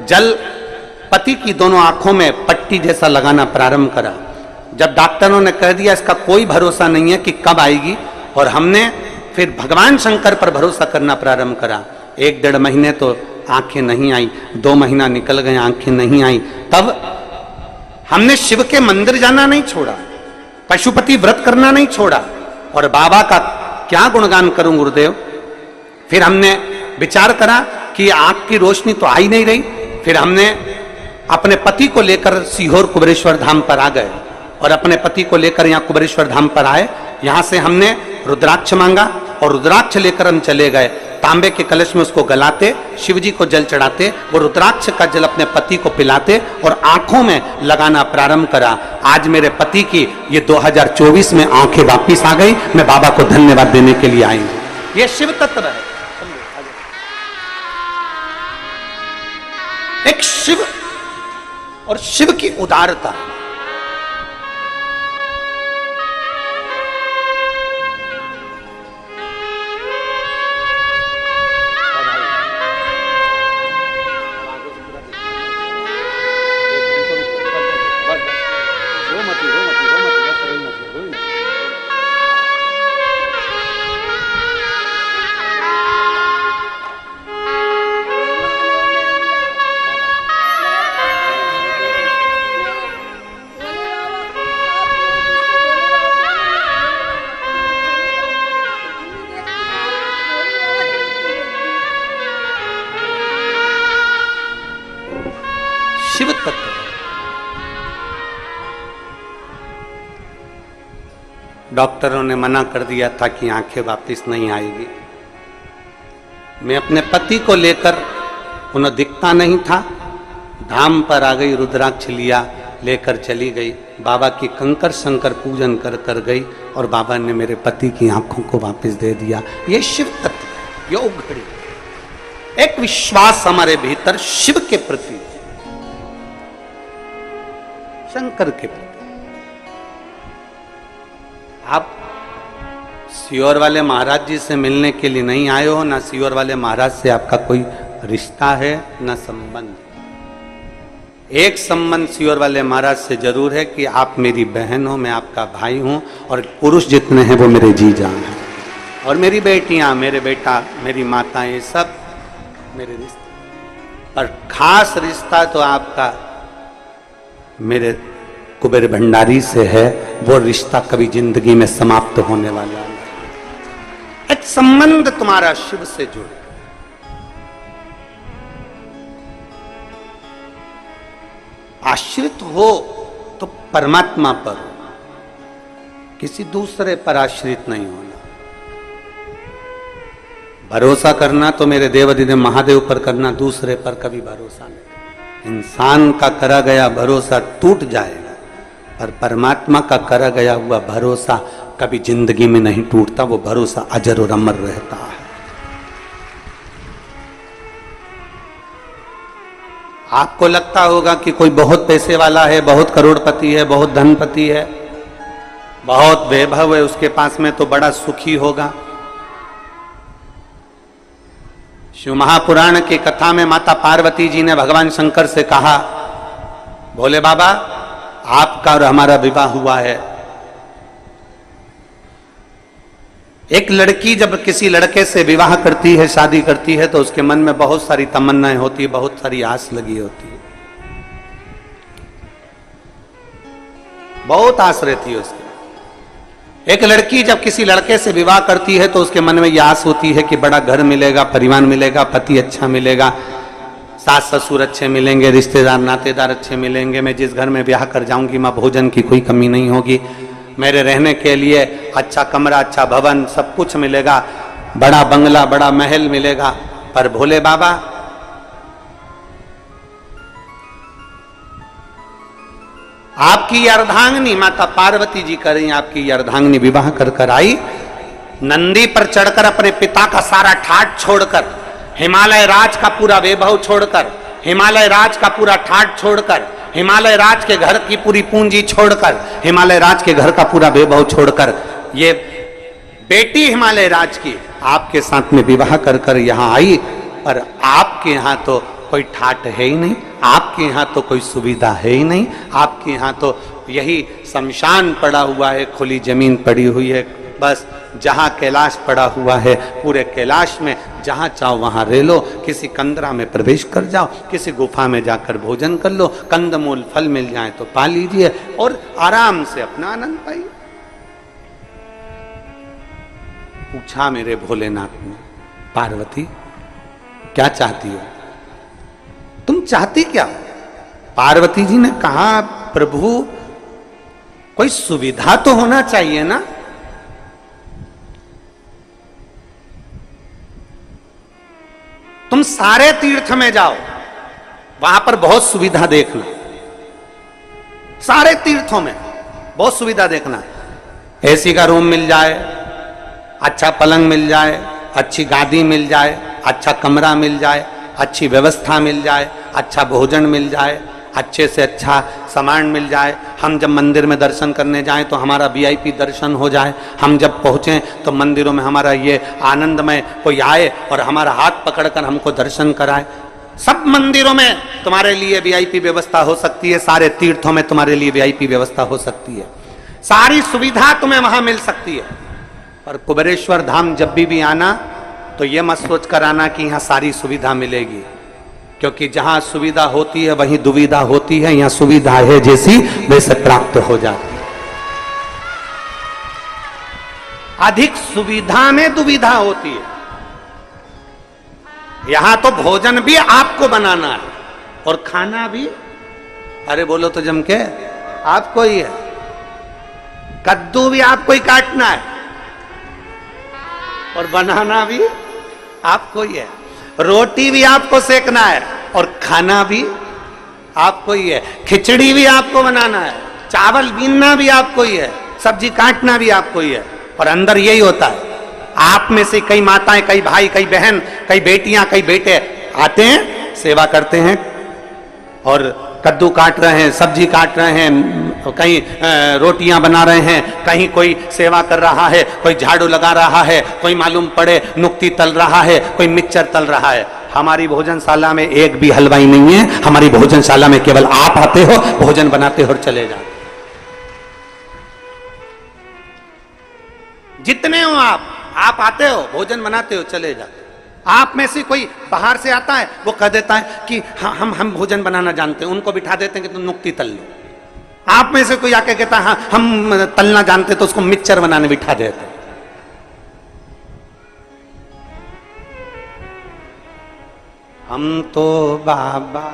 जल पति की दोनों आंखों में पट्टी जैसा लगाना प्रारंभ करा। जब डॉक्टरों ने कह दिया इसका कोई भरोसा नहीं है कि कब आएगी, और हमने फिर भगवान शंकर पर भरोसा करना प्रारंभ करा। 1-1.5 महीने तो आंखें नहीं आई, 2 महीना निकल गए, आंखें नहीं आई। तब हमने शिव के मंदिर जाना नहीं छोड़ा, पशुपति व्रत करना नहीं छोड़ा, और बाबा का क्या गुणगान करूं गुरुदेव। फिर हमने विचार करा कि आंख की रोशनी तो आ ही नहीं रही। फिर हमने अपने पति को लेकर सीहोर कुबेरेश्वर धाम पर आ गए, और अपने पति को लेकर यहाँ कुबेरेश्वर धाम पर आए। यहाँ से हमने रुद्राक्ष मांगा, और रुद्राक्ष लेकर हम चले गए। तांबे के कलश में उसको गलाते, शिव जी को जल चढ़ाते, वो रुद्राक्ष का जल अपने पति को पिलाते और आंखों में लगाना प्रारंभ करा। आज मेरे पति की ये 2024 में आंखें वापिस आ गई। मैं बाबा को धन्यवाद देने के लिए आई हूं। ये शिव तत्व है, एक शिव और शिव की उदारता। शिव तत्व। डॉक्टरों ने मना कर दिया था कि आंखें वापस नहीं आएगी। मैं अपने पति को लेकर, उन्हें दिखता नहीं था, धाम पर आ गई, रुद्राक्ष लिया, लेकर चली गई। बाबा की कंकर शंकर पूजन कर कर गई, और बाबा ने मेरे पति की आंखों को वापस दे दिया। ये शिव तत्व, योग घड़ी, एक विश्वास हमारे भीतर शिव के प्रति, शंकर के प्रति। आप सीहोर वाले महाराज जी से मिलने के लिए नहीं आए हो, ना सीहोर वाले महाराज से आपका कोई रिश्ता है, ना संबंध। एक संबंध सीहोर वाले महाराज से जरूर है कि आप मेरी बहन हो, मैं आपका भाई हूं, और पुरुष जितने हैं वो मेरे जी जान हैं, और मेरी बेटियां, मेरे बेटा, मेरी माताएं, ये सब मेरे रिश्ते। पर खास रिश्ता तो आपका मेरे कुबेर भंडारी से है। वो रिश्ता कभी जिंदगी में समाप्त होने वाला नहीं। एक संबंध तुम्हारा शिव से जुड़े। आश्रित हो तो परमात्मा पर, किसी दूसरे पर आश्रित नहीं होना। भरोसा करना तो मेरे देवाधिदेव महादेव पर करना, दूसरे पर कभी भरोसा नहीं। इंसान का करा गया भरोसा टूट जाएगा, पर परमात्मा का करा गया हुआ भरोसा कभी जिंदगी में नहीं टूटता, वो भरोसा अजर और अमर रहता है। आपको लगता होगा कि कोई बहुत पैसे वाला है, बहुत करोड़पति है, बहुत धनपति है, बहुत वैभव है उसके पास में, तो बड़ा सुखी होगा। शिव महापुराण की कथा में माता पार्वती जी ने भगवान शंकर से कहा, भोले बाबा आपका और हमारा विवाह हुआ है। एक लड़की जब किसी लड़के से विवाह करती है, शादी करती है, तो उसके मन में बहुत सारी तमन्नाएं होती है, बहुत सारी आस लगी होती है, बहुत आस रहती है उसकी। एक लड़की जब किसी लड़के से विवाह करती है तो उसके मन में यह आस होती है कि बड़ा घर मिलेगा, परिवार मिलेगा, पति अच्छा मिलेगा, सास ससुर अच्छे मिलेंगे, रिश्तेदार नातेदार अच्छे मिलेंगे, मैं जिस घर में ब्याह कर जाऊंगी मां भोजन की कोई कमी नहीं होगी, मेरे रहने के लिए अच्छा कमरा, अच्छा भवन, सब कुछ मिलेगा, बड़ा बंगला, बड़ा महल मिलेगा। पर भोले बाबा आपकी अर्धांगिनी माता पार्वती जी कर रही, आपकी अर्धांगिनी विवाह कर कर आई, नंदी पर चढ़कर अपने पिता का सारा ठाट छोड़कर, हिमालय राज का पूरा वैभव छोड़कर, हिमालय राज का पूरा ठाट छोड़कर, हिमालय राज के घर की पूरी पूंजी छोड़कर, हिमालय राज के घर का पूरा वैभव छोड़कर, ये बेटी हिमालय राज की आपके साथ में विवाह कर कर यहां आई। पर आपके यहां तो कोई ठाट है ही नहीं, आपके यहाँ तो कोई सुविधा है ही नहीं, आपके यहाँ तो यही शमशान पड़ा हुआ है, खुली जमीन पड़ी हुई है, बस जहाँ कैलाश पड़ा हुआ है, पूरे कैलाश में जहाँ चाहो वहाँ रह लो, किसी कंदरा में प्रवेश कर जाओ, किसी गुफा में जाकर भोजन कर लो, कंदमूल फल मिल जाए तो पा लीजिए और आराम से अपना आनंद पाइए। पूछा मेरे भोलेनाथ ने, पार्वती क्या चाहती हो, तुम चाहती क्या? पार्वती जी ने कहा, प्रभु कोई सुविधा तो होना चाहिए ना। तुम सारे तीर्थ में जाओ, वहां पर बहुत सुविधा देखना, सारे तीर्थों में बहुत सुविधा देखना, एसी का रूम मिल जाए, अच्छा पलंग मिल जाए, अच्छी गादी मिल जाए, अच्छा कमरा मिल जाए, अच्छी व्यवस्था मिल जाए, अच्छा भोजन मिल जाए, अच्छे से अच्छा सामान मिल जाए, हम जब मंदिर में दर्शन करने जाएं तो हमारा वीआईपी दर्शन हो जाए, हम जब पहुँचें तो मंदिरों में हमारा ये आनंदमय कोई आए और हमारा हाथ पकड़कर हमको दर्शन कराए। सब मंदिरों में तुम्हारे लिए वीआईपी व्यवस्था हो सकती है, सारे तीर्थों में तुम्हारे लिए वीआईपी व्यवस्था हो सकती है, सारी सुविधा तुम्हें वहां मिल सकती है। पर कुबेरेश्वर धाम जब भी आना तो ये मत सोच कर आना कि यहाँ सारी सुविधा मिलेगी, क्योंकि जहां सुविधा होती है वहीं दुविधा होती है, यहाँ सुविधा है जैसी वैसे प्राप्त हो जाती है। अधिक सुविधा में दुविधा होती है। यहां तो भोजन भी आपको बनाना है और खाना भी, अरे बोलो तो जम के, आपको ही है। कद्दू भी आपको ही काटना है और बनाना भी आपको ही है, रोटी भी आपको सेकना है और खाना भी आपको ही है, खिचड़ी भी आपको बनाना है, चावल बीनना भी आपको ही है, सब्जी काटना भी आपको ही है। और अंदर यही होता है, आप में से कई माताएं, कई भाई, कई बहन, कई बेटियां, कई बेटे आते हैं, सेवा करते हैं और कद्दू काट रहे हैं, सब्जी काट रहे हैं, कहीं रोटियां बना रहे हैं, कहीं कोई सेवा कर रहा है, कोई झाड़ू लगा रहा है, कोई मालूम पड़े नुक्ती तल रहा है, कोई मिक्सचर तल रहा है। हमारी भोजनशाला में एक भी हलवाई नहीं है, हमारी भोजनशाला में केवल आप आते हो, भोजन बनाते हो और चले जाते। जितने हो आप आते हो, भोजन बनाते हो, चले जाते। आप में से कोई बाहर से आता है, वो कह देता है कि हम भोजन बनाना जानते हैं, उनको बिठा देते हैं कि तुम नुक्ती तल लो। आप में से कोई आके कहता है हाँ हम तलना जानते, तो उसको मिक्सचर बनाने बिठा देते हैं। हम तो बाबा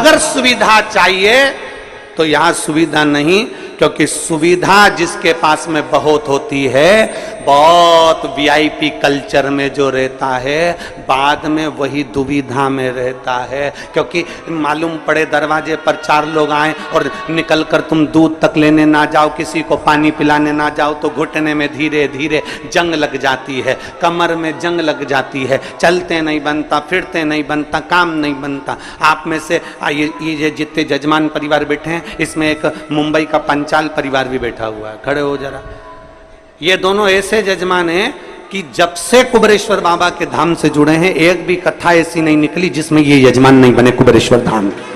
अगर सुविधा चाहिए तो यहां सुविधा नहीं, क्योंकि सुविधा जिसके पास में बहुत होती है, बहुत वीआईपी कल्चर में जो रहता है, बाद में वही दुविधा में रहता है। क्योंकि मालूम पड़े दरवाजे पर 4 लोग आए और निकल कर तुम दूध तक लेने ना जाओ, किसी को पानी पिलाने ना जाओ, तो घुटने में धीरे धीरे जंग लग जाती है, कमर में जंग लग जाती है, चलते नहीं बनता, फिरते नहीं बनता, काम नहीं बनता। आप में से ये जितने जजमान परिवार बैठे हैं, इसमें एक मुंबई का पंचाल परिवार भी बैठा हुआ है, खड़े हो जरा। ये दोनों ऐसे जजमान हैं कि जब से कुबेरेश्वर बाबा के धाम से जुड़े हैं, एक भी कथा ऐसी नहीं निकली जिसमें ये यजमान नहीं बने कुबेरेश्वर धाम के।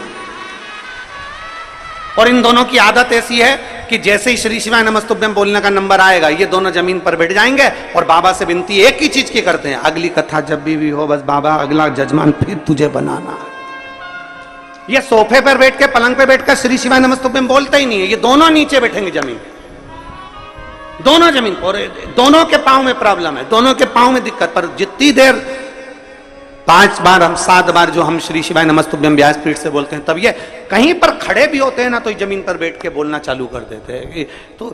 और इन दोनों की आदत ऐसी है कि जैसे ही श्री शिवाय नमस्तुभ्यम बोलने का नंबर आएगा, ये दोनों जमीन पर बैठ जाएंगे और बाबा से विनती एक ही चीज की करते हैं, अगली कथा जब भी हो, बस बाबा अगला जजमान फिर तुझे बनाना। ये सोफे पर बैठ के, पलंग पे बैठकर श्री शिवाय नमस्तुभ्यम बोलते ही नहीं है, ये दोनों नीचे बैठेंगे जमीन, दोनों जमीन पर। दोनों के पांव में प्रॉब्लम है, दोनों के पांव में दिक्कत। पर जितनी देर 5 बार हम 7 बार जो हम श्री शिवाय नमस्तुभ्यम व्यासपीठ से बोलते हैं, तब ये कहीं पर खड़े भी होते हैं ना, तो जमीन पर बैठ के बोलना चालू कर देते हैं। तो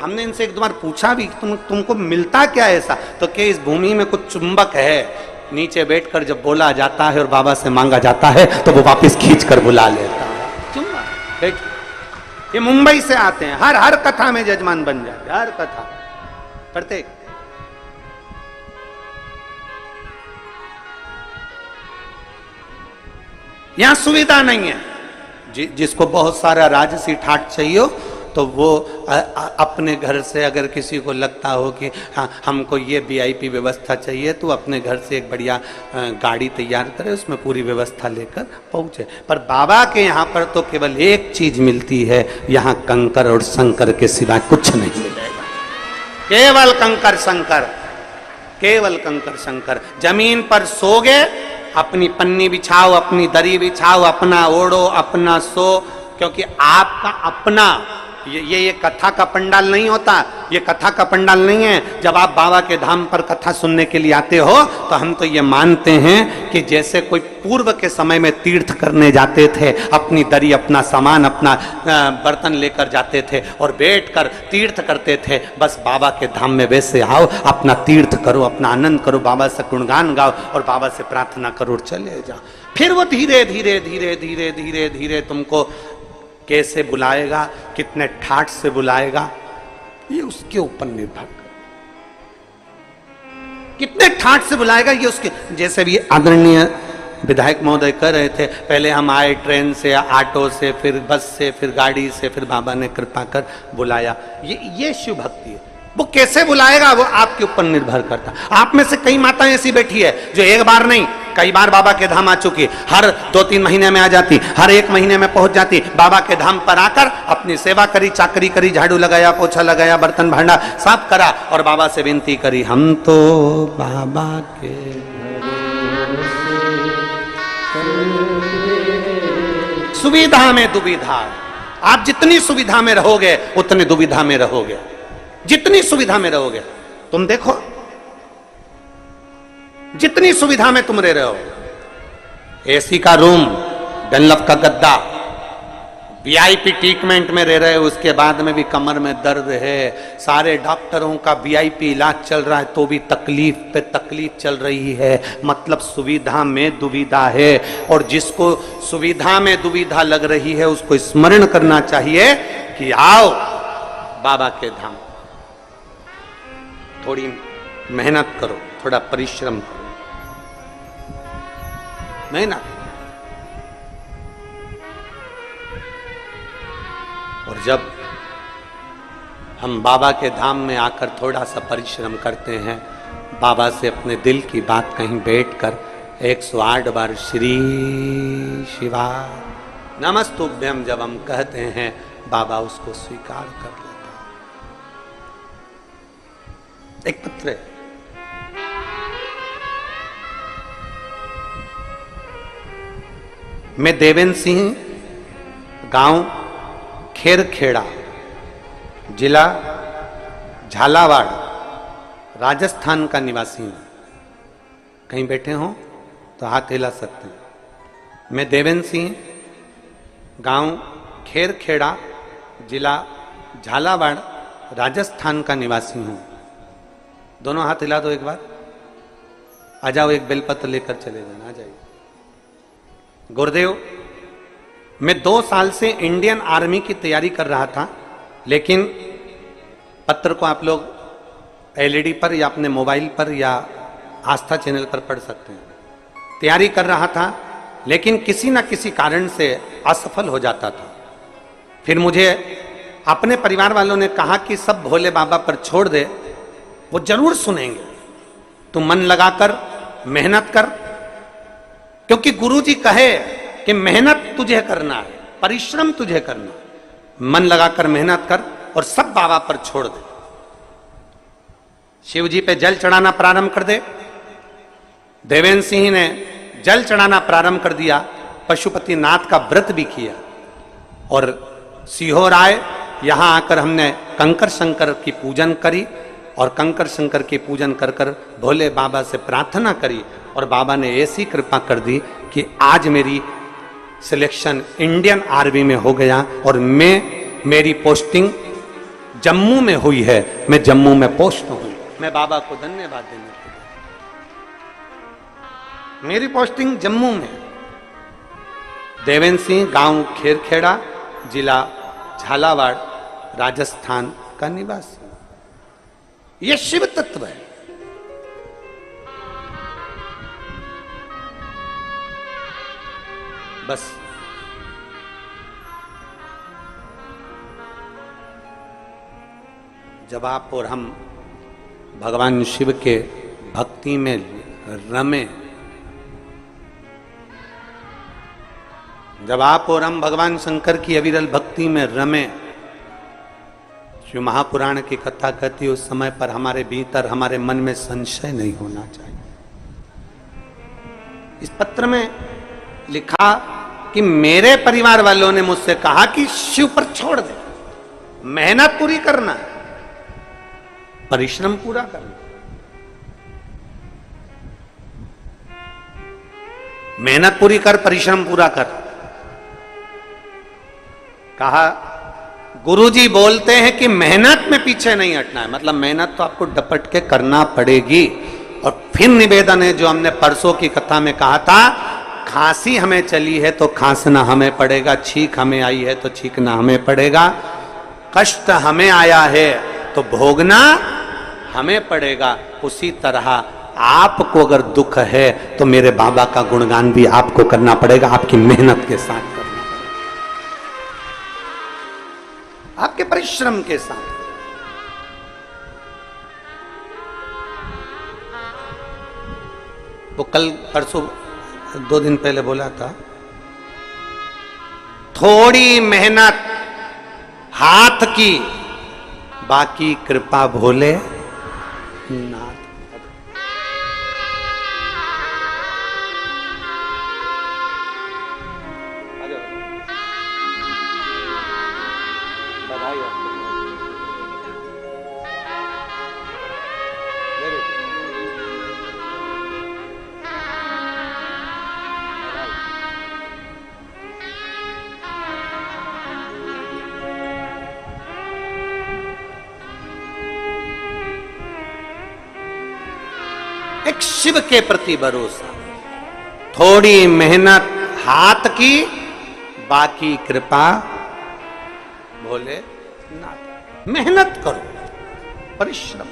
हमने इनसे एक दो बार पूछा भी, तुमको मिलता क्या ऐसा? तो क्या इस भूमि में कुछ चुंबक है, नीचे बैठकर जब बोला जाता है और बाबा से मांगा जाता है तो वो वापस खींच कर बुला लेता है। चुंबक। ये मुंबई से आते हैं, हर कथा में जजमान बन जाते, हर कथा, प्रत्येक। यहां सुविधा नहीं है। जिसको बहुत सारा राजसी ठाट चाहिए हो, तो वो अपने घर से, अगर किसी को लगता हो कि हाँ हमको ये वीआईपी व्यवस्था चाहिए, तो अपने घर से एक बढ़िया गाड़ी तैयार करे, उसमें पूरी व्यवस्था लेकर पहुंचे। पर बाबा के यहाँ पर तो केवल एक चीज मिलती है, यहाँ कंकर और शंकर के सिवा कुछ नहीं मिलेगा। केवल कंकर शंकर, केवल कंकर शंकर। जमीन पर सोगे, अपनी पन्नी बिछाओ, अपनी दरी बिछाओ, अपना ओढ़ो, अपना सो, क्योंकि आपका अपना ये कथा का पंडाल नहीं होता, ये कथा का पंडाल नहीं है। जब आप बाबा के धाम पर कथा सुनने के लिए आते हो, तो हम तो ये मानते हैं कि जैसे कोई पूर्व के समय में तीर्थ करने जाते थे, अपनी दरी, अपना सामान, अपना बर्तन लेकर जाते थे और बैठकर तीर्थ करते थे, बस बाबा के धाम में वैसे आओ, अपना तीर्थ करो, अपना आनंद करो, बाबा से गुणगान गाओ और बाबा से प्रार्थना करो और चले जाओ। फिर वो धीरे धीरे धीरे धीरे धीरे धीरे तुमको कैसे बुलाएगा, कितने ठाठ से बुलाएगा, ये उसके ऊपर निर्भर कर। कितने ठाठ से बुलाएगा ये उसके, जैसे भी आदरणीय विधायक महोदय कह रहे थे, पहले हम आए ट्रेन से, ऑटो से, फिर बस से, फिर गाड़ी से, फिर बाबा ने कृपा कर बुलाया। ये शिव भक्ति है। वो कैसे बुलाएगा वो आपके ऊपर निर्भर करता। आप में से कई माताएं ऐसी बैठी है जो एक बार नहीं कई बार बाबा के धाम आ चुकी, हर 2-3 महीने में आ जाती, हर 1 महीने में पहुंच जाती, बाबा के धाम पर आकर अपनी सेवा करी, चाकरी करी, झाड़ू लगाया, पोछा लगाया, बर्तन भांडा साफ करा और बाबा से विनती करी, हम तो बाबा के सुविधा में दुविधा। आप जितनी सुविधा में रहोगे उतनी दुविधा में रहोगे, जितनी सुविधा में रहोगे। तुम देखो जितनी सुविधा में तुम रह रहे हो, एसी का रूम, डनलप का गद्दा, वीआईपी ट्रीटमेंट में रह रहे हो, उसके बाद में भी कमर में दर्द है, सारे डॉक्टरों का वीआईपी इलाज चल रहा है, तो भी तकलीफ पे तकलीफ चल रही है। मतलब सुविधा में दुविधा है। और जिसको सुविधा में दुविधा लग रही है उसको स्मरण करना चाहिए कि आओ बाबा के धाम, थोड़ी मेहनत करो, थोड़ा परिश्रम करो, मेहनत। और जब हम बाबा के धाम में आकर थोड़ा सा परिश्रम करते हैं, बाबा से अपने दिल की बात कहीं बैठकर 108 बार श्री शिवा नमस्तुभ्यम जब हम कहते हैं, बाबा उसको स्वीकार कर लेते हैं। एक पत्र है, मैं देवेंद्र सिंह, गांव खेरखेड़ा, जिला झालावाड़, राजस्थान का निवासी हूं। कहीं बैठे हो तो हाथ हिला सकते हैं। मैं देवेंद्र सिंह गांव खेरखेड़ा, जिला झालावाड़, राजस्थान का निवासी हूं। दोनों हाथ हिला दो एक बार। आ जाओ, एक बेलपत्र लेकर चले जाना, आ जाइए। गुरुदेव, मैं 2 साल से इंडियन आर्मी की तैयारी कर रहा था, लेकिन पत्र को आप लोग एलईडी पर या अपने मोबाइल पर या आस्था चैनल पर पढ़ सकते हैं। तैयारी कर रहा था, लेकिन किसी न किसी कारण से असफल हो जाता था। फिर मुझे अपने परिवार वालों ने कहा कि सब भोले बाबा पर छोड़ दे, वो जरूर सुनेंगे। तू मन लगाकर मेहनत कर, क्योंकि गुरुजी कहे कि मेहनत तुझे करना है, परिश्रम तुझे करना है। मन लगाकर मेहनत कर और सब बाबा पर छोड़ दे। शिव जी पे जल चढ़ाना प्रारंभ कर दे। देवेंद्र सिंह ने जल चढ़ाना प्रारंभ कर दिया, पशुपतिनाथ का व्रत भी किया, और सीहोर आए। यहां आकर हमने कंकर शंकर की पूजन करी, और कंकर शंकर की पूजन कर कर भोले बाबा से प्रार्थना करी, और बाबा ने ऐसी कृपा कर दी कि आज मेरी सिलेक्शन इंडियन आर्मी में हो गया, और मेरी पोस्टिंग जम्मू में हुई है। मैं जम्मू में पोस्ट हूं। मैं बाबा को धन्यवाद देने के लिए, मेरी पोस्टिंग जम्मू में। देवेंद्र सिंह, गांव खेरखेड़ा, जिला झालावाड़, राजस्थान का निवासी। यह शिव तत्व है। बस जब आप और हम भगवान शिव के भक्ति में रमे, जब आप और हम भगवान शंकर की अविरल भक्ति में रमे, शिव महापुराण की कथा कहती है, उस समय पर हमारे भीतर, हमारे मन में संशय नहीं होना चाहिए। इस पत्र में लिखा कि मेरे परिवार वालों ने मुझसे कहा कि शिव पर छोड़ दे, मेहनत पूरी करना, परिश्रम पूरा करना। मेहनत पूरी कर, परिश्रम पूरा कर। कहा गुरुजी बोलते हैं कि मेहनत में पीछे नहीं हटना है, मतलब मेहनत तो आपको डपट के करना पड़ेगी। और फिर निवेदन है जो हमने परसों की कथा में कहा था, खांसी हमें चली है तो खांसना हमें पड़ेगा, छींक हमें आई है तो छींकना हमें पड़ेगा, कष्ट हमें आया है तो भोगना हमें पड़ेगा। उसी तरह आपको अगर दुख है तो मेरे बाबा का गुणगान भी आपको करना पड़ेगा, आपकी मेहनत के साथ करना पड़ेगा, आपके परिश्रम के साथ। वो कल परसों 2 दिन पहले बोला था, थोड़ी मेहनत हाथ की, बाकी कृपा भोले नाथ। एक शिव के प्रति भरोसा, थोड़ी मेहनत हाथ की, बाकी कृपा भोले नाथ। मेहनत करो, परिश्रम,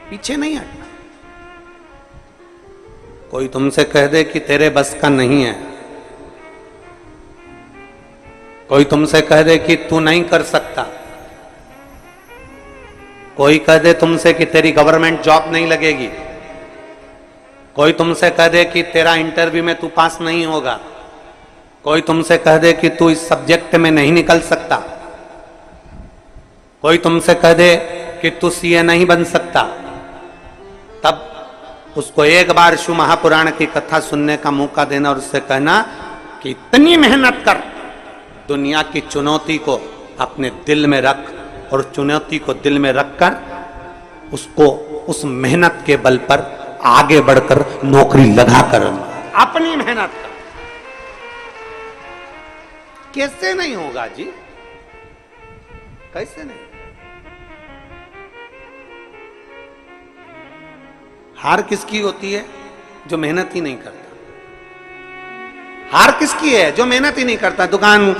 पीछे नहीं हटना। कोई तुमसे कह दे कि तेरे बस का नहीं है, कोई तुमसे कह दे कि तू नहीं कर सकता, कोई कह दे तुमसे कि तेरी गवर्नमेंट जॉब नहीं लगेगी, कोई तुमसे कह दे कि तेरा इंटरव्यू में तू पास नहीं होगा, कोई तुमसे कह दे कि तू इस सब्जेक्ट में नहीं निकल सकता, कोई तुमसे कह दे कि तू सीए नहीं बन सकता, तब उसको एक बार शिव महापुराण की कथा सुनने का मौका देना और उससे कहना कि इतनी मेहनत कर, दुनिया की चुनौती को अपने दिल में रख, और चुनौती को दिल में रखकर उसको उस मेहनत के बल पर आगे बढ़कर नौकरी लगाकर अपनी मेहनत कर। कैसे नहीं होगा जी, कैसे नहीं? हार किसकी होती है? जो मेहनत ही नहीं करता। हार किसकी है? जो मेहनत ही नहीं करता। दुकान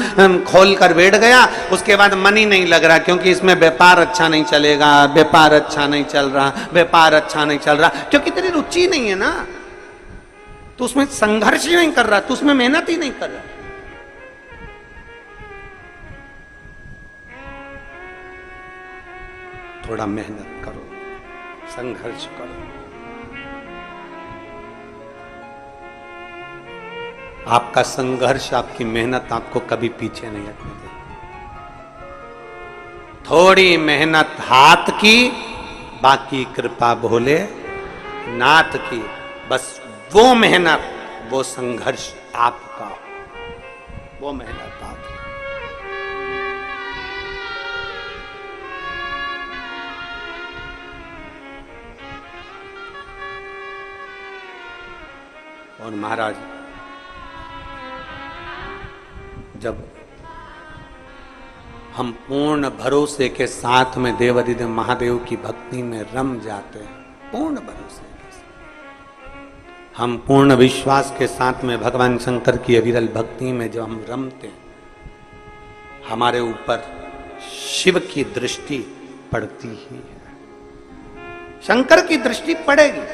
खोल कर बैठ गया, उसके बाद मन ही नहीं लग रहा क्योंकि इसमें व्यापार अच्छा नहीं चलेगा, व्यापार अच्छा नहीं चल रहा, व्यापार अच्छा नहीं चल रहा, क्योंकि तेरी रुचि नहीं है ना, तो उसमें संघर्ष ही नहीं कर रहा, तो उसमें मेहनत ही नहीं कर रहा। थोड़ा मेहनत करो, संघर्ष करो। आपका संघर्ष, आपकी मेहनत आपको कभी पीछे नहीं हटने देगी। थोड़ी मेहनत हाथ की, बाकी कृपा भोले नाथ की। बस वो मेहनत, वो संघर्ष आपका, वो मेहनत आपकी। और महाराज जब हम पूर्ण भरोसे के साथ में देवाधिदेव महादेव की भक्ति में रम जाते हैं, पूर्ण भरोसे के साथ, हम पूर्ण विश्वास के साथ में भगवान शंकर की अविरल भक्ति में जब हम रमते हैं, हमारे ऊपर शिव की दृष्टि पड़ती ही है। शंकर की दृष्टि पड़ेगी।